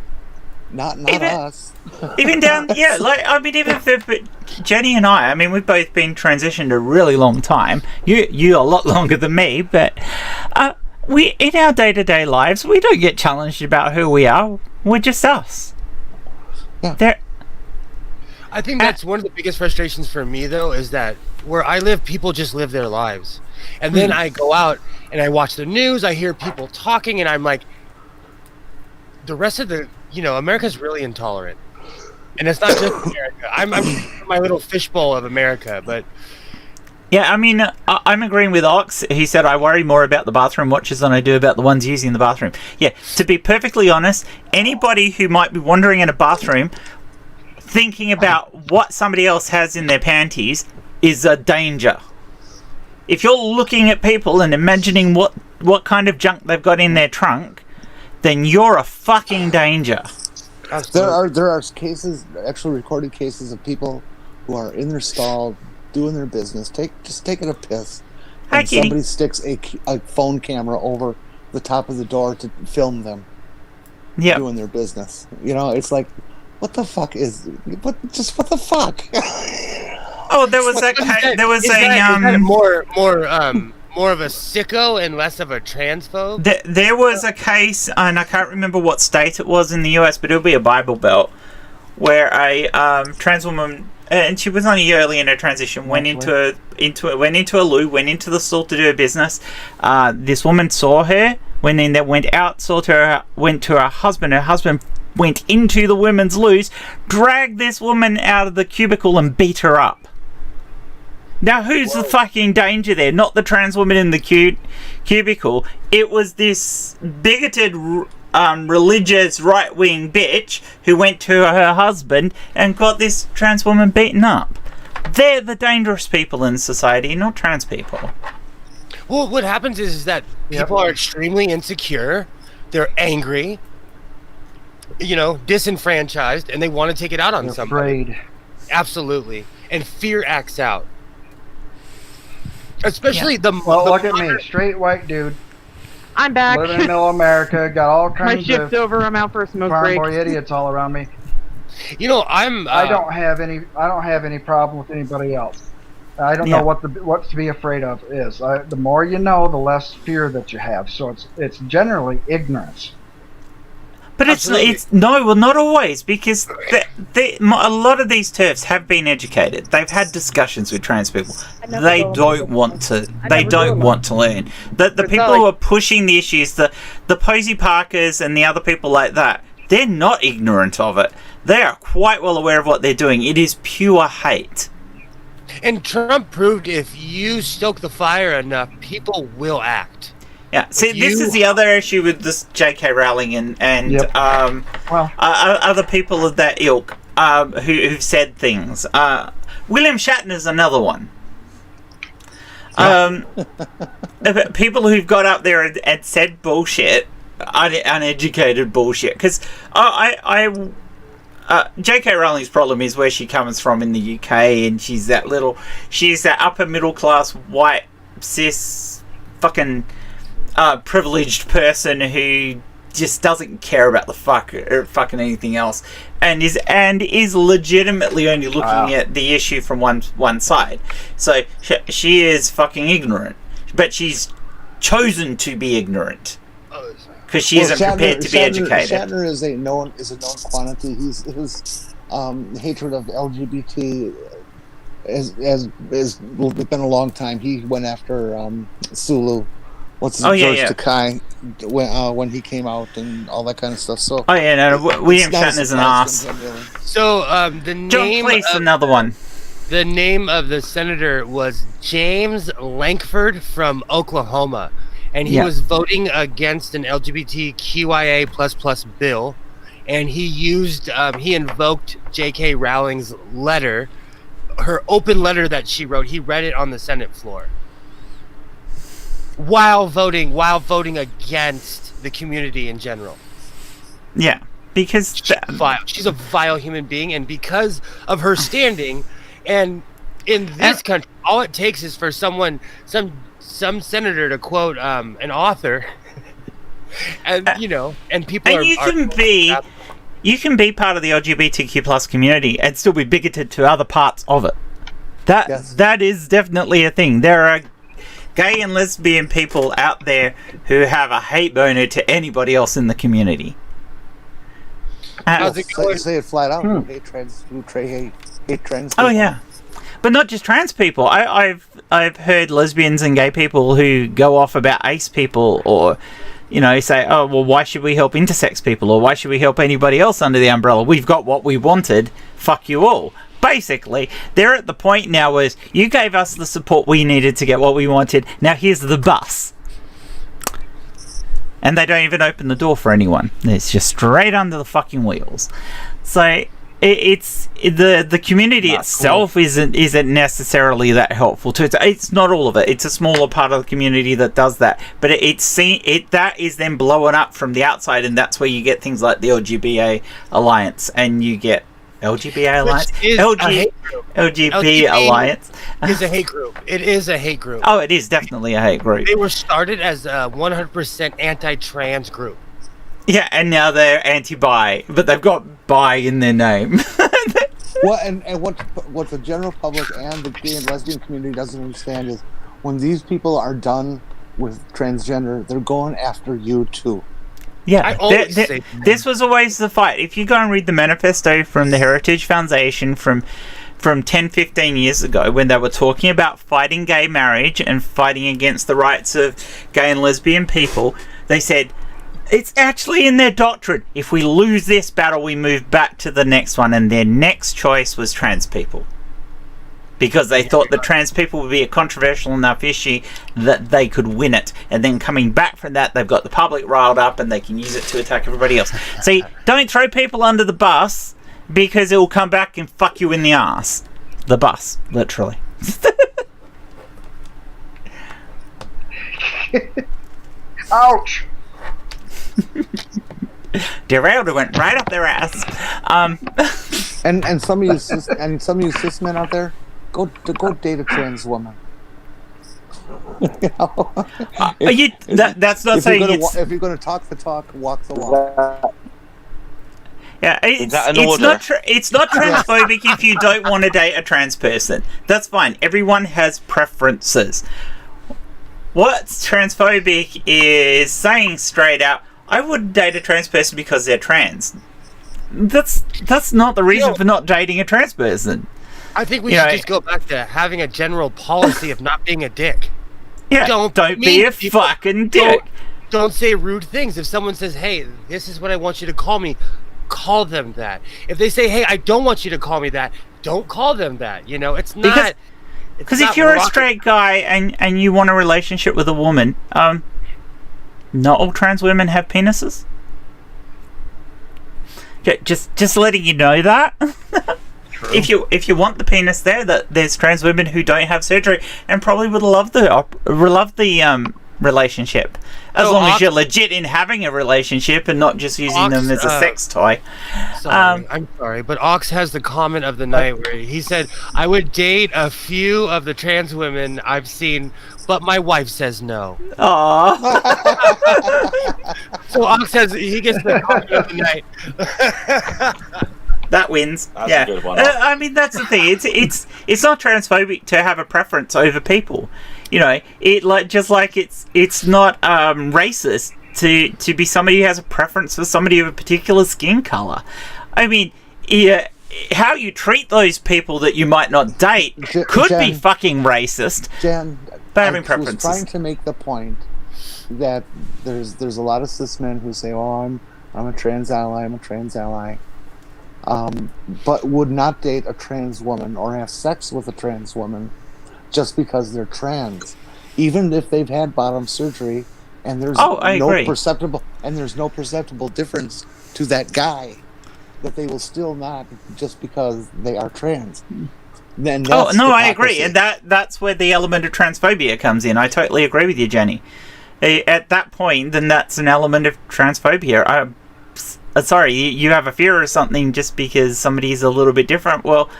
Speaker 3: not us.
Speaker 1: even down, yeah. Like, I mean, even for Jenny and I mean, we've both been transitioned a really long time. You a lot longer than me, but we in our day-to-day lives, we don't get challenged about who we are. We're just us.
Speaker 3: Yeah.
Speaker 2: I think that's one of the biggest frustrations for me, though, is that where I live, people just live their lives. And then I go out and I watch the news, I hear people talking, and I'm like, the rest of America's really intolerant. And it's not just America. I'm my little fishbowl of America, but...
Speaker 1: Yeah, I mean, I'm agreeing with Ox. He said, I worry more about the bathroom watchers than I do about the ones using the bathroom. Yeah, to be perfectly honest, anybody who might be wandering in a bathroom thinking about what somebody else has in their panties is a danger. If you're looking at people and imagining what kind of junk they've got in their trunk, then you're a fucking danger.
Speaker 3: There are cases, actually recorded cases of people who are in their stall doing their business, just taking a piss, and somebody sticks a phone camera over the top of the door to film them doing their business. It's like, what the fuck what the fuck?
Speaker 1: Oh, there was
Speaker 2: more of a sicko and less of a transphobe.
Speaker 1: There was a case, and I can't remember what state it was in the US, but it'll be a Bible Belt, where a trans woman, and she was only early in her transition, went into a loo, went into the stall to do her business. This woman saw her, went in there, went out, went to her husband. Her husband went into the women's loos, dragged this woman out of the cubicle and beat her up. Now, who's the fucking danger there? Not the trans woman in the cubicle. It was this bigoted, religious, right-wing bitch who went to her husband and got this trans woman beaten up. They're the dangerous people in society, not trans people.
Speaker 2: Well, what happens is that people are extremely insecure. They're angry, disenfranchised, and they want to take it out on somebody.
Speaker 5: Afraid.
Speaker 2: Absolutely. And fear acts out. Especially
Speaker 5: look at me, straight white dude.
Speaker 4: I'm back.
Speaker 5: Living in middle America, got all
Speaker 4: My
Speaker 5: kinds
Speaker 4: shift's
Speaker 5: of
Speaker 4: over. I'm out for a smoke
Speaker 5: farm
Speaker 4: break.
Speaker 5: boy idiots all around me.
Speaker 2: I
Speaker 5: don't have any problem with anybody else. I don't know what to be afraid of is. The more you know, the less fear that you have. So it's generally ignorance.
Speaker 1: But it's no, well, not always, because a lot of these TERFs have been educated. They've had discussions with trans people. They don't want to. They don't want to learn. The people who are pushing the issues, the Posey Parkers and the other people like that, they're not ignorant of it. They are quite well aware of what they're doing. It is pure hate.
Speaker 2: And Trump proved if you stoke the fire enough, people will act.
Speaker 1: Yeah, see, this is the other issue with this J.K. Rowling and
Speaker 5: Yep.
Speaker 1: other people of that ilk who've said things. William Shatner's another one. People who've got up there and said bullshit, uneducated bullshit. Because J.K. Rowling's problem is where she comes from in the UK, and she's that upper middle class white cis fucking privileged person who just doesn't care about the fucking anything else, and is legitimately only looking at the issue from one side. So she is fucking ignorant, but she's chosen to be ignorant because she isn't prepared to be educated.
Speaker 3: Shatner is a known quantity. His hatred of LGBT has been a long time. He went after Sulu. George Takei when he came out and all that kind of stuff. So
Speaker 1: William Shatner's an ass.
Speaker 2: So the name
Speaker 1: another one.
Speaker 2: The name of the senator was James Lankford from Oklahoma, and he was voting against an LGBTQIA++ bill, and he invoked J.K. Rowling's letter, her open letter that she wrote. He read it on the Senate floor. While voting against the community in general.
Speaker 1: Yeah, because
Speaker 2: she's a vile human being, and because of her standing, and in this country, all it takes is for some senator to quote an author, and and people
Speaker 1: you can be part of the LGBTQ+ community and still be bigoted to other parts of it. That is definitely a thing. There are gay and lesbian people out there who have a hate boner to anybody else in the community.
Speaker 3: Say it flat out. Hate trans people.
Speaker 1: Oh yeah, but not just trans people. I've heard lesbians and gay people who go off about ace people, or say, oh well, why should we help intersex people, or why should we help anybody else under the umbrella? We've got what we wanted. Fuck you all. Basically, they're at the point now where you gave us the support we needed to get what we wanted. Now here's the bus. And they don't even open the door for anyone. It's just straight under the fucking wheels. So it's the community itself isn't necessarily that helpful to it. It's not all of it. It's a smaller part of the community that does that. But that is then blowing up from the outside, and that's where you get things like the LGBT Alliance, and you get LGBT Alliance? LGBT Alliance
Speaker 2: is a hate group. It is a hate group.
Speaker 1: Oh, it is definitely a hate group.
Speaker 2: They were started as a 100% anti-trans group.
Speaker 1: Yeah, and now they're anti-bi, but they've got bi in their name.
Speaker 3: Well, and what the general public and the gay and lesbian community doesn't understand is when these people are done with transgender, they're going after you too.
Speaker 1: Yeah, this was always the fight. If you go and read the manifesto from the Heritage Foundation from 10-15 years ago, when they were talking about fighting gay marriage and fighting against the rights of gay and lesbian people, they said, it's actually in their doctrine. If we lose this battle, we move back to the next one. And their next choice was trans people. Because they thought that trans people would be a controversial enough issue that they could win it. And then coming back from that, they've got the public riled up and they can use it to attack everybody else. See, don't throw people under the bus, because it will come back and fuck you in the ass. The bus, literally.
Speaker 5: Ouch!
Speaker 1: Derailed, it went right up their ass.
Speaker 3: And some of you cis men out there, go date a trans woman.
Speaker 1: That's not saying
Speaker 3: if you're going to talk the talk, walk the walk.
Speaker 1: Yeah, it's not transphobic if you don't want to date a trans person. That's fine. Everyone has preferences. What's transphobic is saying straight out, I would date a trans person because they're trans. That's not the reason for not dating a trans person.
Speaker 2: I think we should just go back to having a general policy of not being a dick.
Speaker 1: Yeah, don't be a fucking dick.
Speaker 2: Don't say rude things. If someone says, hey, this is what I want you to call me, call them that. If they say, hey, I don't want you to call me that, don't call them that. You know, it's not...
Speaker 1: Because if you're a straight guy and you want a relationship with a woman, not all trans women have penises. Just letting you know that. If you want the penis there, that there's trans women who don't have surgery and probably would love the relationship, as long as you're legit in having a relationship and not just using them as a sex toy.
Speaker 2: Sorry, I'm sorry, but Ox has the comment of the night where he said, "I would date a few of the trans women I've seen, but my wife says no."
Speaker 1: Aww.
Speaker 2: So Ox he gets the comment of the night.
Speaker 1: That wins.
Speaker 6: That's
Speaker 1: yeah,
Speaker 6: a good one.
Speaker 1: I mean that's the thing. It's not transphobic to have a preference over people. You know, it's not racist to be somebody who has a preference for somebody of a particular skin color. I mean, yeah, how you treat those people that you might not date could be fucking racist.
Speaker 3: Jen,
Speaker 1: but having preferences.
Speaker 3: I was trying to make the point that there's a lot of cis men who say, "Oh, I'm a trans ally. I'm a trans ally." But would not date a trans woman or have sex with a trans woman just because they're trans, even if they've had bottom surgery, and there's no perceptible difference to that guy, that they will still not just because they are trans. Then
Speaker 1: I agree, and that's where the element of transphobia comes in. I totally agree with you, Jenny. At that point, then that's an element of transphobia. Sorry, you have a fear of something just because somebody's a little bit different. Well,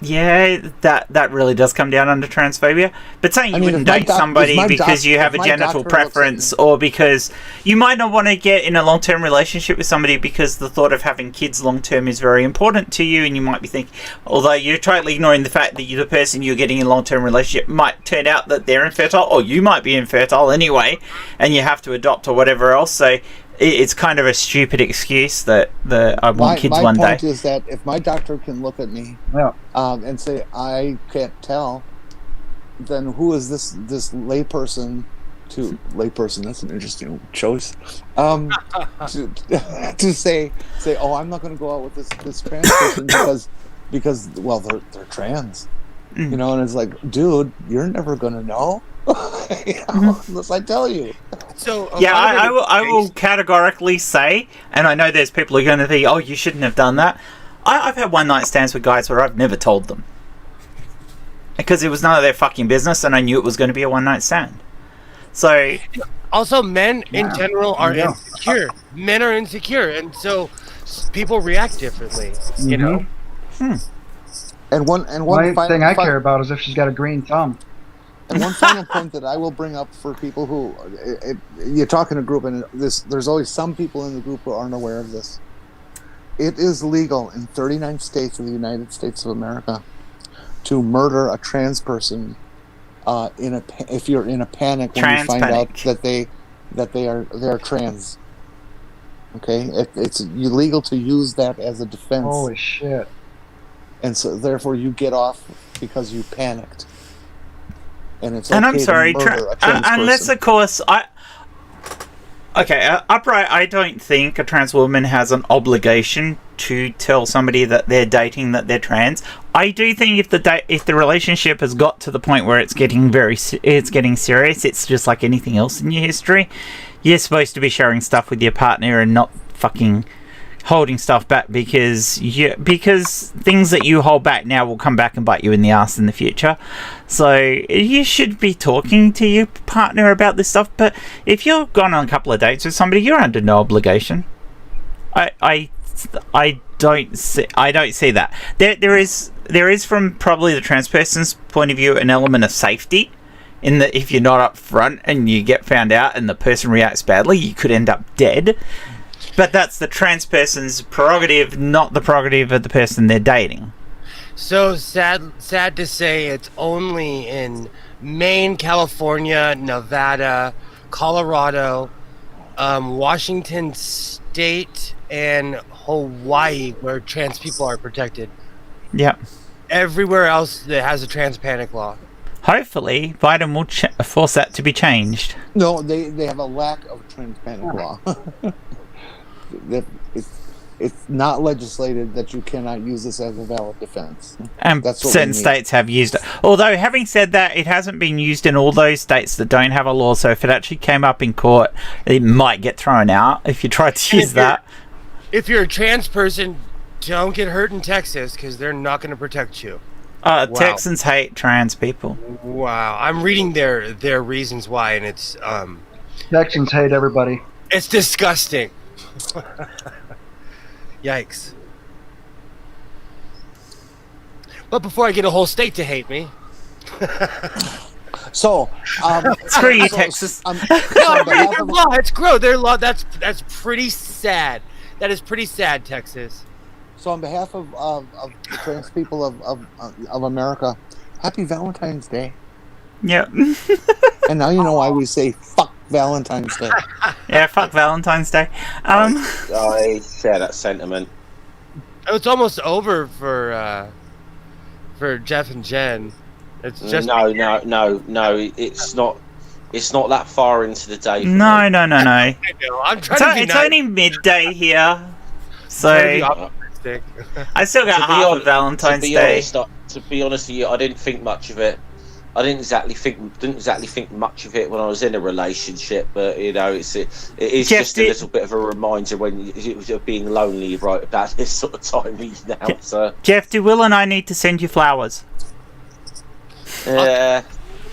Speaker 1: yeah, that really does come down under transphobia. But saying you wouldn't date somebody because you have a genital preference, or because you might not want to get in a long-term relationship with somebody because the thought of having kids long-term is very important to you, and you might be thinking, although you're totally ignoring the fact that the person you're getting in a long-term relationship might turn out that they're infertile, or you might be infertile anyway, and you have to adopt or whatever else. So it's kind of a stupid excuse that I want kids one day.
Speaker 3: My point is that if my doctor can look at me and say, I can't tell, then who is this layperson layperson, that's an interesting choice, to say, oh, I'm not going to go out with this trans person because well, they're trans. You know, and it's like, dude, you're never going to know. Unless I tell you.
Speaker 1: So I will categorically say, and I know there's people who are going to think, oh, you shouldn't have done that. I've had one night stands with guys where I've never told them because it was none of their fucking business, and I knew it was going to be a one night stand. So
Speaker 2: also, men in general are insecure. Men are insecure, and so people react differently. You know.
Speaker 3: And one
Speaker 5: thing I care about is if she's got a green thumb.
Speaker 3: And one final point that I will bring up for people who you talk in a group, and there's always some people in the group who aren't aware of this. It is legal in 39 states of the United States of America to murder a trans person if you're in a panic when you find out that they are trans. Okay, it's illegal to use that as a defense.
Speaker 5: Holy shit!
Speaker 3: And so therefore you get off because you panicked. And it's
Speaker 1: and I'm sorry, unless of course upright, I don't think a trans woman has an obligation to tell somebody that they're dating that they're trans. I do think if the relationship has got to the point where it's getting serious, it's just like anything else in your history. You're supposed to be sharing stuff with your partner and not fucking holding stuff back because things that you hold back now will come back and bite you in the ass in the future. So you should be talking to your partner about this stuff. But if you've gone on a couple of dates with somebody, you're under no obligation. I don't see that. There is from probably the trans person's point of view an element of safety in that if you're not up front and you get found out and the person reacts badly, you could end up dead. But that's the trans person's prerogative, not the prerogative of the person they're dating.
Speaker 2: So sad to say, it's only in Maine, California, Nevada, Colorado, Washington State, and Hawaii, where trans people are protected.
Speaker 1: Yep.
Speaker 2: Everywhere else that has a trans panic law.
Speaker 1: Hopefully, Biden will force that to be changed.
Speaker 3: No, they have a lack of trans panic law. It's not legislated that you cannot use this as a valid defense.
Speaker 1: And
Speaker 3: That's what
Speaker 1: certain
Speaker 3: we need.
Speaker 1: states have used it. Although, having said that, it hasn't been used in all those states that don't have a law. So if it actually came up in court, it might get thrown out if you try to use that.
Speaker 2: If you're a trans person, don't get hurt in Texas because they're not going to protect you. Wow.
Speaker 1: Texans hate trans people.
Speaker 2: Wow, I'm reading their reasons why, and it's
Speaker 5: Texans hate everybody.
Speaker 2: it's disgusting. Yikes. But before I get a whole state to hate me.
Speaker 3: So,
Speaker 1: Screw you, Texas.
Speaker 2: No, I'm reading their law. It's gross. Their law. That's pretty sad. That is pretty sad, Texas.
Speaker 3: So, on behalf of the trans people of America, happy Valentine's Day.
Speaker 1: Yep.
Speaker 3: And now you know why we say "fuck Valentine's Day."
Speaker 1: Yeah, fuck Valentine's Day.
Speaker 6: I share that sentiment.
Speaker 2: It's almost over for Jeff and Jen. It's just
Speaker 6: No. It's not. It's not that far into the day. For
Speaker 1: No.
Speaker 6: me.
Speaker 2: I know. I'm trying to be
Speaker 1: It's
Speaker 2: nice.
Speaker 1: only midday here, so
Speaker 2: Trying to be optimistic.
Speaker 1: I still got half of Valentine's Day.
Speaker 6: To be honest with you, I didn't think much of it. I didn't exactly think much of it when I was in a relationship, but you know, it is
Speaker 1: Jeff,
Speaker 6: just a little bit of a reminder when you're being lonely right about this sort of time now. So
Speaker 1: Jeff, do Will and I need to send you flowers?
Speaker 6: yeah,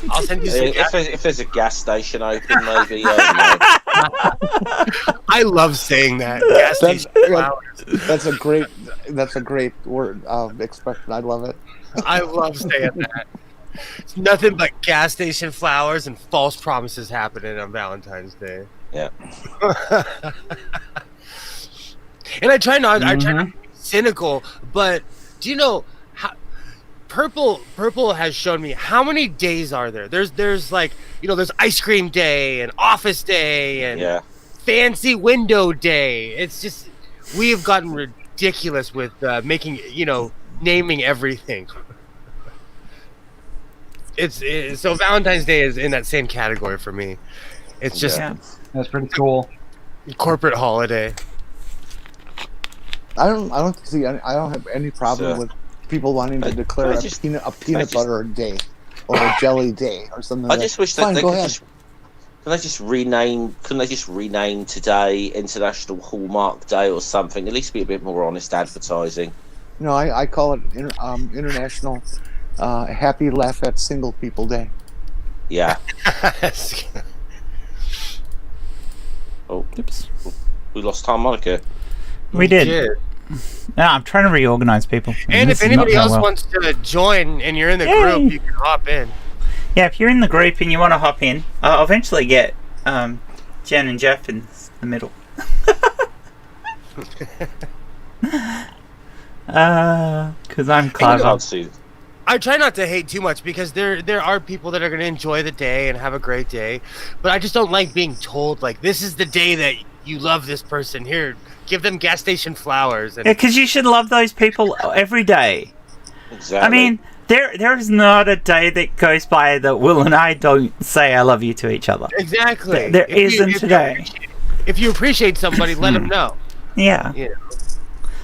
Speaker 2: I'll send you some.
Speaker 6: if there's a gas station open, maybe.
Speaker 2: I love saying that. Gas station flowers.
Speaker 3: That's a great word expression. I love it.
Speaker 2: I love saying that. It's nothing but gas station flowers and false promises happening on Valentine's Day.
Speaker 6: Yeah.
Speaker 2: And I try not to be cynical, but do you know how Purple has shown me how many days are there? There's like, you know, there's ice cream day and office day and fancy window day. It's just, we have gotten ridiculous with making, you know, naming everything. So Valentine's Day is in that same category for me. It's just
Speaker 5: That's pretty cool.
Speaker 2: corporate holiday.
Speaker 3: I don't have any problem with people wanting to declare a peanut butter day or a jelly day or something.
Speaker 6: I just wish that
Speaker 3: Fine,
Speaker 6: they
Speaker 3: go
Speaker 6: could
Speaker 3: ahead.
Speaker 6: Couldn't they just rename today International Hallmark Day or something? At least be a bit more honest advertising.
Speaker 3: No, I call it International Happy Laugh at Single People Day.
Speaker 6: Yeah. Oh,
Speaker 1: Oops.
Speaker 6: we lost harmonica.
Speaker 1: We did. No, I'm trying to reorganize people.
Speaker 2: And
Speaker 1: this
Speaker 2: if
Speaker 1: is not
Speaker 2: anybody
Speaker 1: going
Speaker 2: else
Speaker 1: well.
Speaker 2: wants to join and you're in the
Speaker 1: Yay.
Speaker 2: group, you can hop in.
Speaker 1: Yeah, if you're in the group and you want to hop in, I'll eventually get Jen and Jeff in the middle. Because I'm clever.
Speaker 2: I try not to hate too much because there are people that are going to enjoy the day and have a great day, but I just don't like being told like this is the day that you love this person. Here, give them gas station flowers. And
Speaker 1: Because you should love those people every day.
Speaker 6: Exactly.
Speaker 1: I mean, there is not a day that goes by that Will and I don't say I love you to each other.
Speaker 2: Exactly.
Speaker 1: There isn't today.
Speaker 2: If you appreciate somebody, let them know.
Speaker 1: Yeah.
Speaker 2: You know.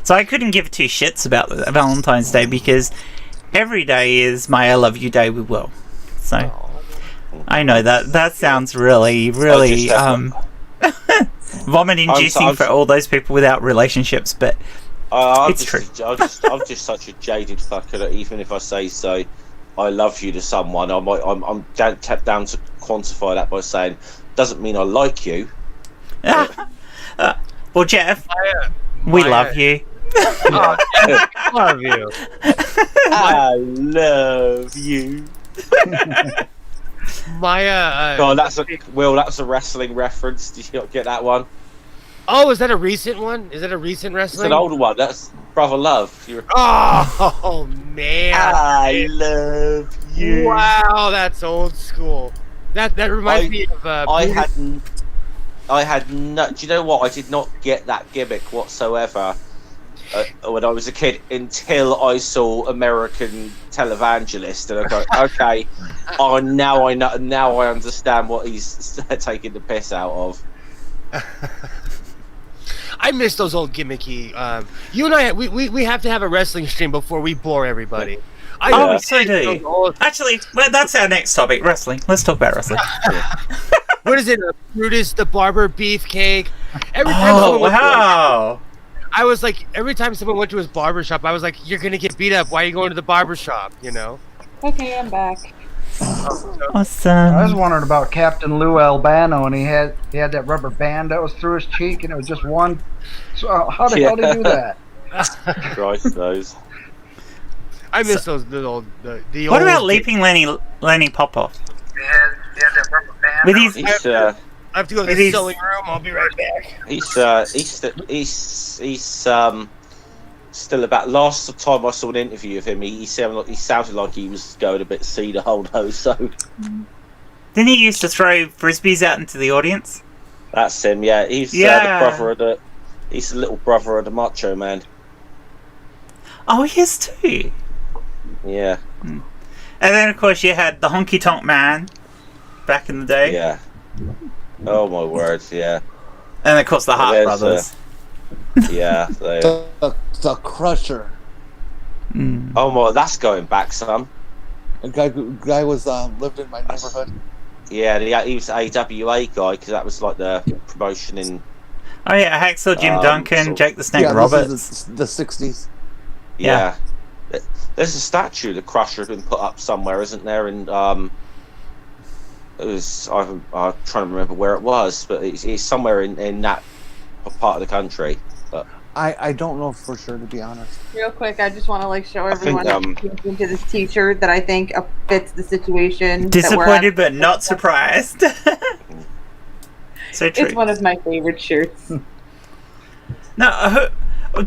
Speaker 1: So I couldn't give two shits about Valentine's Day because every day is my I love you day with Will. So I know that sounds really vomit inducing for all those people without relationships, but it's true.
Speaker 6: I'm just such a jaded fucker that even if I say I love you to someone, I'm down to quantify that by saying doesn't mean I like you.
Speaker 1: Well, Jeff, we love you.
Speaker 2: Oh, I love you.
Speaker 6: I love you.
Speaker 2: Maya.
Speaker 6: God, that's a wrestling reference. Did you not get that one?
Speaker 2: Oh, is that a recent one? Is that a recent
Speaker 6: It's
Speaker 2: wrestling?
Speaker 6: an older one. That's Brother Love.
Speaker 2: Oh man!
Speaker 6: I love you.
Speaker 2: Wow, that's old school. That reminds me of.
Speaker 6: I had no. Do you know what? I did not get that gimmick whatsoever when I was a kid until I saw American Televangelist, and I go, okay, oh, now I know. Now I understand what he's taking the piss out of.
Speaker 2: I miss those old gimmicky. You and I, we have to have a wrestling stream before we bore everybody.
Speaker 1: Oh, so do you. Actually, well, that's our next topic, wrestling. Let's talk about wrestling.
Speaker 2: What is it? Brutus the Barber Beefcake. Every time
Speaker 1: wow.
Speaker 2: I was like, every time someone went to his barbershop, I was like, you're going to get beat up. Why are you going to the barbershop, you know?
Speaker 4: Okay, I'm back.
Speaker 1: Awesome.
Speaker 5: I was wondering about Captain Lou Albano, and he had that rubber band that was through his cheek, and it was just one. So how the hell did he do that?
Speaker 6: Christ knows.
Speaker 2: I miss those little the
Speaker 1: What
Speaker 2: old
Speaker 1: about Leaping Lenny Popoff?
Speaker 5: He had that rubber band.
Speaker 1: With his,
Speaker 2: I have to go to the sewing room. I'll be right back.
Speaker 6: He's still about. Last time I saw an interview of him, he sounded like he was going a bit see the whole nose. So
Speaker 1: didn't he used to throw frisbees out into the audience?
Speaker 6: that's him. Yeah, he's the brother of the. He's the little brother of the Macho Man.
Speaker 1: Oh, he is too.
Speaker 6: Yeah.
Speaker 1: And then, of course, you had the Honky Tonk Man back in the day.
Speaker 6: Yeah. Oh my words, yeah.
Speaker 1: And of course, the Hart
Speaker 6: There's,
Speaker 1: Brothers.
Speaker 6: Yeah.
Speaker 3: The Crusher.
Speaker 6: Oh my, that's going back, son.
Speaker 3: A guy was lived in my neighborhood.
Speaker 6: Yeah, he was an AWA guy because that was like the promotion in.
Speaker 1: Oh yeah, Hacksaw Jim Duncan, Jake the Snake Roberts.
Speaker 3: This is the 60s.
Speaker 6: Yeah. There's a statue of the Crusher been put up somewhere, isn't there? And it was I'm trying to remember where it was, but it's somewhere in that part of the country. But
Speaker 3: I don't know for sure, to be honest.
Speaker 4: Real quick, I just want to show everyone into this T-shirt that I think fits the situation.
Speaker 1: Disappointed but not surprised. So true.
Speaker 4: It's one of my favorite shirts.
Speaker 1: No,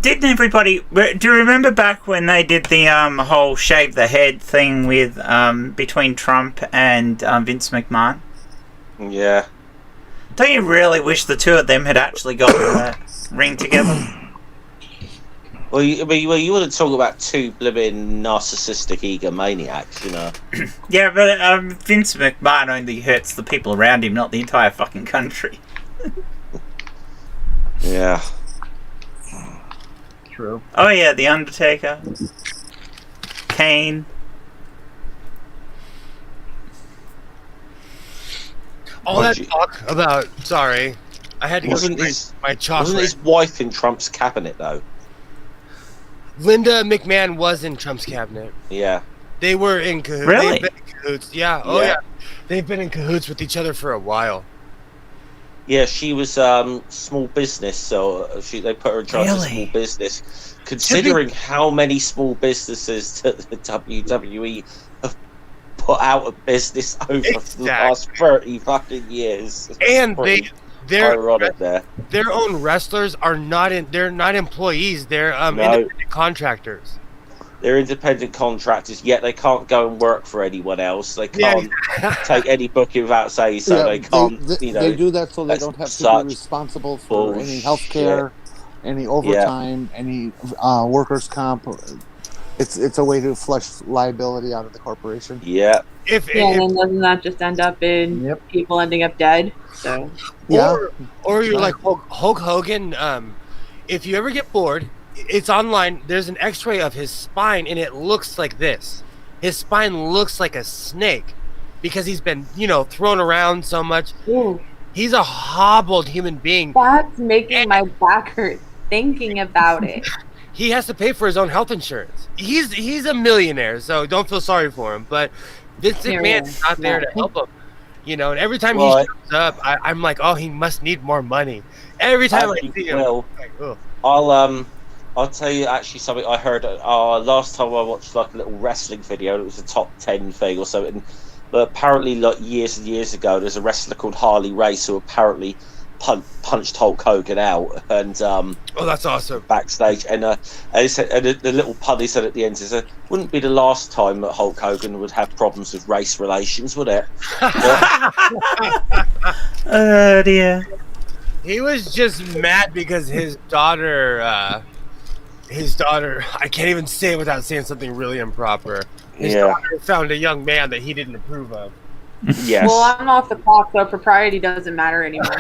Speaker 1: didn't everybody? Do you remember back when they did the whole shave the head thing with between Trump and Vince McMahon?
Speaker 6: yeah.
Speaker 1: Don't you really wish the two of them had actually got a ring together?
Speaker 6: Well, you want to talk about two blimmin' narcissistic egomaniacs, you know?
Speaker 1: Yeah, but Vince McMahon only hurts the people around him, not the entire fucking country.
Speaker 6: Yeah.
Speaker 5: True.
Speaker 1: Oh yeah, The Undertaker, Kane.
Speaker 2: All that talk about. Sorry, I had to go
Speaker 6: Wasn't
Speaker 2: get my chocolate.
Speaker 6: Wasn't his wife in Trump's cabinet though?
Speaker 2: Linda McMahon was in Trump's cabinet.
Speaker 6: Yeah.
Speaker 2: They were in cahoots.
Speaker 1: Really?
Speaker 2: They've been in cahoots. Yeah. Oh yeah. They've been in cahoots with each other for a while.
Speaker 6: Yeah, she was small business, so they put her in charge of small business. Considering how many small businesses that the WWE have put out of business over the last 30 fucking years,
Speaker 2: and their own wrestlers are they're not employees. They're independent contractors.
Speaker 6: They're independent contractors, yet they can't go and work for anyone else. They can't take any booking without saying so.
Speaker 3: Yeah,
Speaker 6: they can't,
Speaker 3: they do that so they don't have to be responsible for any health care, any overtime, any workers' comp. It's a way to flush liability out of the corporation.
Speaker 6: Yeah.
Speaker 4: And then doesn't that just end up in people ending up dead? So.
Speaker 2: Or you're like Hulk Hogan. If you ever get bored, it's online. There's an X-ray of his spine, and it looks like this. His spine looks like a snake because he's been, thrown around so much.
Speaker 4: Ooh.
Speaker 2: He's a hobbled human being.
Speaker 4: That's making my back hurt thinking about it.
Speaker 2: He has to pay for his own health insurance. He's a millionaire, so don't feel sorry for him. But Vince McMahon's not there to help him. And every time he shows up, I'm like, oh, he must need more money. Every time I see him,
Speaker 6: I'll tell you actually something I heard. Last time I watched a little wrestling video, it was a top 10 thing or something. But apparently, years and years ago, there's a wrestler called Harley Race who apparently punched Hulk Hogan out, and
Speaker 2: Oh, that's awesome.
Speaker 6: backstage, and he said, and the little pun he said at the end is, "Wouldn't be the last time that Hulk Hogan would have problems with race relations, would it?"
Speaker 1: Oh dear.
Speaker 2: He was just mad because his daughter, I can't even say it without saying something really improper. His daughter found a young man that he didn't approve of.
Speaker 6: Yes.
Speaker 4: Well, I'm off the clock, so propriety doesn't matter anymore.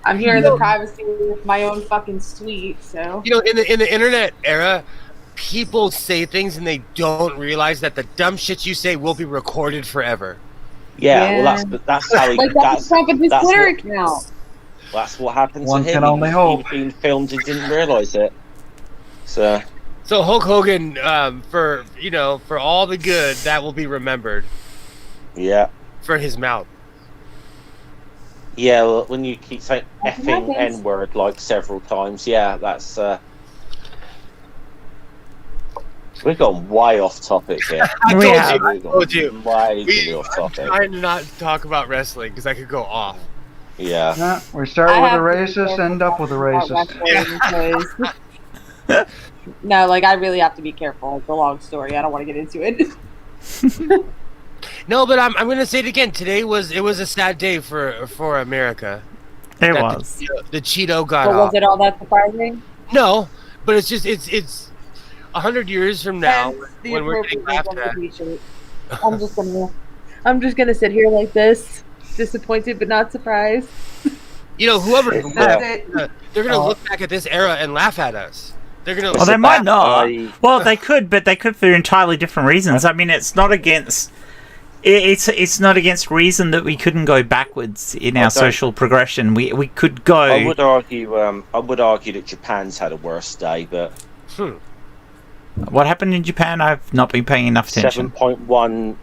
Speaker 4: I'm here in the privacy of my own fucking suite, so.
Speaker 2: You know, in the internet era, people say things and they don't realize that the dumb shit you say will be recorded forever.
Speaker 6: Yeah. Well, that's how he.
Speaker 4: Like that's Trump and his Twitter account.
Speaker 6: That's what happened to
Speaker 5: One
Speaker 6: him.
Speaker 5: can only hope.
Speaker 6: He was being filmed and didn't realise it. So
Speaker 2: Hulk Hogan, for all the good, that will be remembered
Speaker 6: yeah.
Speaker 2: for his mouth.
Speaker 6: Yeah, well, when you keep saying effing
Speaker 4: happens.
Speaker 6: N-word like several times, yeah, that's we've gone way off topic here.
Speaker 2: I
Speaker 1: We
Speaker 2: told
Speaker 1: have.
Speaker 2: you. I told you.
Speaker 6: Way
Speaker 2: We-
Speaker 6: too off topic.
Speaker 2: Trying to not talk about wrestling because I could go off.
Speaker 6: Yeah.
Speaker 5: Yeah, we start
Speaker 4: I
Speaker 5: with a
Speaker 4: have to be
Speaker 5: racist,
Speaker 4: careful
Speaker 5: end up with a
Speaker 4: about
Speaker 5: racist.
Speaker 4: wrestling because- No, like I really have to be careful. It's a long story. I don't want to get into it.
Speaker 2: No, but I'm gonna say it again. Today was a sad day for America.
Speaker 1: It
Speaker 2: That
Speaker 1: was.
Speaker 2: the Cheeto got
Speaker 4: But
Speaker 2: off.
Speaker 4: was it all that surprising?
Speaker 2: No, but it's just it's 100 years from now
Speaker 4: Hence the
Speaker 2: when we're getting
Speaker 4: appropriate
Speaker 2: laughed
Speaker 4: on the
Speaker 2: at.
Speaker 4: t-shirt. I'm just gonna sit here like this, disappointed but not surprised.
Speaker 2: You know, whoever did
Speaker 4: That's
Speaker 2: that,
Speaker 4: it.
Speaker 2: they're gonna look back at this era and laugh at us. They're gonna.
Speaker 1: Well, they might not.
Speaker 6: I-
Speaker 1: Well, they could, but they could for entirely different reasons. I mean, it's not against. It's not against reason that we couldn't go backwards in our social progression. We could go.
Speaker 6: I would argue that Japan's had a worse day, but
Speaker 1: What happened in Japan? I've not been paying enough attention.
Speaker 6: 7.1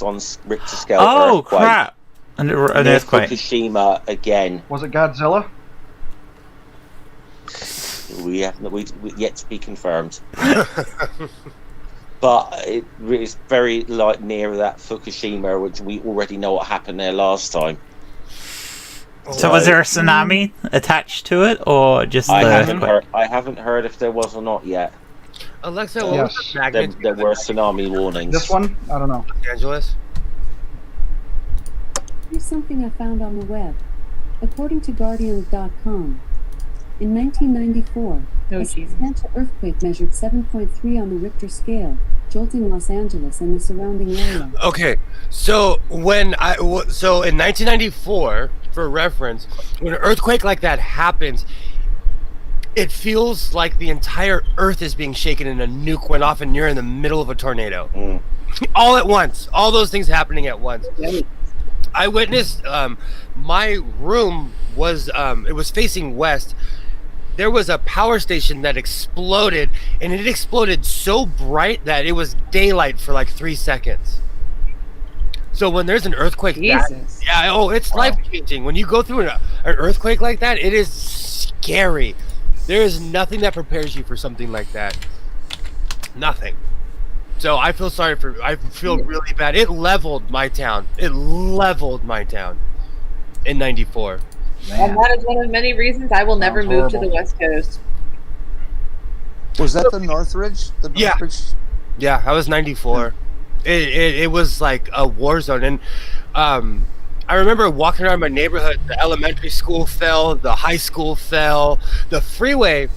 Speaker 6: on Richter scale.
Speaker 1: Oh
Speaker 6: earthquake.
Speaker 1: crap! An
Speaker 6: Near
Speaker 1: earthquake.
Speaker 6: Fukushima again.
Speaker 5: Was it Godzilla?
Speaker 6: We yet to be confirmed. But it is very near that Fukushima, which we already know what happened there last time.
Speaker 1: So was there a tsunami attached to it, or just the
Speaker 6: I haven't
Speaker 1: earthquake?
Speaker 6: heard. I haven't heard if there was or not yet.
Speaker 2: Alexa, what
Speaker 5: Yes.
Speaker 2: was the magnitude
Speaker 6: There
Speaker 2: of
Speaker 6: were tsunami warnings.
Speaker 5: This one? I don't know.
Speaker 2: Los Angeles?
Speaker 7: Here's something I found on the web. According to Guardian.com, in 1994,
Speaker 4: Oh,
Speaker 7: a
Speaker 4: Jesus.
Speaker 7: substantial earthquake measured 7.3 on the Richter scale, jolting Los Angeles and the surrounding area.
Speaker 2: Okay, so in 1994, for reference, when an earthquake like that happens, it feels like the entire Earth is being shaken and a nuke went off and you're in the middle of a tornado.
Speaker 6: Mm.
Speaker 2: All at once. All those things happening at once. I witnessed, my room was, it was facing west. There was a power station that exploded, and it exploded so bright that it was daylight for like 3 seconds. So when there's an earthquake,
Speaker 4: Jesus.
Speaker 2: it's life-changing. When you go through an earthquake like that, it is scary. There is nothing that prepares you for something like that. Nothing. So I feel really bad. It leveled my town. In 94.
Speaker 4: And that is one of many reasons I will never
Speaker 5: Sounds
Speaker 4: move to the
Speaker 5: horrible.
Speaker 4: West Coast.
Speaker 3: Was that the Northridge? The
Speaker 2: Yeah.
Speaker 3: Northridge?
Speaker 2: Yeah, I was 94. It was like a war zone, and I remember walking around my neighborhood. The elementary school fell, the high school fell, the freeway,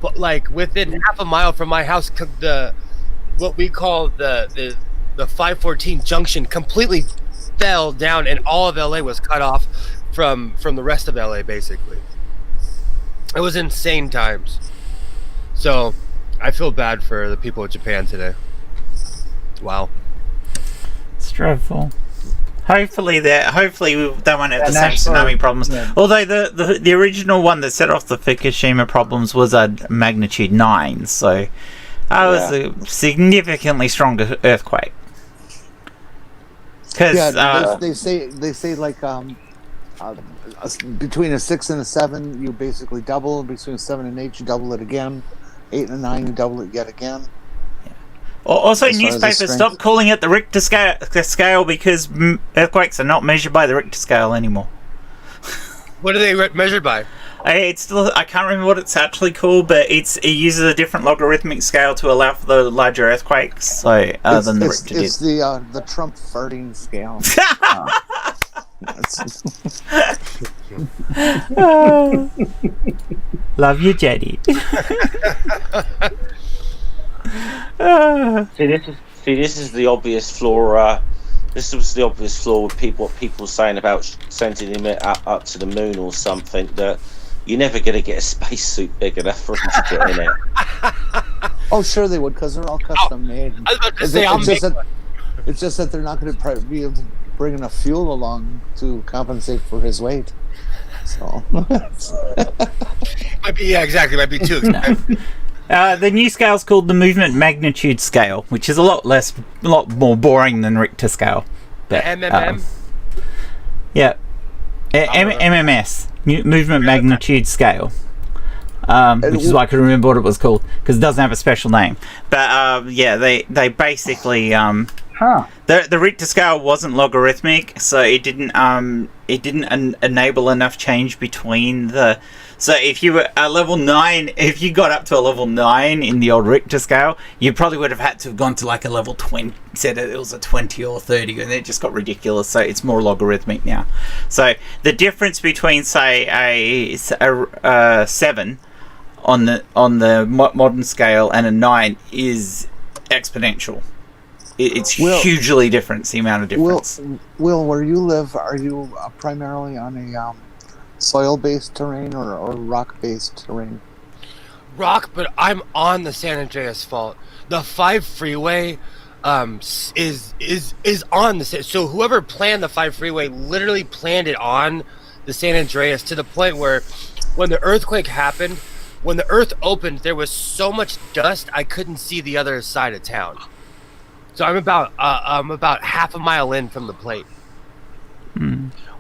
Speaker 2: but like within half a mile from my house, what we call the 514 junction completely fell down, and all of LA was cut off from the rest of LA. Basically, it was insane times. So I feel bad for the people of Japan today. Wow.
Speaker 1: It's dreadful. Hopefully they won't have the same
Speaker 5: that's
Speaker 1: tsunami problems.
Speaker 5: yeah.
Speaker 1: Although the original one that set off the Fukushima problems was a magnitude 9, so that was a significantly stronger earthquake. Because
Speaker 3: they say like between a 6 and a 7 you basically double. Between 7 and 8 you double it again. 8 and 9 you double it yet again.
Speaker 1: Also,
Speaker 3: as far as the
Speaker 1: newspapers,
Speaker 3: strength.
Speaker 1: stop calling it the Richter scale because earthquakes are not measured by the Richter scale anymore.
Speaker 2: What are they measured by?
Speaker 1: It's still, I can't remember what it's actually called, but it uses a different logarithmic scale to allow for the larger earthquakes. So than the Richter did.
Speaker 3: It's the Trump farting scale.
Speaker 1: Love you, Jenny.
Speaker 6: See, this is the obvious flaw. This was the obvious flaw with what people saying about sending him up to the moon or something. That you're never going to get a spacesuit big enough for him to get in it.
Speaker 3: Oh, sure they would, because they're all custom made.
Speaker 2: I was about to say,
Speaker 3: It's just that they're not going to be able to bring enough fuel along to compensate for his weight. So,
Speaker 2: might be might be too expensive.
Speaker 1: The new scale's called the movement magnitude scale, which is a lot more boring than Richter scale. But,
Speaker 2: MMM.
Speaker 1: Yeah, MMS, movement magnitude scale, which is why I could remember what it was called because it doesn't have a special name. But yeah, they basically the Richter scale wasn't logarithmic, so it didn't enable enough change between the. So if you were a level 9, if you got up to a level 9 in the old Richter scale, you probably would have had to have gone to like a level 20, said it was a 20 or 30, and it just got ridiculous. So it's more logarithmic now. So the difference between, say, a 7 on the modern scale and a 9 is exponential. It's hugely different, the amount of difference.
Speaker 3: Will, where you live, are you primarily on a soil-based terrain or rock-based terrain?
Speaker 2: Rock, but I'm on the San Andreas Fault. The 5 freeway is on the so whoever planned the 5 freeway literally planned it on the San Andreas to the point where when the earthquake happened, when the earth opened, there was so much dust I couldn't see the other side of town. So I'm about half a mile in from the plate.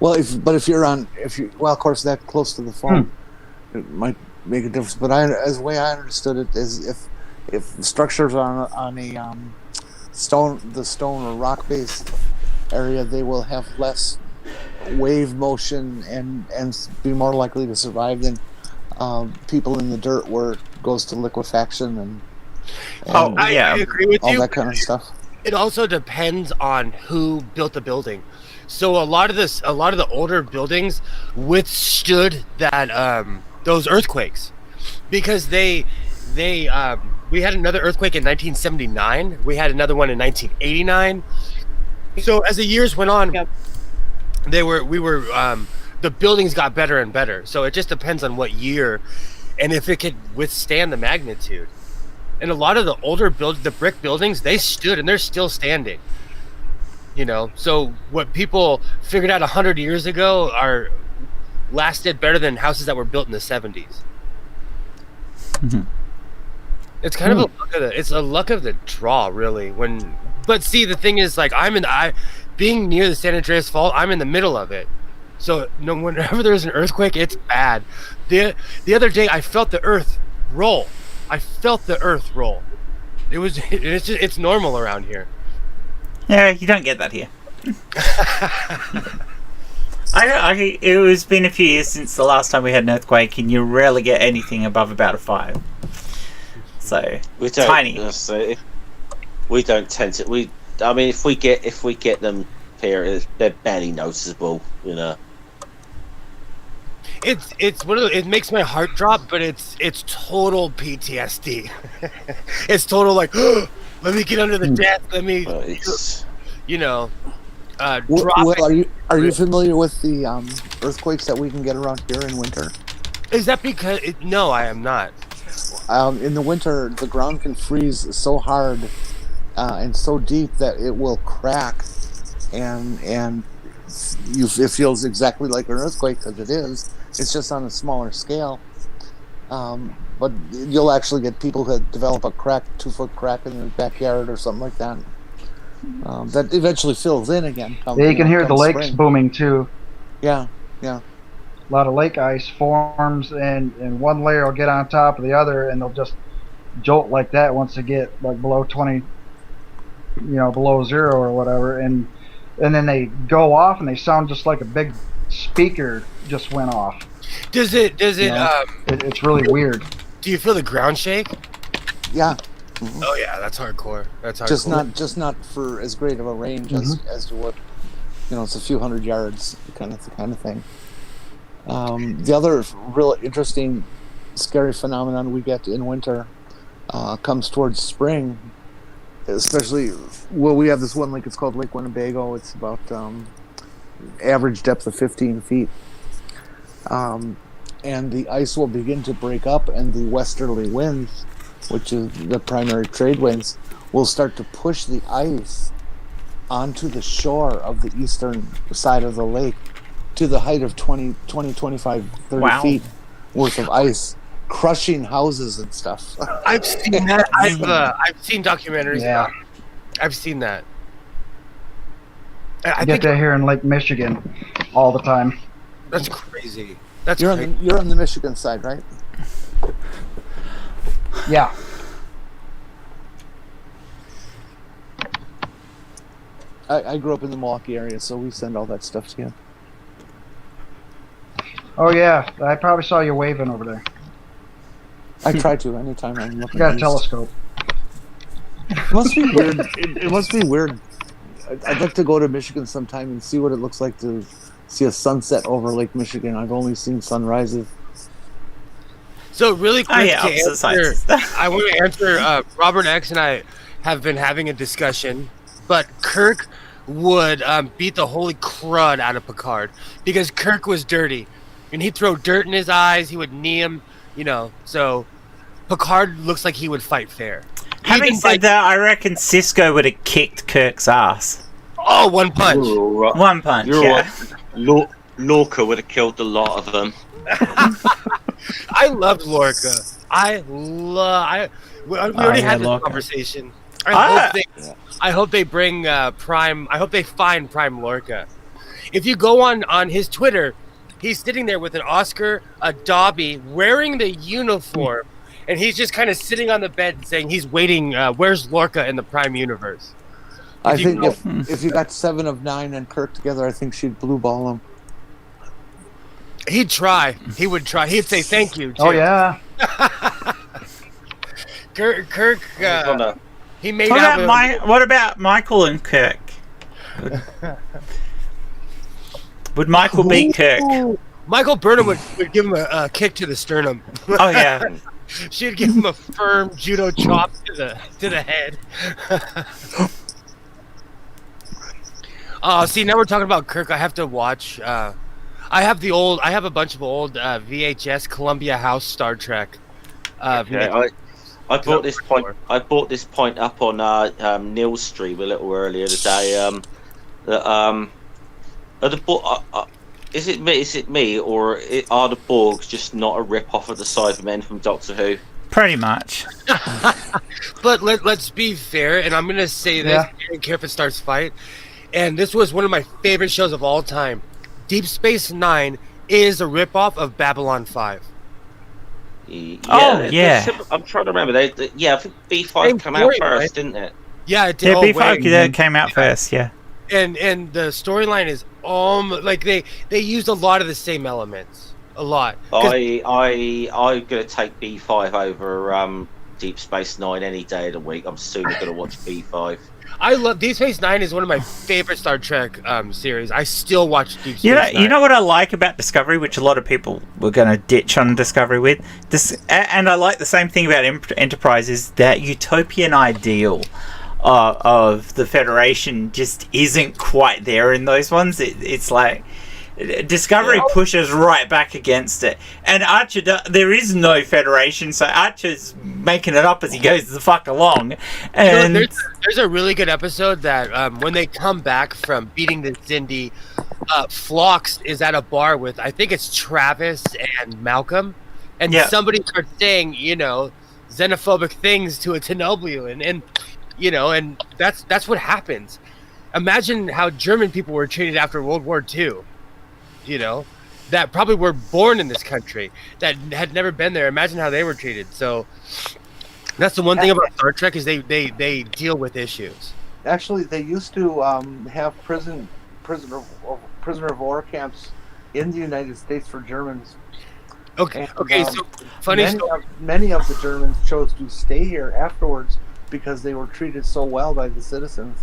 Speaker 3: Well, if you're of course that close to the fault, it might make a difference. But as the way I understood it is if structures are on a stone or rock based area, they will have less wave motion and be more likely to survive than people in the dirt where it goes to liquefaction and
Speaker 2: I agree with
Speaker 3: all
Speaker 2: you.
Speaker 3: that kind of stuff.
Speaker 2: It also depends on who built the building. So a lot of the older buildings withstood that those earthquakes because we had another earthquake in 1979. We had another one in 1989. So as the years went on, the buildings got better and better. So it just depends on what year and if it could withstand the magnitude. And a lot of the older the brick buildings, they stood and they're still standing. You know, so what people figured out 100 years ago lasted better than houses that were built in the 70s.
Speaker 1: Mm-hmm.
Speaker 2: It's kind of a luck of the draw, really. But see, the thing is, like, being near the San Andreas Fault, I'm in the middle of it. So whenever there's an earthquake, it's bad. The other day, I felt the earth roll. It's normal around here.
Speaker 1: Yeah, you don't get that here. It's been a few years since the last time we had an earthquake, and you rarely get anything above about a 5. So tiny.
Speaker 6: We don't tend to. I mean, if we get them here, they're barely noticeable. You know.
Speaker 2: It's one of those, it makes my heart drop, but it's total PTSD. It's total like, let me get under the desk. Let me, drop.
Speaker 3: Are you familiar with the earthquakes that we can get around here in winter?
Speaker 2: Is that because? No, I am not.
Speaker 3: In the winter, the ground can freeze so hard and so deep that it will crack, and it feels exactly like an earthquake because it is. It's just on a smaller scale. But you'll actually get people that develop a 2-foot crack in their backyard or something like that. That eventually fills in again.
Speaker 5: You can hear the lakes booming too.
Speaker 3: Yeah.
Speaker 5: A lot of lake ice forms, and one layer will get on top of the other, and they'll just jolt like that once they get like below 20 below zero or whatever, and then they go off and they sound just like a big speaker just went off.
Speaker 2: Does it?
Speaker 5: It's really weird.
Speaker 2: Do you feel the ground shake?
Speaker 3: Yeah.
Speaker 2: Oh yeah, that's hardcore. That's hardcore.
Speaker 3: Just not for as great of a range as to what, it's a few hundred yards kind of thing. The other real interesting, scary phenomenon we get in winter comes towards spring, especially we have this one lake. It's called Lake Winnebago. It's about average depth of 15 feet, and the ice will begin to break up, and the westerly winds, which is the primary trade winds, will start to push the ice onto the shore of the eastern side of the lake to the height of 20, 25, 30 feet worth of ice, crushing houses and stuff.
Speaker 2: I've seen that. I've seen documentaries.
Speaker 5: Yeah.
Speaker 2: I've seen that.
Speaker 5: I get that here in Lake Michigan all the time.
Speaker 2: That's crazy.
Speaker 3: You're on the Michigan side, right?
Speaker 5: Yeah.
Speaker 3: I grew up in the Milwaukee area, so we send all that stuff to you.
Speaker 5: Oh yeah, I probably saw you waving over there.
Speaker 3: I try to anytime I'm looking.
Speaker 5: You got a
Speaker 3: east.
Speaker 5: telescope.
Speaker 3: It must be weird. It must be weird. I'd like to go to Michigan sometime and see what it looks like to see a sunset over Lake Michigan. I've only seen sunrises.
Speaker 2: So really quick to
Speaker 1: opposite
Speaker 2: answer,
Speaker 1: sides.
Speaker 2: I want to answer. Robert X and I have been having a discussion, but Kirk would beat the holy crud out of Picard because Kirk was dirty, and he'd throw dirt in his eyes. He would knee him, So Picard looks like he would fight fair.
Speaker 1: Having said that, I reckon Cisco would have kicked Kirk's ass.
Speaker 2: Oh, one punch.
Speaker 1: One punch, yeah.
Speaker 6: Right. Lorca would have killed a lot of them.
Speaker 2: I loved Lorca. We already had this
Speaker 1: Lorca.
Speaker 2: conversation. I hope they bring Prime. I hope they find Prime Lorca. If you go on his Twitter, he's sitting there with an Oscar, a Dobby, wearing the uniform, and he's just kind of sitting on the bed saying he's waiting. Where's Lorca in the Prime universe?
Speaker 3: I think if you got 7 of 9 and Kirk together, I think she'd blue ball him.
Speaker 2: He'd try. He would try. He'd say thank you. Too.
Speaker 5: Oh yeah.
Speaker 2: Kirk. He made
Speaker 1: What
Speaker 2: out
Speaker 1: about
Speaker 2: with
Speaker 1: what about Michael and Kirk? Would Michael beat Kirk?
Speaker 2: Michael Burnham would give him a kick to the sternum.
Speaker 1: Oh yeah.
Speaker 2: She'd give him a firm judo chop to the head. See, now we're talking about Kirk. I have to watch. I have a bunch of old VHS Columbia House Star Trek.
Speaker 6: Okay, I brought this point. I brought this point up on Neil's stream a little earlier today. Is it me, or are the Borgs just not a rip off of the Cybermen from Doctor Who?
Speaker 1: Pretty much.
Speaker 2: But let's be fair, and I'm gonna say this. I don't care if it starts fight. And this was one of my favorite shows of all time. Deep Space Nine is a ripoff of Babylon 5.
Speaker 6: Yeah, I'm trying to remember. I think B5 came out first, didn't it?
Speaker 2: Yeah, it did.
Speaker 1: Yeah, B5 came out first. Yeah.
Speaker 2: And the storyline is like they used a lot of the same elements. A lot.
Speaker 6: I'm gonna take B5 over Deep Space Nine any day of the week. I'm sooner gonna watch B5.
Speaker 2: I love Deep Space Nine is one of my favorite Star Trek series. I still watch Deep Space Nine.
Speaker 1: You know what I like about Discovery, which a lot of people were going to ditch on Discovery with? And I like the same thing about Enterprise, is that utopian ideal of the Federation just isn't quite there in those ones. It's like Discovery pushes right back against it, and Archer there is no Federation, so Archer's making it up as he goes the fuck along. And
Speaker 2: there's a really good episode that when they come back from beating the Xindi, Phlox is at a bar with, I think it's Travis and Malcolm, and somebody starts saying xenophobic things to a Tenobulan, and that's what happens. Imagine how German people were treated after World War II. That probably were born in this country, that had never been there. Imagine how they were treated. So that's the one thing about Star Trek, is they deal with issues.
Speaker 3: Actually, they used to have prisoner of war camps in the United States for Germans.
Speaker 2: Okay.
Speaker 3: And,
Speaker 2: Okay. So funny story.
Speaker 3: many of the Germans chose to stay here afterwards because they were treated so well by the citizens.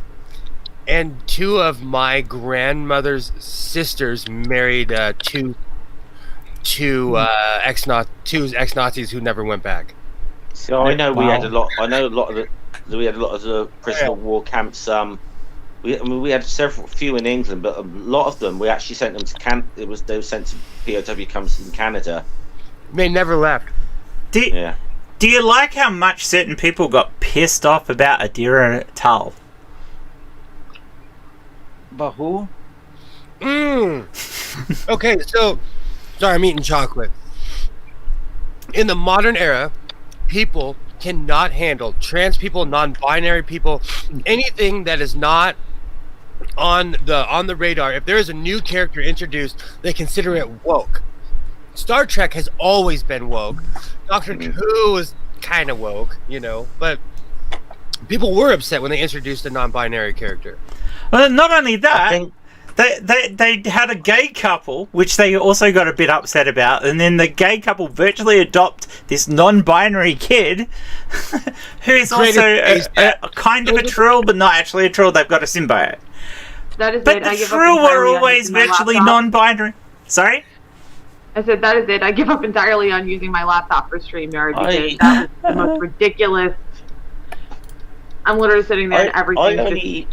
Speaker 2: And two of my grandmother's sisters married two ex-Nazis who never went back.
Speaker 6: So I know we
Speaker 3: Wow.
Speaker 6: had a lot. I know a lot of the prisoner of war camps. We had few in England, but a lot of them we actually sent them to they were sent to POW camps in Canada.
Speaker 2: They never left.
Speaker 6: Yeah.
Speaker 1: Do you like how much certain people got pissed off about Adira Tal?
Speaker 3: But who?
Speaker 2: Okay, so sorry, I'm eating chocolate. In the modern era, people cannot handle trans people, non-binary people, anything that is not on the radar. If there is a new character introduced, they consider it woke. Star Trek has always been woke. Doctor Who is kind of woke, but people were upset when they introduced a non-binary character.
Speaker 1: Well, not only
Speaker 6: I
Speaker 1: that,
Speaker 6: think
Speaker 1: they had a gay couple, which they also got a bit upset about, and then the gay couple virtually adopt this non-binary kid, who is also a kind of a trill, but not actually a trill. They've got a symbiote.
Speaker 4: That is
Speaker 1: But
Speaker 4: it.
Speaker 1: the
Speaker 4: I give
Speaker 1: trill
Speaker 4: up
Speaker 1: were
Speaker 4: entirely on
Speaker 1: always
Speaker 4: using my
Speaker 1: virtually
Speaker 4: laptop.
Speaker 1: non-binary. Sorry?
Speaker 4: I said that is it. I give up entirely on using my laptop for StreamYard because that was the most ridiculous. I'm literally sitting there and everything.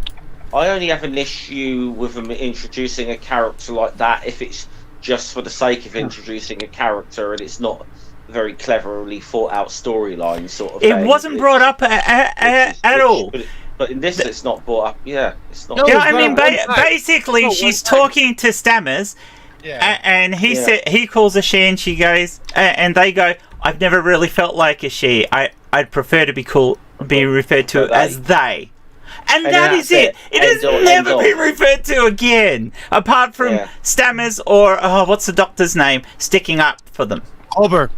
Speaker 6: I only have an issue with them introducing a character like that if it's just for the sake of introducing a character and it's not a very cleverly thought out storyline sort of thing.
Speaker 1: It wasn't brought up at all.
Speaker 6: But in this, it's not brought up. Yeah, it's not.
Speaker 2: No,
Speaker 1: Yeah,
Speaker 2: it's
Speaker 1: I mean,
Speaker 2: one time.
Speaker 1: basically,
Speaker 2: No,
Speaker 1: she's
Speaker 2: one time.
Speaker 1: talking to Stammers,
Speaker 2: Yeah.
Speaker 1: and he
Speaker 6: Yeah.
Speaker 1: said he calls her she, and she goes, and they go, "I've never really felt like a she. I'd prefer to be referred to as they." And that
Speaker 6: that's
Speaker 1: is it. It
Speaker 6: End
Speaker 1: has
Speaker 6: all,
Speaker 1: never
Speaker 6: end all.
Speaker 1: been referred to again, apart from
Speaker 6: Yeah.
Speaker 1: Stammers or what's the doctor's name sticking up for them.
Speaker 2: Colbert.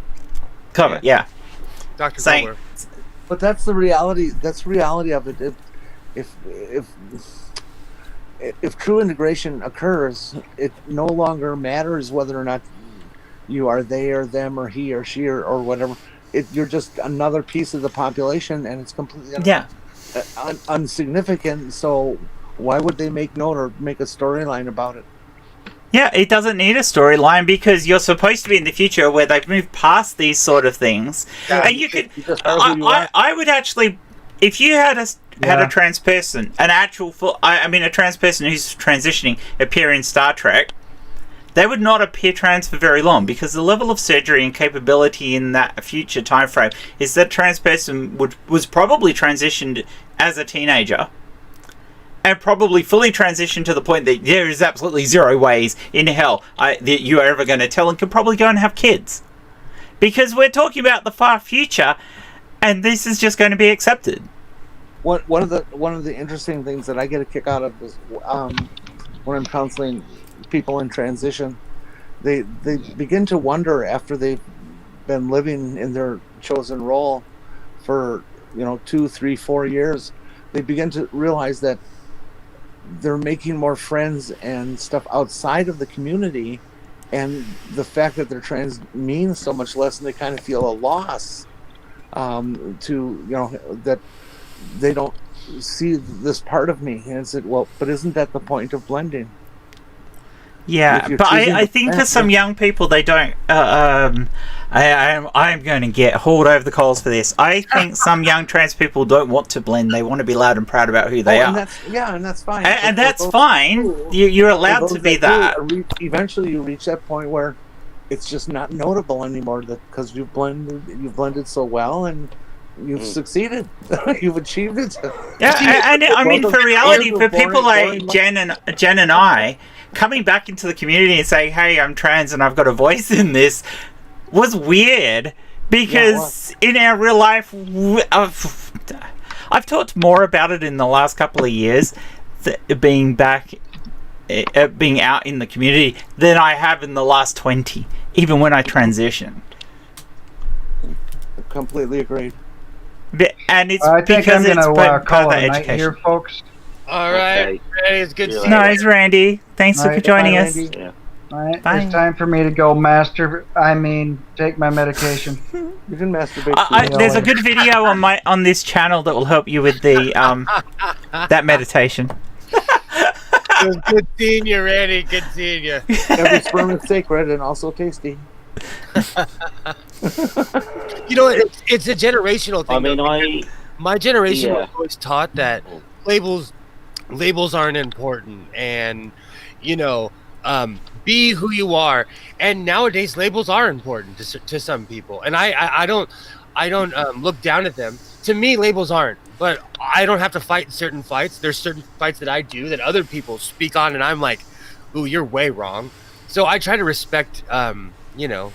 Speaker 1: Cover, yeah.
Speaker 2: Dr.
Speaker 1: Saying-
Speaker 2: Colbert.
Speaker 3: But that's the reality. That's the reality of it. If true integration occurs, it no longer matters whether or not you are they or them or he or she or whatever. You're just another piece of the population, and it's completely
Speaker 1: Yeah.
Speaker 3: unsignificant. So why would they make note or make a storyline about it?
Speaker 1: Yeah, it doesn't need a storyline because you're supposed to be in the future where they've moved past these sort of things.
Speaker 2: Yeah.
Speaker 1: And you could,
Speaker 3: You just are who you are.
Speaker 1: I would actually, if you had a trans person, a trans person who's transitioning appear in Star Trek, they would not appear trans for very long because the level of surgery and capability in that future time frame is that trans person was probably transitioned as a teenager and probably fully transitioned to the point that there is absolutely zero ways in hell that you are ever going to tell and could probably go and have kids. Because we're talking about the far future and this is just going to be accepted.
Speaker 3: One of the interesting things that I get a kick out of is when I'm counseling people in transition, they begin to wonder after they've been living in their chosen role for 2, 3, 4 years, they begin to realize that they're making more friends and stuff outside of the community, and the fact that they're trans means so much less, and they kind of feel a loss that they don't see this part of me. And it's well, but isn't that the point of blending?
Speaker 1: Yeah, but I think for some young people, they don't. I'm going to get hauled over the coals for this. I think some young trans people don't want to blend. They want to be loud and proud about who they are.
Speaker 3: And that's fine.
Speaker 1: And that's fine. You're allowed to be that.
Speaker 3: Eventually, you reach that point where it's just not notable anymore because you've blended so well and you've succeeded. You've achieved it.
Speaker 1: Yeah, and I mean, for reality, for people like Jen and I, coming back into the community and saying, "Hey, I'm trans and I've got a voice in this," was weird because in our real life, I've talked more about it in the last couple of years, being out in the community, than I have in the last 20, even when I transitioned.
Speaker 3: Completely agreed.
Speaker 1: And it's
Speaker 5: I think
Speaker 1: because
Speaker 5: I'm
Speaker 1: it's
Speaker 5: going to
Speaker 1: part
Speaker 5: call
Speaker 1: of
Speaker 5: it
Speaker 1: the
Speaker 5: a night
Speaker 1: education.
Speaker 5: here, folks.
Speaker 2: All right,
Speaker 6: Okay.
Speaker 2: Randy, it's good
Speaker 6: Yeah.
Speaker 2: seeing you.
Speaker 1: Nice, Randy. Thanks for
Speaker 5: Nice.
Speaker 1: joining
Speaker 3: Bye,
Speaker 1: us.
Speaker 3: Randy.
Speaker 6: Yeah.
Speaker 5: All right,
Speaker 1: Bye.
Speaker 5: it's time for me to go take my medication.
Speaker 3: You can masturbate.
Speaker 1: There's a good video on this channel that will help you with the that meditation.
Speaker 2: It was good seeing you, Randy. Good seeing you.
Speaker 3: Every sperm is sacred and also tasty.
Speaker 2: You know, it's a generational thing.
Speaker 6: I mean,
Speaker 2: My generation
Speaker 6: Yeah.
Speaker 2: was always taught that labels aren't important, and you know, be who you are. And nowadays, labels are important to some people, and I don't look down at them. To me, labels aren't. But I don't have to fight certain fights. There's certain fights that I do that other people speak on, and I'm like, "Ooh, you're way wrong." So I try to respect, you know,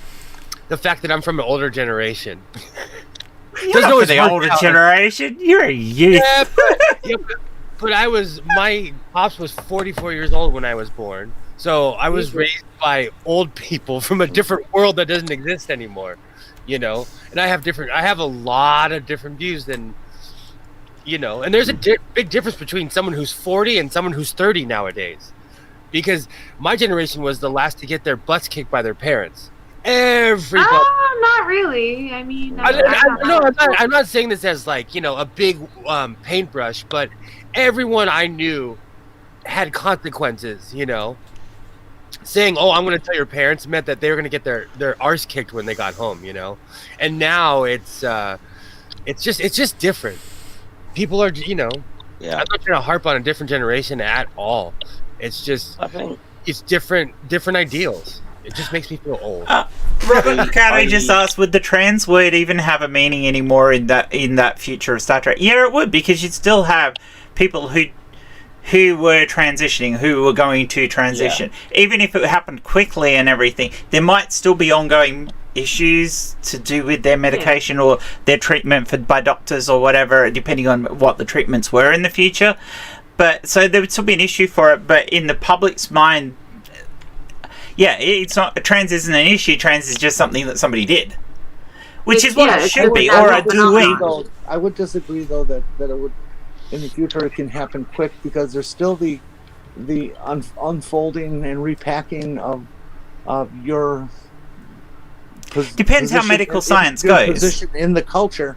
Speaker 2: the fact that I'm from an older generation.
Speaker 1: You're not for the older generation. You're a youth.
Speaker 2: Yeah, but my pops was 44 years old when I was born. So I was raised by old people from a different world that doesn't exist anymore, you know? And I have a lot of different views than, you know, and there's a big difference between someone who's 40 and someone who's 30 nowadays. Because my generation was the last to get their butts kicked by their parents. Everybody.
Speaker 4: Not really. I mean,
Speaker 2: I'm not saying this as like, you know, a big paintbrush, but everyone I knew had consequences, you know. Saying, "Oh, I'm going to tell your parents," meant that they were going to get their arse kicked when they got home, you know. And now it's just different. People are, you know.
Speaker 6: Yeah.
Speaker 2: I'm not trying to harp on a different generation at all. It's just,
Speaker 6: I think
Speaker 2: it's different ideals. It just makes me feel old.
Speaker 1: Robert Carey just asked, would the trans word even have a meaning anymore in that future of Star Trek? Yeah, it would, because you'd still have people who were transitioning, who were going to transition. Yeah. Even if it happened quickly and everything, there might still be ongoing issues to do with their medication or their treatment by doctors or whatever, depending on what the treatments were in the future. But so there would still be an issue for it, but in the public's mind, yeah, it's not, trans isn't an issue. Trans is just something that somebody did, which is what it should be, or are doing.
Speaker 3: I would disagree, though, that it would, in the future, it can happen quick, because there's still the unfolding and repacking of your
Speaker 1: depends how medical science goes.
Speaker 3: Position in the culture.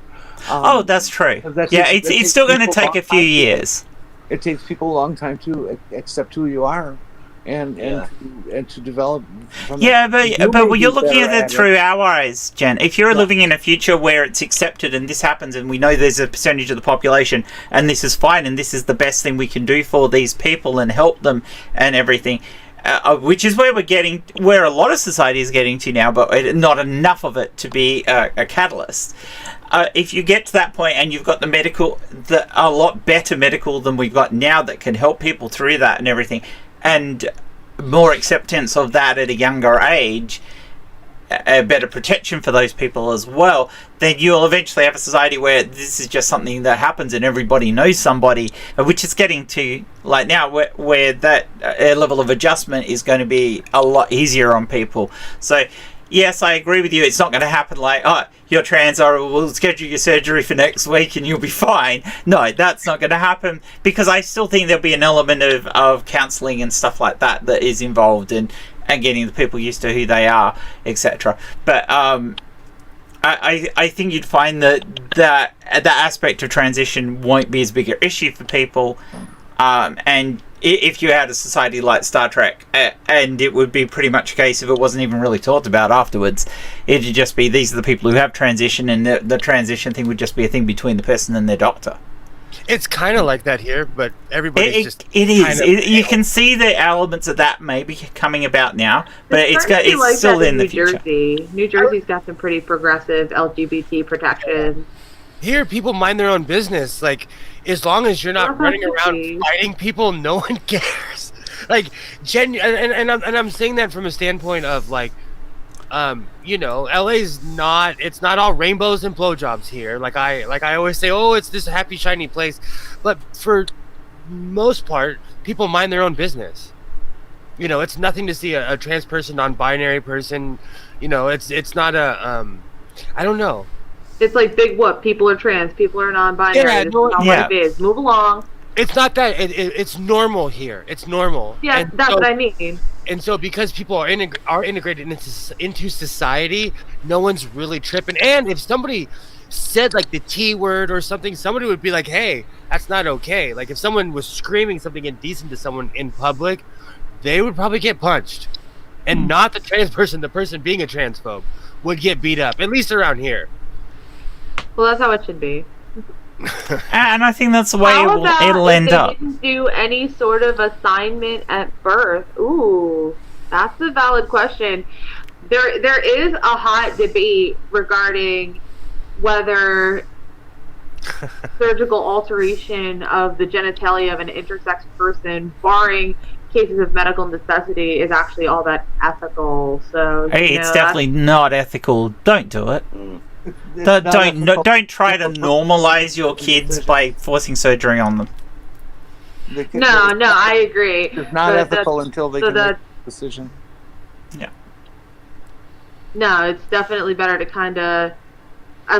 Speaker 1: Oh, that's true. It's still going to take a few years.
Speaker 3: It takes people a long time to accept who you are, and to develop. But you're looking at it through our eyes, Jen. If you're living in a future where it's accepted and this happens, and we know there's a percentage of the population, and this is fine, and this is the best thing we can do for these people and help them and everything. Which is where a lot of society is getting to now, but not enough of it to be a catalyst. If you get to that point and you've got a lot better medical than we've got now that can help people through that and everything, and more acceptance of that at a younger age, a better protection for those people as well, then you'll eventually have a society where this is just something that happens and everybody knows somebody, which is getting to like now where that level of adjustment is going to be a lot easier on people. So yes, I agree with you. It's not going to happen like, oh, you're trans, or we'll schedule your surgery for next week and you'll be fine. No, that's not going to happen, because I still think there'll be an element of counselling and stuff like that is involved in and getting the people used to who they are, etc. But I think you'd find that aspect of transition won't be as big an issue for people, and if you had a society like Star Trek, and it would be pretty much a case if it wasn't even really talked about afterwards, it'd just be these are the people who have transition, and the transition thing would just be a thing between the person and their doctor.
Speaker 2: It's kind of like that here, but everybody's
Speaker 1: it is. You can see the elements of that maybe coming about now, but it's
Speaker 4: like
Speaker 1: still in the future.
Speaker 4: New Jersey's got some pretty progressive LGBT protections.
Speaker 2: Here, people mind their own business. Like, as long as you're not running around fighting people, no one cares. Like, I'm saying that from a standpoint of like, you know, LA's it's not all rainbows and blowjobs here. Like I always say, oh, it's this happy, shiny place. But for most part, people mind their own business. You know, it's nothing to see a trans person, non-binary person. You know, it's not a, I don't know.
Speaker 4: It's like big whoop. People are trans. People are non-binary. This is not what it is. Move along.
Speaker 2: It's not that. It's normal here. It's normal.
Speaker 4: Yeah,
Speaker 2: And
Speaker 4: that's
Speaker 2: so-
Speaker 4: what I mean.
Speaker 2: And so, because people are integrated into society, no one's really tripping. And if somebody said like the T word or something, somebody would be like, "Hey, that's not okay." Like if someone was screaming something indecent to someone in public, they would probably get punched, and not the trans person. The person being a transphobe would get beat up. At least around here.
Speaker 4: Well, that's how it should be.
Speaker 1: And I think that's the way
Speaker 4: How about
Speaker 1: it'll
Speaker 4: if
Speaker 1: end
Speaker 4: they
Speaker 1: up.
Speaker 4: didn't do any sort of assignment at birth? Ooh, that's a valid question. There is a hot debate regarding whether surgical alteration of the genitalia of an intersex person, barring cases of medical necessity, is actually all that ethical. So
Speaker 1: Hey, it's definitely not ethical. Don't do it. Don't try to normalize your kids by forcing surgery on them.
Speaker 4: No, I agree.
Speaker 3: It's not
Speaker 4: But
Speaker 3: ethical until they
Speaker 4: so
Speaker 3: can make
Speaker 4: that-
Speaker 3: a decision.
Speaker 4: No, it's definitely better to kind of,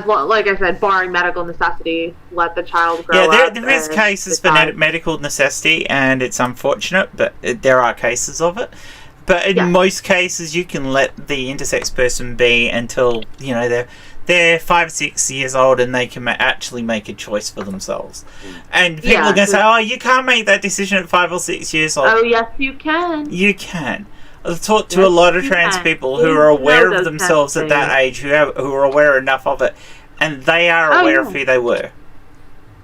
Speaker 4: like I said, barring medical necessity, let the child grow
Speaker 1: Yeah,
Speaker 4: up.
Speaker 1: there is
Speaker 4: and
Speaker 1: cases for
Speaker 4: decide.
Speaker 1: medical necessity, and it's unfortunate, but there are cases of it. But in
Speaker 4: Yeah.
Speaker 1: most cases, you can let the intersex person be until they're 5 or 6 years old, and they can actually make a choice for themselves. And people are going to say, "Oh, you can't make that decision at 5 or 6 years old."
Speaker 4: Oh, yes, you can.
Speaker 1: You can. I've talked to
Speaker 4: Yes,
Speaker 1: a lot of
Speaker 4: you
Speaker 1: trans
Speaker 4: can.
Speaker 1: people
Speaker 4: You
Speaker 1: who are
Speaker 4: know
Speaker 1: aware
Speaker 4: those
Speaker 1: of themselves
Speaker 4: kind
Speaker 1: at
Speaker 4: of
Speaker 1: that age, who are aware enough of it, and they are
Speaker 4: Oh,
Speaker 1: aware
Speaker 4: yeah.
Speaker 1: of who they were.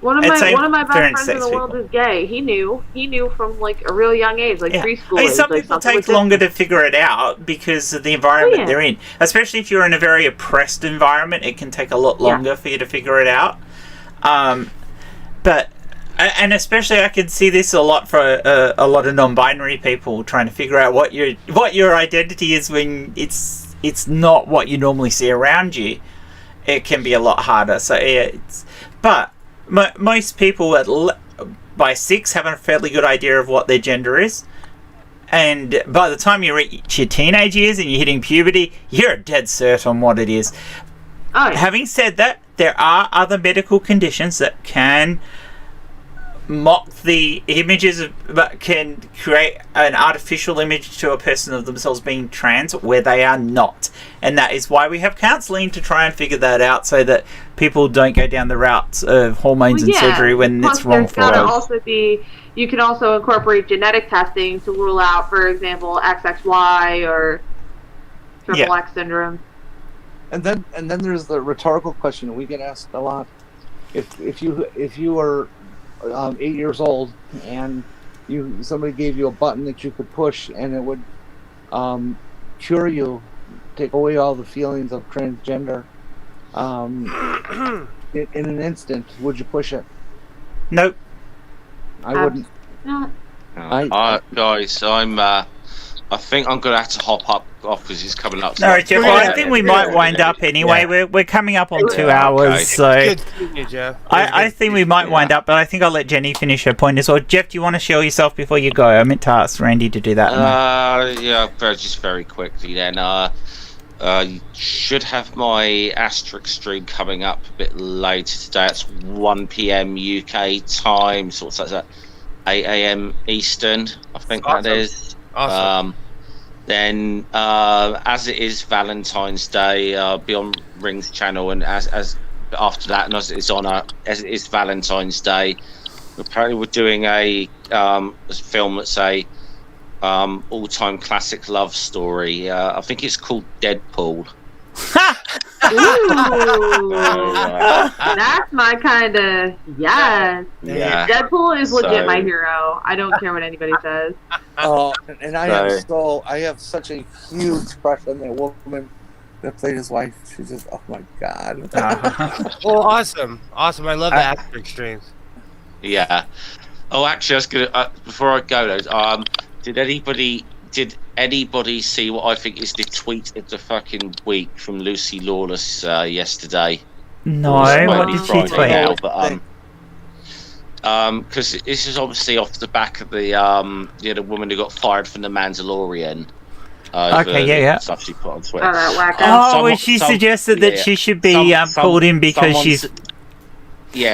Speaker 4: One of
Speaker 1: I'd
Speaker 4: my
Speaker 1: say
Speaker 4: best
Speaker 1: for
Speaker 4: friends in the
Speaker 1: intersex
Speaker 4: world
Speaker 1: people.
Speaker 4: is gay. He knew from like a real young age, like
Speaker 1: Yeah.
Speaker 4: preschool.
Speaker 1: I mean,
Speaker 4: age,
Speaker 1: some
Speaker 4: like,
Speaker 1: people
Speaker 4: something
Speaker 1: take
Speaker 4: was
Speaker 1: longer
Speaker 4: different.
Speaker 1: to figure it out because of the environment
Speaker 4: Oh, yeah.
Speaker 1: they're in. Especially if you're in a very oppressed environment, it can take a lot longer for you to figure it out. And especially I can see this a lot for a lot of non-binary people trying to figure out what your identity is when it's not what you normally see around you. It can be a lot harder. So yeah, but most people by 6 have a fairly good idea of what their gender is. And by the time you reach your teenage years and you're hitting puberty, you're dead cert on what it is.
Speaker 4: Oh, yeah.
Speaker 1: Having said that, there are other medical conditions that can mock the images but can create an artificial image to a person of themselves being trans where they are not, and that is why we have counseling to try and figure that out so that people don't go down the routes of hormones and surgery when
Speaker 4: Plus,
Speaker 1: it's wrong
Speaker 4: there's
Speaker 1: for
Speaker 4: gotta
Speaker 1: us.
Speaker 4: also be, you can also incorporate genetic testing to rule out, for example, XXY or triple X syndrome.
Speaker 3: And then there's the rhetorical question we get asked a lot. If you are 8 years old and somebody gave you a button that you could push and it would cure you, take away all the feelings of transgender in an instant, would you push it?
Speaker 1: Nope.
Speaker 3: I wouldn't.
Speaker 4: Not.
Speaker 6: Guys, I think I'm gonna have to hop up off because it's coming up.
Speaker 1: No, Jeff, well, I think we might wind up anyway. We're coming up on 2 hours,
Speaker 6: Okay.
Speaker 1: so
Speaker 2: Good seeing you, Jeff.
Speaker 1: I think we might wind up, but I think I'll let Jenny finish her point as well. Jeff, do you want to show yourself before you go? I meant to ask Randy to do that.
Speaker 6: Yeah, just very quickly then. You should have my asterisk stream coming up a bit later today. It's 1 p.m. UK time, so what's that? 8 a.m. Eastern, I think
Speaker 2: Awesome.
Speaker 6: that is.
Speaker 2: Awesome.
Speaker 6: Then, as it is Valentine's Day, be on Ring's channel, and as after that, and as it is Valentine's Day, apparently we're doing a film that's a all-time classic love story. I think it's called Deadpool.
Speaker 4: Ooh, that's my kind of
Speaker 6: Yeah.
Speaker 4: Deadpool is legit
Speaker 6: So-
Speaker 4: my hero. I don't care what anybody says.
Speaker 3: Oh, and I have such a huge crush on that woman that played his wife. She's just, oh my god.
Speaker 2: Well, awesome. I love the asterisk streams.
Speaker 6: Yeah. Oh, actually, I was gonna before I go though. Did anybody see what I think is the tweet of the fucking week from Lucy Lawless yesterday?
Speaker 1: No,
Speaker 6: It might
Speaker 1: what
Speaker 6: be
Speaker 1: did she
Speaker 6: Friday
Speaker 1: tweet?
Speaker 6: now, but because this is obviously off the back of the the woman who got fired from the Mandalorian.
Speaker 1: Okay, yeah.
Speaker 6: Stuff she put on
Speaker 4: Oh,
Speaker 6: Twitter.
Speaker 4: that wacko.
Speaker 1: Oh,
Speaker 6: Someone-
Speaker 1: she
Speaker 6: some-
Speaker 1: suggested that
Speaker 6: yeah,
Speaker 1: she should be pulled in because
Speaker 6: someone's-
Speaker 1: she's...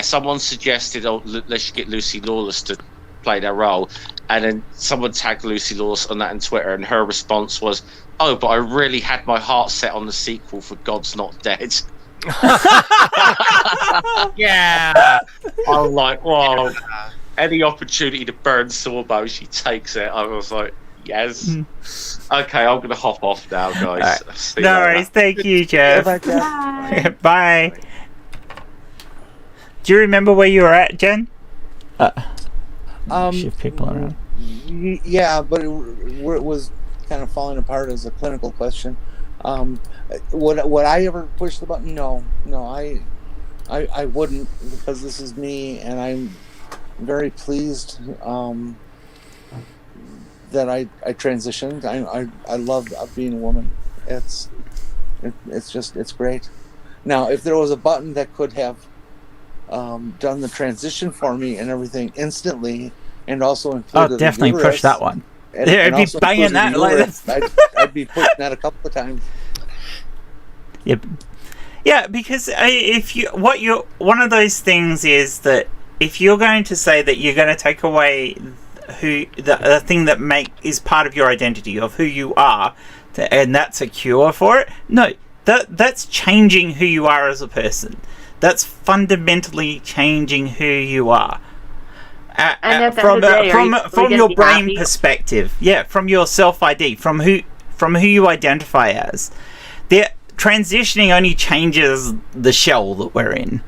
Speaker 6: someone suggested, let's get Lucy Lawless to play that role, and then someone tagged Lucy Lawless on that on Twitter, and her response was, "Oh, but I really had my heart set on the sequel for God's Not Dead."
Speaker 2: Yeah.
Speaker 6: I'm like, wow. Any opportunity to burn Sorbo, she takes it. I was like, yes. Okay, I'm gonna hop off now, guys. See you
Speaker 1: No
Speaker 6: later.
Speaker 1: worries. Thank you, Jeff.
Speaker 3: Bye, Jeff.
Speaker 1: Bye. Do you remember where you were at, Jen? Shift people around.
Speaker 3: Yeah, but it was kind of falling apart as a clinical question. Would I ever push the button? No, I wouldn't, because this is me, and I'm very pleased that I transitioned. I love being a woman. It's great. Now, if there was a button that could have done the transition for me and everything instantly, and also included
Speaker 1: definitely
Speaker 3: the uterus,
Speaker 1: push that one.
Speaker 3: and
Speaker 1: It'd be
Speaker 3: also
Speaker 1: banging
Speaker 3: included
Speaker 1: that
Speaker 3: the
Speaker 1: like
Speaker 3: uterus,
Speaker 1: this.
Speaker 3: I'd be pushing that a couple of times.
Speaker 1: Yep. Yeah, because one of those things is that if you're going to say that you're going to take away the thing that is part of your identity of who you are, and that's a cure for it. No, that's changing who you are as a person. That's fundamentally changing who you are. From your brain perspective, from your self-ID, from who you identify as. Transitioning only changes the shell that we're in.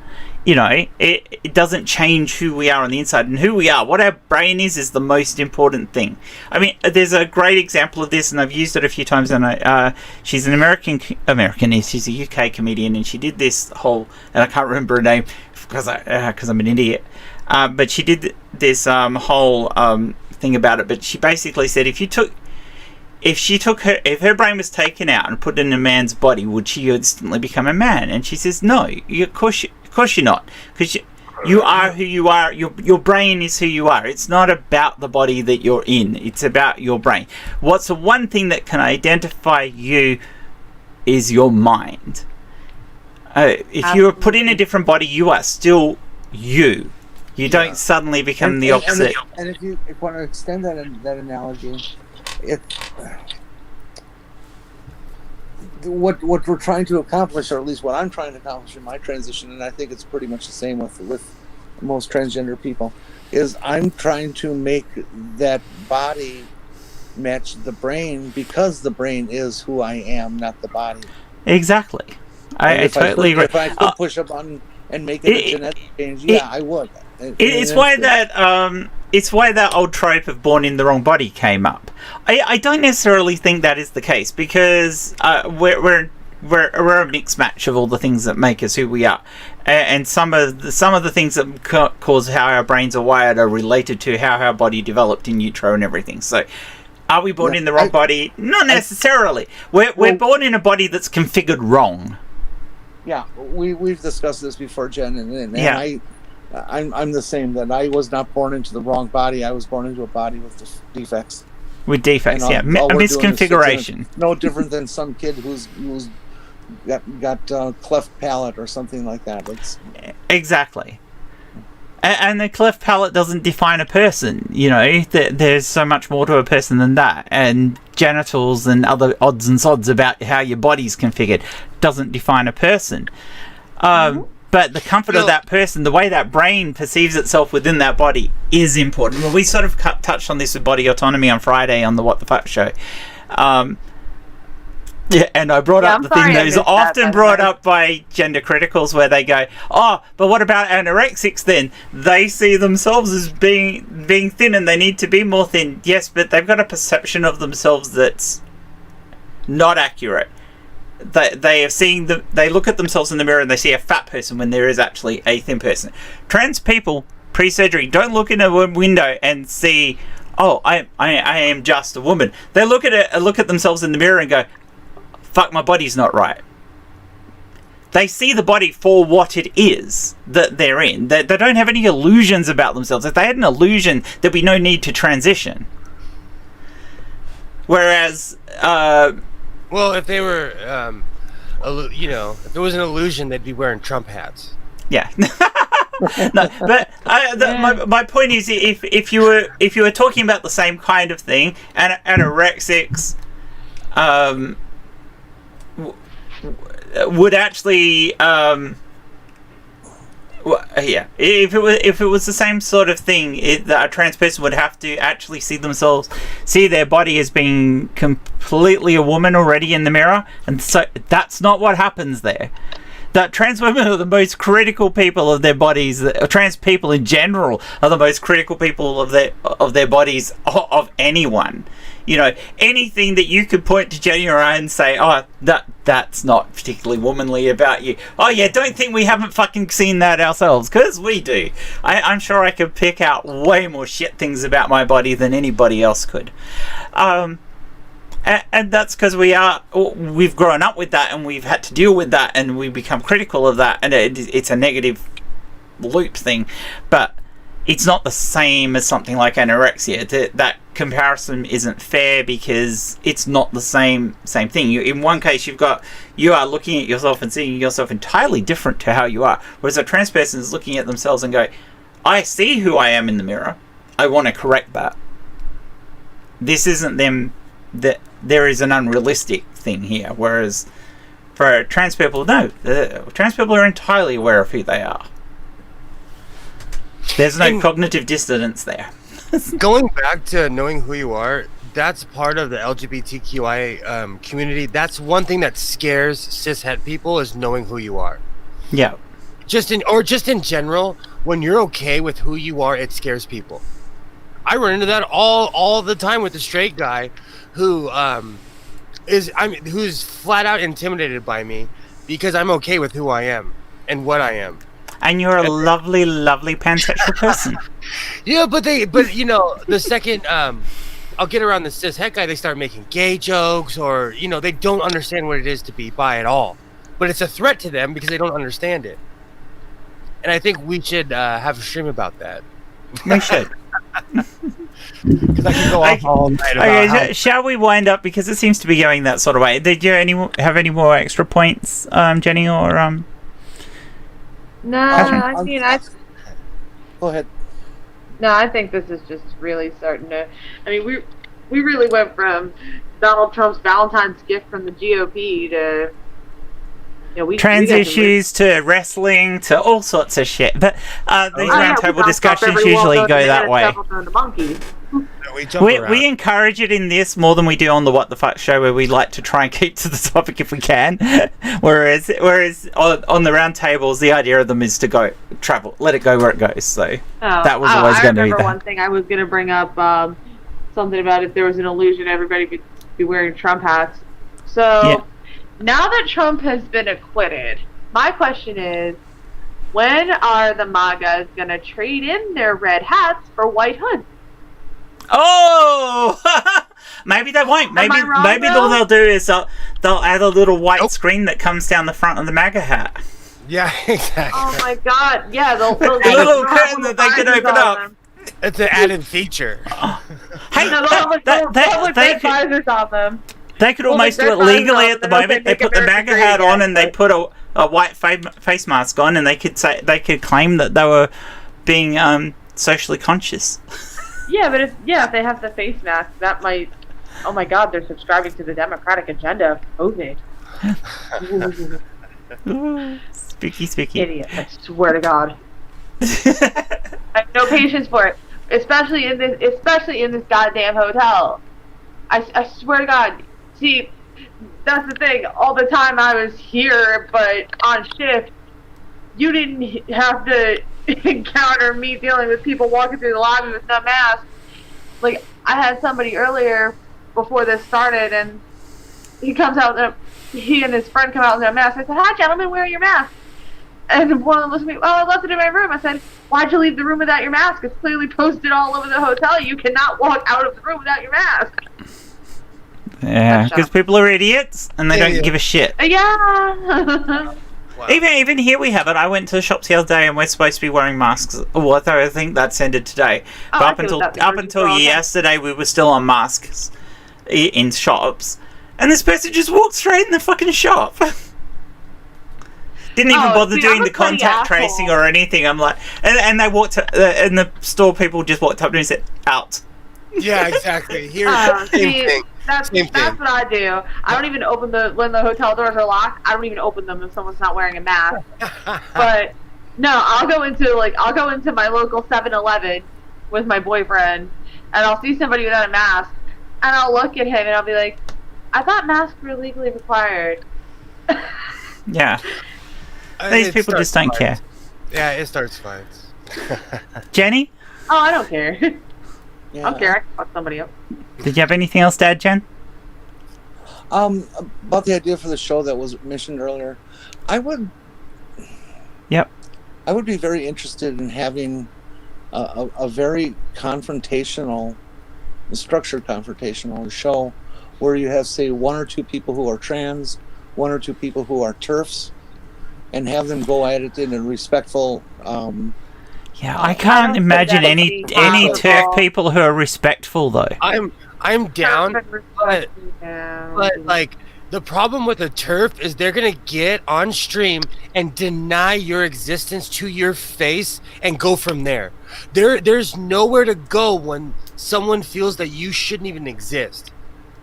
Speaker 1: It doesn't change who we are on the inside, and who we are, what our brain is the most important thing. I mean, there's a great example of this, and I've used it a few times. And she's an American. She's a UK comedian, and she did this whole, and I can't remember her name because I'm an idiot. But she did this whole thing about it. But she basically said, if her brain was taken out and put in a man's body, would she instantly become a man? And she says, no, of course you're not, because you are who you are. Your brain is who you are. It's not about the body that you're in. It's about your brain. What's the one thing that can identify you is your mind. If you're put in a different body, you are still you. You don't suddenly become the opposite.
Speaker 3: And if you want to extend that analogy, what we're trying to accomplish, or at least what I'm trying to accomplish in my transition, and I think it's pretty much the same with most transgender people, is I'm trying to make that body match the brain, because the brain is who I am, not the body. Exactly. I totally agree. If I could push a button and make it a genetic change, I would. It's why that old trope of born in the wrong body came up. I don't necessarily think that is the case, because we're a mixed match of all the things that make us who we are, and some of the things that cause how our brains are wired are related to how our body developed in utero and everything. So, are we born in the wrong body? Not necessarily. We're born in a body that's configured wrong. Yeah, we've discussed this before, Jen, and I'm the same. That I was not born into the wrong body. I was born into a body with defects. With defects, a misconfiguration. No different than some kid who's got cleft palate or something like that. Exactly. And the cleft palate doesn't define a person. There's so much more to a person than that. And genitals and other odds and sods about how your body's configured doesn't define a person. But the comfort of that person, the way that brain perceives itself within that body, is important. Well, we sort of touched on this with body autonomy on Friday on the What the Fuck show. And I brought up the thing that is often brought up by gender criticals, where they go, "Oh, but what about anorexics then? They see themselves as being thin, and they need to be more thin." Yes, but they've got a perception of themselves that's not accurate. They look at themselves in the mirror and they see a fat person when there is actually a thin person. Trans people pre-surgery don't look in a window and see, "Oh, I am just a woman." They look at themselves in the mirror and go, "Fuck, my body's not right." They see the body for what it is that they're in. They don't have any illusions about themselves. If they had an illusion, there'd be no need to transition. Whereas,
Speaker 2: well, if they were, if there was an illusion, they'd be wearing Trump hats.
Speaker 1: Yeah. No, but my point is, if you were talking about the same kind of thing, and anorexics would actually if it was the same sort of thing, that a trans person would have to actually see their body as being completely a woman already in the mirror, and so that's not what happens there. That trans women are the most critical people of their bodies. Trans people in general are the most critical people of their bodies of anyone. You know, anything that you could point to Jenny or I and say, oh, that's not particularly womanly about you. Oh yeah, don't think we haven't fucking seen that ourselves, because we do. I'm sure I could pick out way more shit things about my body than anybody else could. And that's because we've grown up with that, and we've had to deal with that, and we become critical of that, and it's a negative loop thing. But it's not the same as something like anorexia. That comparison isn't fair, because it's not the same thing. In one case, you are looking at yourself and seeing yourself entirely different to how you are, whereas a trans person is looking at themselves and go, I see who I am in the mirror. I want to correct that. This isn't them. That there is an unrealistic thing here, whereas for trans people, no, trans people are entirely aware of who they are. There's no cognitive dissonance there.
Speaker 2: Going back to knowing who you are, that's part of the LGBTQI community. That's one thing that scares cishet people, is knowing who you are.
Speaker 1: Yeah.
Speaker 2: Just in general, when you're okay with who you are, it scares people. I run into that all the time with a straight guy who who's flat out intimidated by me because I'm okay with who I am and what I am.
Speaker 1: And you're a lovely, lovely pansexual person.
Speaker 2: Yeah, but you know, the second I'll get around the cishet guy, they start making gay jokes, or you know, they don't understand what it is to be bi at all. But it's a threat to them because they don't understand it. And I think we should have a stream about that.
Speaker 1: We should.
Speaker 2: Because I can go off all night about
Speaker 1: shall we wind up, because it seems to be going that sort of way. Did you have any more extra points, Jenny, or
Speaker 4: No, I mean,
Speaker 3: Go ahead.
Speaker 4: No, I think this is just really starting to. I mean, we really went from Donald Trump's Valentine's gift from the GOP to.
Speaker 1: Trans issues to wrestling to all sorts of shit. But these roundtable discussions usually go that way. We encourage it in this more than we do on the What the Fuck show, where we like to try and keep to the topic if we can. whereas on the roundtables, the idea of them is to go travel, let it go where it goes. So that was always going to be that.
Speaker 4: One thing I was going to bring up, something about if there was an illusion everybody would be wearing Trump hats. So. Yeah. Now that Trump has been acquitted, my question is, when are the MAGAs going to trade in their red hats for white hoods?
Speaker 1: Oh! Maybe they won't. Maybe all they'll do is they'll add a little white screen that comes down the front of the MAGA hat.
Speaker 2: Yeah, exactly.
Speaker 4: Oh my god, yeah. They'll
Speaker 1: a little curtain that they can open up.
Speaker 2: It's an added feature.
Speaker 1: Hey,
Speaker 4: they visors on them.
Speaker 1: They could almost do it legally at the moment. They put the MAGA hat on and they put a white face mask on, and they could claim that they were being socially conscious.
Speaker 4: Yeah, but if they have the face mask, that might. Oh my God, they're subscribing to the Democratic agenda of COVID.
Speaker 1: Ooh, spooky.
Speaker 4: Idiot! I swear to God. I have no patience for it, especially in this goddamn hotel. I swear to God. See, that's the thing. All the time I was here, but on shift, you didn't have to encounter me dealing with people walking through the lobby with no mask. Like, I had somebody earlier before this started, and he and his friend come out with no mask. I said, "Hi, gentlemen, where are your masks?" And one of them looked at me, "Oh, I left it in my room." I said, "Why'd you leave the room without your mask? It's clearly posted all over the hotel. You cannot walk out of the room without your mask."
Speaker 1: Yeah, because people are idiots and they don't give a shit.
Speaker 4: Yeah.
Speaker 2: Wow.
Speaker 1: Even here we have it. I went to the shops the other day and we're supposed to be wearing masks. Well, I think that's ended today. But up until yesterday, we were still on masks in shops, and this person just walked straight in the fucking shop. Didn't even bother
Speaker 4: see,
Speaker 1: doing
Speaker 4: I'm a
Speaker 1: the contact
Speaker 4: pretty
Speaker 1: tracing
Speaker 4: asshole.
Speaker 1: or anything. I'm like, and they walked, and the store people just walked up to me and said, "Out."
Speaker 2: Yeah, exactly. Here, same
Speaker 4: See,
Speaker 2: thing.
Speaker 4: that's
Speaker 2: Same thing.
Speaker 4: what I do. I don't even open when the hotel doors are locked. I don't even open them if someone's not wearing a mask. But no, I'll go into my local 7-Eleven with my boyfriend, and I'll see somebody without a mask, and I'll look at him and I'll be like, I thought masks were legally required.
Speaker 1: Yeah. These
Speaker 2: It
Speaker 1: people
Speaker 2: starts
Speaker 1: just don't
Speaker 2: fights.
Speaker 1: care.
Speaker 2: Yeah, it starts fights.
Speaker 1: Jenny,
Speaker 4: Oh, I don't care. I
Speaker 3: Yeah.
Speaker 4: don't care. I can fuck somebody up.
Speaker 1: did you have anything else to add, Jen?
Speaker 3: About the idea for the show that was mentioned earlier, I would be very interested in having a very structured confrontational show where you have, say, one or two people who are trans, one or two people who are TERFs, and have them go at it in a respectful.
Speaker 1: Yeah, I can't
Speaker 4: don't
Speaker 1: imagine
Speaker 4: think
Speaker 1: any
Speaker 4: that'd be
Speaker 1: TERF
Speaker 4: possible.
Speaker 1: people who are respectful though.
Speaker 2: I'm down, but
Speaker 4: Yeah.
Speaker 2: like the problem with a TERF is they're gonna get on stream and deny your existence to your face and go from there. There's nowhere to go when someone feels that you shouldn't even exist.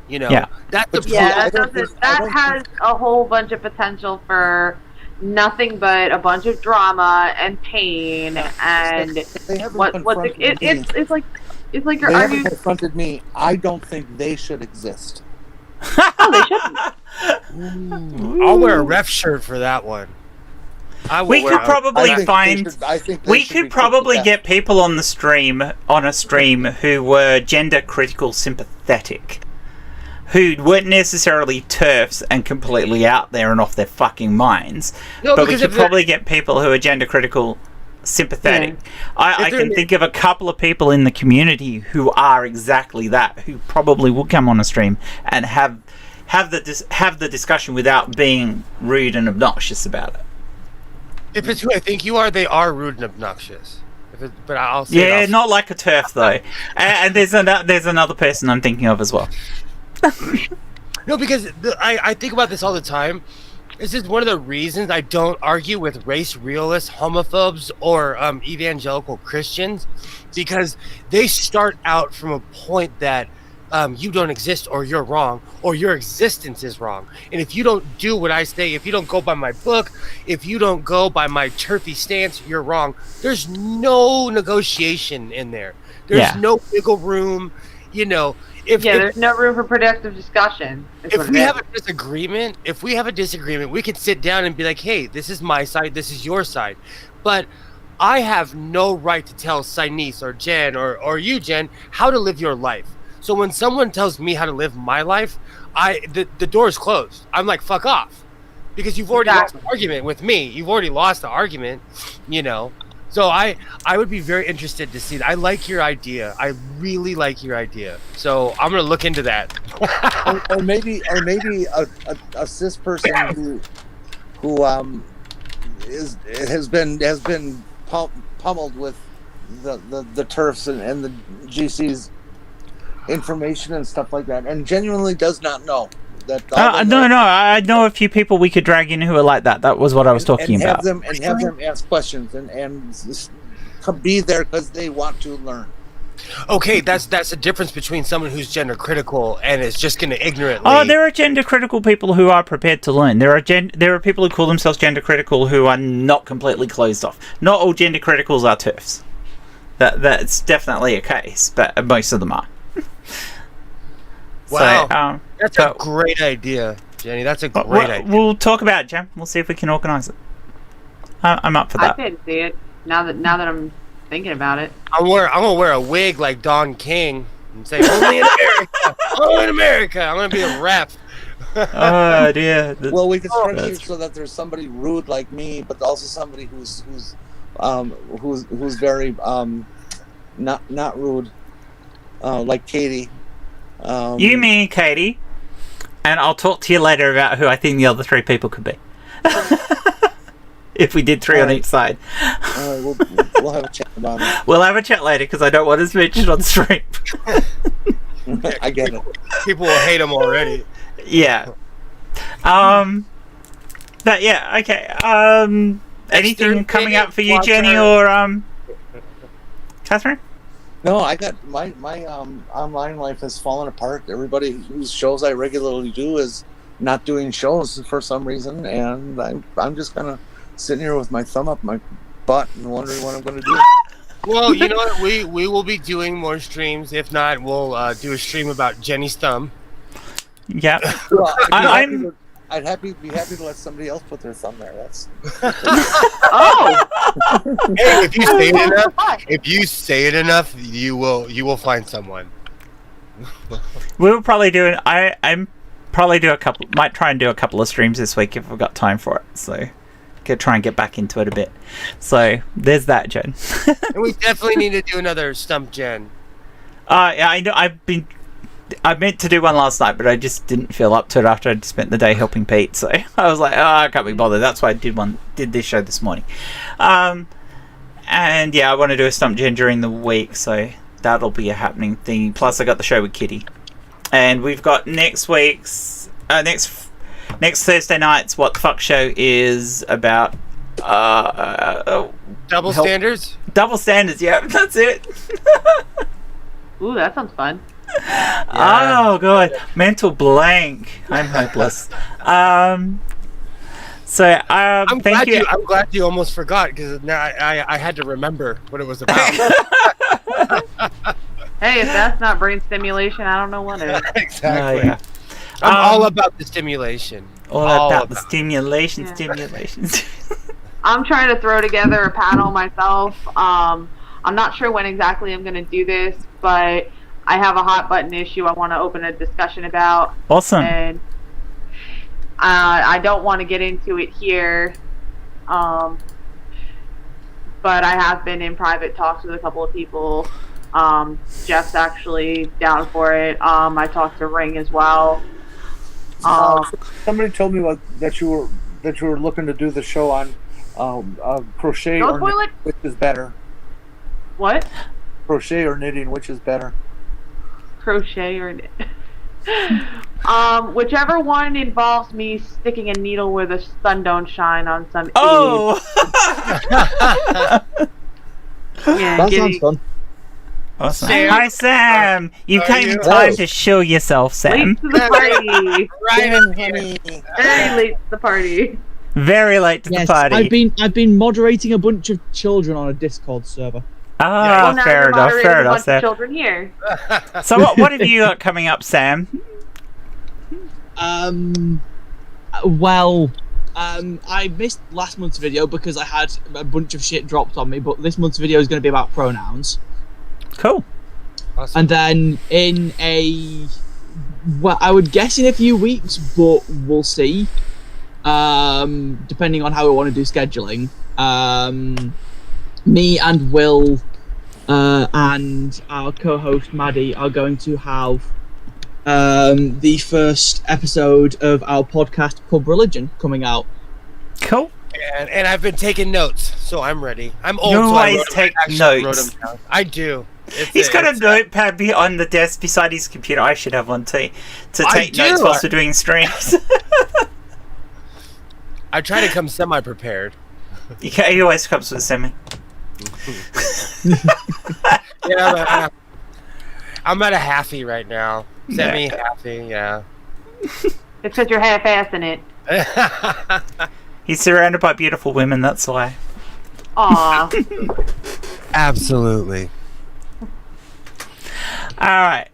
Speaker 2: You know,
Speaker 1: Yeah.
Speaker 2: that's the
Speaker 4: Yeah,
Speaker 2: problem.
Speaker 4: that has a whole bunch of potential for nothing but a bunch of drama and pain and
Speaker 3: They haven't
Speaker 4: what's
Speaker 3: confronted me.
Speaker 4: it's like you're
Speaker 3: They haven't
Speaker 4: arguing.
Speaker 3: confronted me. I don't think they should exist.
Speaker 4: Oh, they shouldn't.
Speaker 2: I'll wear a ref shirt for that one. I will
Speaker 1: We
Speaker 2: wear
Speaker 1: could probably
Speaker 3: I think
Speaker 1: find.
Speaker 3: they should- I think they
Speaker 1: We
Speaker 3: should be
Speaker 1: could
Speaker 3: put to
Speaker 1: probably
Speaker 3: death.
Speaker 1: get people on a stream who were gender critical sympathetic, who weren't necessarily TERFs and completely out there and off their fucking minds.
Speaker 2: No,
Speaker 1: But we
Speaker 2: because
Speaker 1: could
Speaker 2: if they're-
Speaker 1: probably get people who are gender critical sympathetic. I
Speaker 2: If they're-
Speaker 1: can think of a couple of people in the community who are exactly that, who probably would come on a stream and have the discussion without being rude and obnoxious about it.
Speaker 2: If it's who I think you are, they are rude and obnoxious. But I'll say
Speaker 1: Yeah,
Speaker 2: it
Speaker 1: not like a TERF though. And there's another person I'm thinking of as well.
Speaker 2: No, because I think about this all the time. This is one of the reasons I don't argue with race realists, homophobes, or evangelical Christians, because they start out from a point that you don't exist, or you're wrong, or your existence is wrong. And if you don't do what I say, if you don't go by my book, if you don't go by my turfy stance, you're wrong. There's no negotiation in there. There's no wiggle room. You know, if
Speaker 4: There's no room for productive discussion. is what
Speaker 2: if
Speaker 4: it
Speaker 2: we
Speaker 4: is.
Speaker 2: have a disagreement, we could sit down and be like, hey, this is my side, this is your side. But I have no right to tell Sinise or Jen or you, Jen, how to live your life. So when someone tells me how to live my life, the door is closed. I'm like, fuck off. Because you've already lost the argument with me. You've already lost the argument, you know. So I would be very interested to see that. I like your idea. I really like your idea. So I'm gonna look into that.
Speaker 3: or maybe a cis person who has been pummeled with the TERFs and the GC's information and stuff like that, and genuinely does not know that.
Speaker 1: No, I know a few people we could drag in who are like that. That was what I was talking
Speaker 3: and
Speaker 1: about.
Speaker 3: have them ask questions and be there because they want to learn.
Speaker 2: Okay, that's the difference between someone who's gender critical and is just going to ignorantly.
Speaker 1: Oh, there are gender critical people who are prepared to learn. There are people who call themselves gender critical who are not completely closed off. Not all gender criticals are TERFs. That's definitely a case, but most of them are.
Speaker 2: Wow, that's a
Speaker 1: so-
Speaker 2: great idea, Jenny. That's a great idea.
Speaker 1: We'll talk about it, Jem. We'll see if we can organise it. I'm up for
Speaker 4: I
Speaker 1: that.
Speaker 4: could see it now that I'm thinking about it.
Speaker 2: I'm gonna wear a wig like Don King and say only in America. Only in America. I'm gonna be a rep.
Speaker 1: Oh dear.
Speaker 3: Well, we could structure
Speaker 1: that's-
Speaker 3: it so that there's somebody rude like me, but also somebody who's very not rude, like Katie.
Speaker 1: You, me, and Katie, and I'll talk to you later about who I think the other three people could be. If we did three on each side.
Speaker 3: All right, we'll have a chat about it.
Speaker 1: We'll have a chat later because I don't want us mentioned on stream.
Speaker 3: I get it.
Speaker 2: People will hate him already.
Speaker 1: Yeah. But yeah, okay. Anything coming up for you,
Speaker 2: watch
Speaker 1: Jenny,
Speaker 2: our-
Speaker 1: or Catherine?
Speaker 3: No, I got my online life has fallen apart. Everybody whose shows I regularly do is not doing shows for some reason, and I'm just kind of sitting here with my thumb up my butt and wondering what I'm going to do.
Speaker 2: Well, you know what? We will be doing more streams. If not, we'll do a stream about Jenny's thumb.
Speaker 1: Yeah.
Speaker 3: Well,
Speaker 1: I'm.
Speaker 3: I'd be happy to let somebody else put their thumb there. That's
Speaker 4: Oh,
Speaker 2: Hey, if you say it enough, you will find someone.
Speaker 1: We'll probably do. I'm probably do a couple. Might try and do a couple of streams this week if I've got time for it. So, could try and get back into it a bit. So there's that, Jen.
Speaker 2: And we definitely need to do another Stump Jen.
Speaker 1: Yeah, I know. I meant to do one last night, but I just didn't feel up to it after I'd spent the day helping Pete. So I was like, I can't be bothered. That's why I did this show this morning. And yeah, I want to do a Stump Jen during the week, so that'll be a happening thing. Plus, I got the show with Kitty, and we've got next week's next Thursday night's What the Fuck show is about.
Speaker 2: Double standards.
Speaker 1: Double standards. Yeah, that's it.
Speaker 4: ooh, that sounds fun.
Speaker 1: Oh god, mental blank. I'm hopeless. Thank you.
Speaker 2: I'm glad you almost forgot, because now I had to remember what it was about.
Speaker 4: Hey, if that's not brain stimulation, I don't know what is.
Speaker 2: Exactly.
Speaker 1: Yeah.
Speaker 2: I'm all about the stimulation.
Speaker 1: All about the stimulation.
Speaker 4: I'm trying to throw together a panel myself. I'm not sure when exactly I'm going to do this, but I have a hot button issue I want to open a discussion about.
Speaker 1: Awesome.
Speaker 4: And I don't want to get into it here, but I have been in private talks with a couple of people. Jeff's actually down for it. I talked to Ring as well.
Speaker 3: somebody told me that you were looking to do the show on crochet
Speaker 4: Don't
Speaker 3: or
Speaker 4: spoil
Speaker 3: knitting, which is better.
Speaker 4: What?
Speaker 3: Crochet or knitting, which is better?
Speaker 4: Crochet or whichever one involves me sticking a needle where the sun don't shine on some idiot.
Speaker 1: Oh!
Speaker 4: Yeah,
Speaker 3: That
Speaker 4: getting
Speaker 3: sounds fun.
Speaker 1: Awesome.
Speaker 2: Sam.
Speaker 1: Hi, Sam. You
Speaker 2: How are
Speaker 1: came
Speaker 2: you?
Speaker 1: in time to show yourself, Sam.
Speaker 4: late to the party.
Speaker 2: Right.
Speaker 4: Very late to the party.
Speaker 1: Very late to the
Speaker 8: Yes,
Speaker 1: party.
Speaker 8: I've been moderating a bunch of children on a Discord server.
Speaker 1: Ah,
Speaker 4: Well, now
Speaker 1: fair
Speaker 4: you're
Speaker 1: enough.
Speaker 4: moderating
Speaker 1: Fair
Speaker 4: a
Speaker 1: enough,
Speaker 4: bunch of
Speaker 1: Sam.
Speaker 4: children here.
Speaker 1: So, what have you got coming up, Sam?
Speaker 8: I missed last month's video because I had a bunch of shit dropped on me, but this month's video is going to be about pronouns.
Speaker 1: Cool.
Speaker 2: Awesome.
Speaker 8: And then I would guess in a few weeks, but we'll see. Depending on how we want to do scheduling. Me and Will and our co-host Maddie are going to have the first episode of our podcast Pub Religion coming out.
Speaker 1: Cool.
Speaker 2: And I've been taking notes, so I'm ready. I'm old,
Speaker 1: You
Speaker 2: so I
Speaker 1: always
Speaker 2: wrote them-
Speaker 1: take
Speaker 2: actually wrote
Speaker 1: notes.
Speaker 2: them down. I do.
Speaker 1: He's got a notepad on the desk beside his computer. I should have one too, to
Speaker 2: I
Speaker 1: take notes
Speaker 2: do.
Speaker 1: whilst we're doing streams.
Speaker 2: I try to come semi-prepared.
Speaker 1: He always comes with a semi.
Speaker 2: Yeah, I'm at a halfy right now. Semi-halfy, yeah.
Speaker 4: It's because you're half-assing it.
Speaker 1: He's surrounded by beautiful women, that's why.
Speaker 4: Aw.
Speaker 2: Absolutely.
Speaker 1: Alright.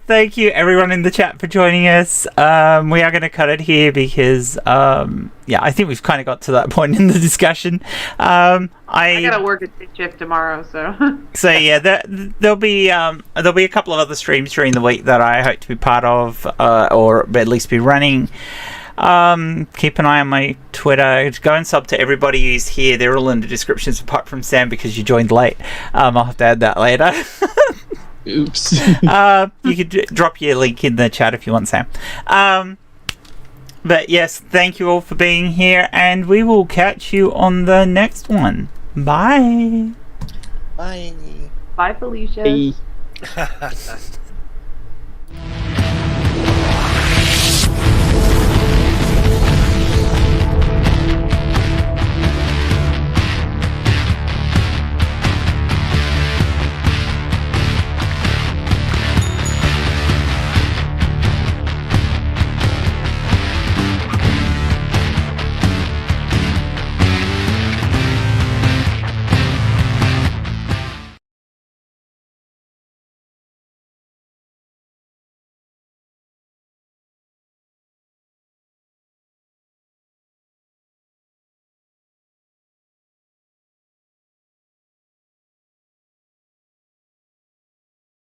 Speaker 1: Thank you everyone in the chat for joining us. We are going to cut it here because, I think we've kind of got to that point in the discussion. I
Speaker 4: gotta work a shift tomorrow, so.
Speaker 1: So yeah, there'll be a couple of other streams during the week that I hope to be part of, or at least be running. Keep an eye on my Twitter. Go and sub to everybody who's here. They're all in the descriptions apart from Sam because you joined late. I'll have to add that later.
Speaker 8: Oops.
Speaker 1: You could drop your link in the chat if you want, Sam. But yes, thank you all for being here, and we will catch you on the next one. Bye.
Speaker 3: Bye.
Speaker 4: Bye, Felicia.
Speaker 8: Bye.